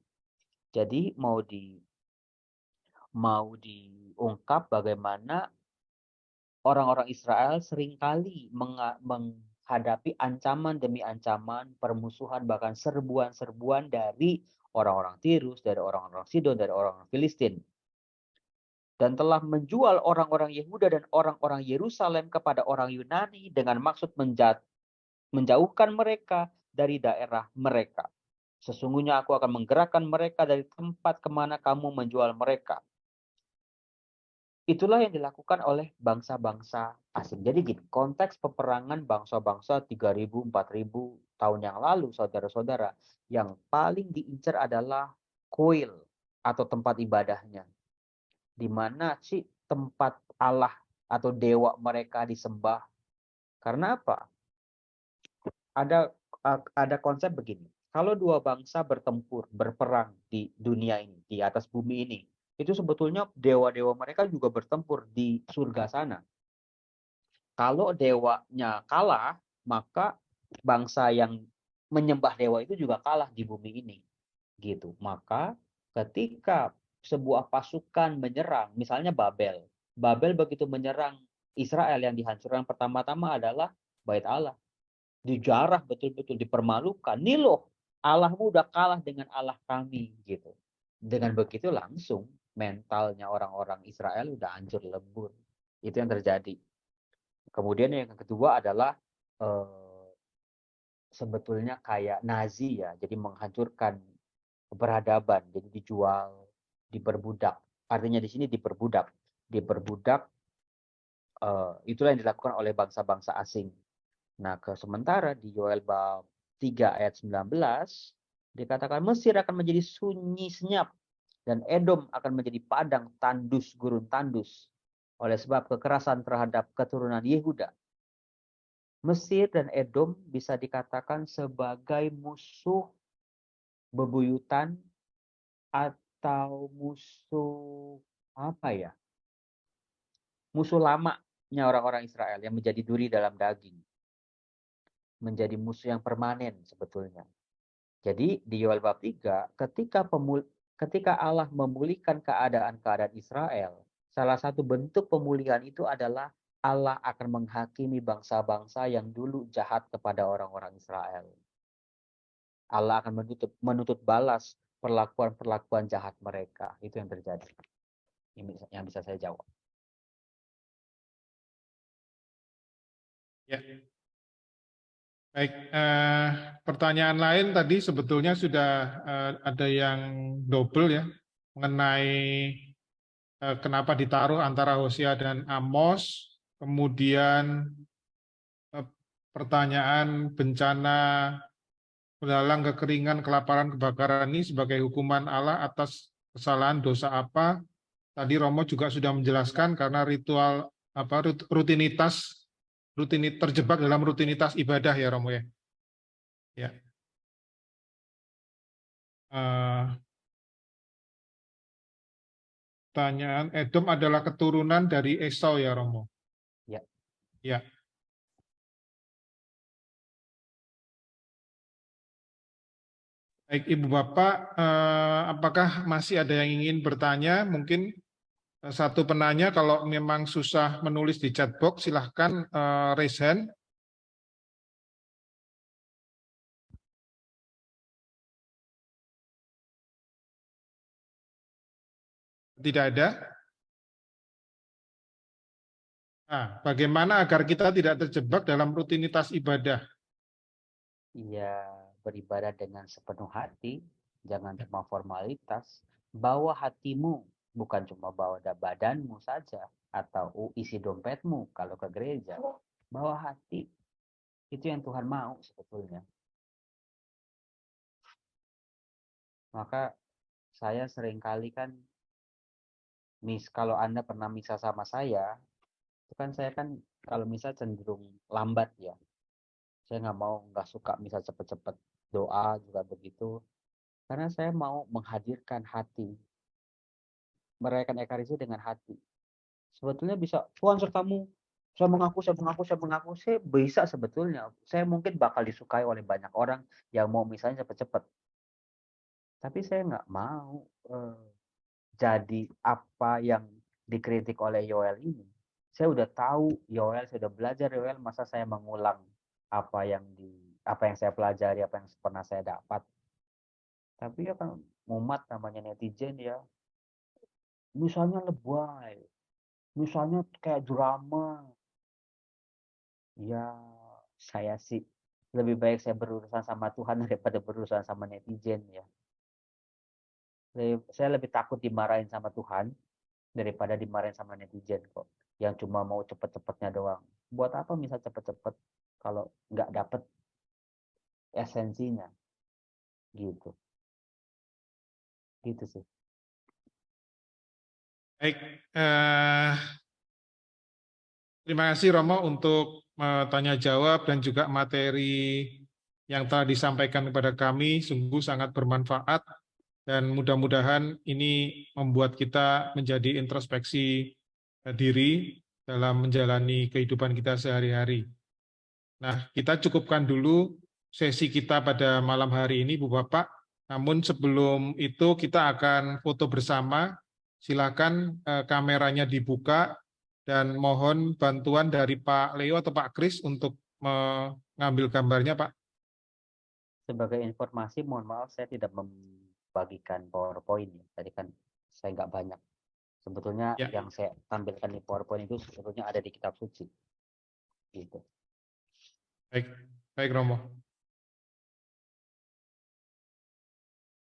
Jadi mau diungkap bagaimana orang-orang Israel seringkali menghadapi ancaman demi ancaman, permusuhan, bahkan serbuan-serbuan dari orang-orang Tirus, dari orang-orang Sidon, dari orang-orang Filistin. Dan telah menjual orang-orang Yehuda dan orang-orang Yerusalem kepada orang Yunani dengan maksud menjauhkan mereka dari daerah mereka. Sesungguhnya aku akan menggerakkan mereka dari tempat kemana kamu menjual mereka. Itulah yang dilakukan oleh bangsa-bangsa asing. Jadi gini, konteks peperangan bangsa-bangsa 3.000, 4.000 tahun yang lalu, saudara-saudara, yang paling diincar adalah kuil atau tempat ibadahnya. Di mana sih tempat Allah atau dewa mereka disembah? Karena apa? Ada konsep begini. Kalau dua bangsa bertempur, berperang di dunia ini, di atas bumi ini, itu sebetulnya dewa-dewa mereka juga bertempur di surga sana. Kalau dewanya kalah, maka bangsa yang menyembah dewa itu juga kalah di bumi ini. Gitu. Maka ketika sebuah pasukan menyerang, misalnya Babel. Babel begitu menyerang Israel, yang dihancurkan pertama-tama adalah Bait Allah. Dijarah betul-betul, dipermalukan. Nih loh, Allahmu udah kalah dengan Allah kami. Gitu. Dengan begitu langsung mentalnya orang-orang Israel udah hancur lebur. Itu yang terjadi. Kemudian yang kedua adalah sebetulnya kayak Nazi ya. Jadi menghancurkan peradaban, jadi dijual, diperbudak. Artinya di sini diperbudak. Itulah yang dilakukan oleh bangsa-bangsa asing. Nah, sementara di Yoel bab 3 ayat 19 dikatakan Mesir akan menjadi sunyi senyap dan Edom akan menjadi padang tandus gurun tandus oleh sebab kekerasan terhadap keturunan Yehuda. Mesir dan Edom bisa dikatakan sebagai musuh bebuyutan atau musuh apa ya? Musuh lamanya orang-orang Israel yang menjadi duri dalam daging. Menjadi musuh yang permanen sebetulnya. Jadi di Yoel bab 3, ketika Allah memulihkan keadaan Israel, salah satu bentuk pemulihan itu adalah Allah akan menghakimi bangsa-bangsa yang dulu jahat kepada orang-orang Israel. Allah akan menuntut balas perlakuan-perlakuan jahat mereka. Itu yang terjadi. Yang bisa saya jawab. Ya. Baik, pertanyaan lain tadi sebetulnya sudah ada yang double ya, mengenai kenapa ditaruh antara Hosea dan Amos, kemudian pertanyaan bencana belalang, kekeringan, kelaparan, kebakaran ini sebagai hukuman Allah atas kesalahan dosa apa. Tadi Romo juga sudah menjelaskan karena ritual rutinitas terjebak dalam rutinitas ibadah ya Romo ya. Ya. Pertanyaan, Edom adalah keturunan dari Esau ya Romo? Ya. Ya. Baik Ibu Bapak, apakah masih ada yang ingin bertanya? Mungkin satu penanya, kalau memang susah menulis di chat box, silahkan raise hand. Tidak ada? Nah, bagaimana agar kita tidak terjebak dalam rutinitas ibadah? Ia beribadah dengan sepenuh hati, jangan cuma formalitas. Bawa hatimu, bukan cuma bawa badanmu saja, atau isi dompetmu kalau ke gereja. Bawa hati, itu yang Tuhan mau sebetulnya. Maka saya seringkali kan, kalau Anda pernah misa sama saya, itu kan saya kan kalau misa cenderung lambat ya. Saya nggak suka misa cepet-cepet. Doa juga begitu. Karena saya mau menghadirkan hati. Merayakan Ekaristi dengan hati. Sebetulnya bisa, Tuhan sertamu. Saya mengaku. Saya bisa sebetulnya. Saya mungkin bakal disukai oleh banyak orang yang mau misalnya cepet-cepet. Tapi saya nggak mau jadi apa yang dikritik oleh Yoel ini. Saya udah tahu Yoel, saya udah belajar Yoel, masa saya mengulang apa yang saya pelajari, apa yang pernah saya dapat. Tapi ya kan umat namanya netizen ya. Misalnya lebay, misalnya kayak drama. Ya, saya sih lebih baik saya berurusan sama Tuhan daripada berurusan sama netizen ya. Saya lebih takut dimarahin sama Tuhan daripada dimarahin sama netizen kok. Yang cuma mau cepet-cepetnya doang. Buat apa misal cepet-cepet kalau nggak dapet esensinya? Gitu. Gitu sih. Baik, terima kasih Romo untuk tanya jawab dan juga materi yang telah disampaikan kepada kami, sungguh sangat bermanfaat dan mudah-mudahan ini membuat kita menjadi introspeksi diri dalam menjalani kehidupan kita sehari-hari. Nah, kita cukupkan dulu sesi kita pada malam hari ini, Bu Bapak. Namun sebelum itu kita akan foto bersama. Silakan kameranya dibuka dan mohon bantuan dari Pak Leo atau Pak Kris untuk mengambil gambarnya, Pak. Sebagai informasi, mohon maaf saya tidak membagikan PowerPoint. Tadi kan saya nggak banyak. Sebetulnya Ya. yang saya tampilkan di PowerPoint itu sebetulnya ada di kitab suci. Gitu. Baik Romo.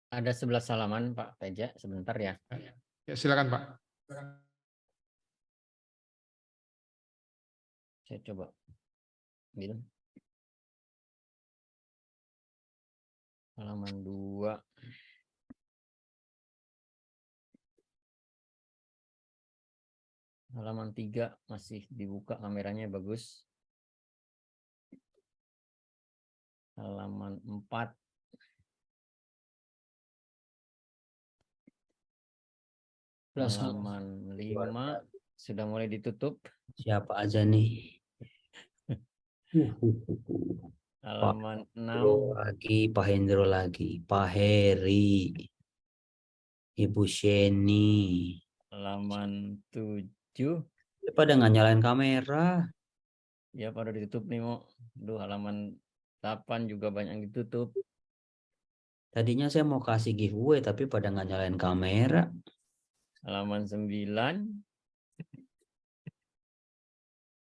Ada 11 halaman Pak Teja, sebentar ya. Ya, silakan Pak. Saya coba ambil halaman 2. Halaman 3 masih dibuka, kameranya bagus. Halaman 4. Halaman 5 sudah mulai ditutup. Siapa aja nih? Halaman 6 lagi, Pak Hendro lagi, Pak Heri, Ibu Sheni. halaman 7. Pada nggak nyalain kamera. Ya pada ditutup nih Mo. Duh, halaman 8 juga banyak yang ditutup. Tadinya saya mau kasih giveaway tapi pada nggak nyalain kamera. Halaman 9.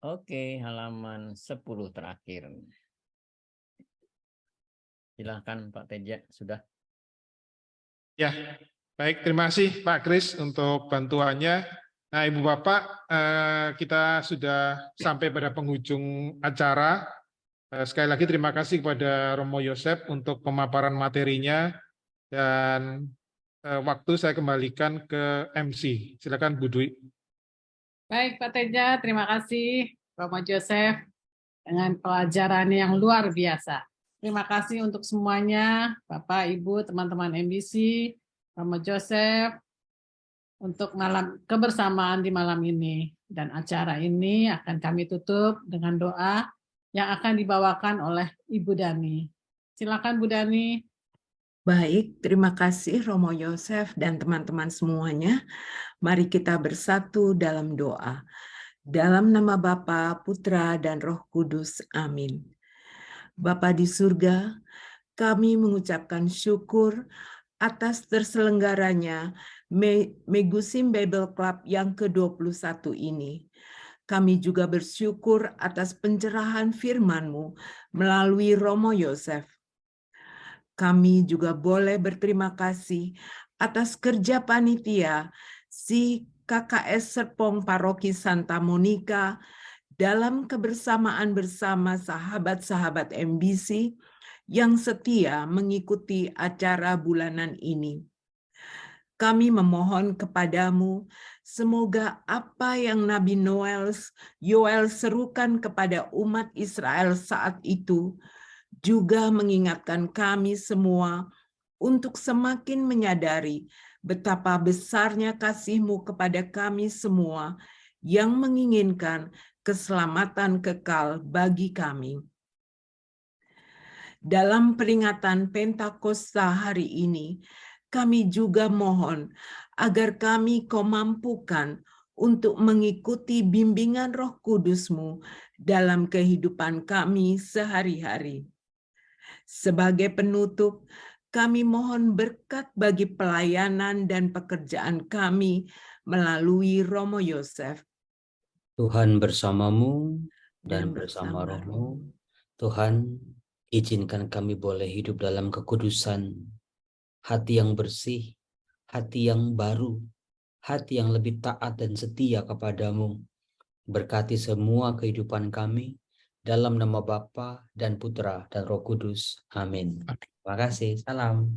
Oke, halaman 10 terakhir. Silahkan Pak Teja, sudah. Ya, baik, terima kasih Pak Kris untuk bantuannya. Nah, Ibu Bapak, kita sudah sampai pada penghujung acara. Sekali lagi terima kasih kepada Romo Yosef untuk pemaparan materinya dan waktu saya kembalikan ke MC. Silakan Bu Dwi. Baik Pak Teja, terima kasih Romo Joseph dengan pelajaran yang luar biasa. Terima kasih untuk semuanya, Bapak, Ibu, teman-teman MBC, Romo Joseph, untuk kebersamaan di malam ini. Dan acara ini akan kami tutup dengan doa yang akan dibawakan oleh Ibu Dani. Silakan Bu Dani. Baik, terima kasih Romo Yosef dan teman-teman semuanya. Mari kita bersatu dalam doa. Dalam nama Bapa, Putra, dan Roh Kudus. Amin. Bapa di surga, kami mengucapkan syukur atas terselenggaranya Megusim Bible Club yang ke-21 ini. Kami juga bersyukur atas pencerahan firman-Mu melalui Romo Yosef. Kami juga boleh berterima kasih atas kerja panitia si KKS Serpong Paroki Santa Monica dalam kebersamaan bersama sahabat-sahabat MBC yang setia mengikuti acara bulanan ini. Kami memohon kepadamu, semoga apa yang Nabi Yoel serukan kepada umat Israel saat itu, juga mengingatkan kami semua untuk semakin menyadari betapa besarnya kasih-Mu kepada kami semua yang menginginkan keselamatan kekal bagi kami. Dalam peringatan Pentakosta hari ini, kami juga mohon agar kami Kau mampukan untuk mengikuti bimbingan Roh Kudus-Mu dalam kehidupan kami sehari-hari. Sebagai penutup, kami mohon berkat bagi pelayanan dan pekerjaan kami melalui Romo Yosef. Tuhan bersamamu dan bersama rohmu. Tuhan, izinkan kami boleh hidup dalam kekudusan, hati yang bersih, hati yang baru, hati yang lebih taat dan setia kepadamu. Berkati semua kehidupan kami, dalam nama Bapa dan Putra dan Roh Kudus. Amin. Terima kasih. Salam.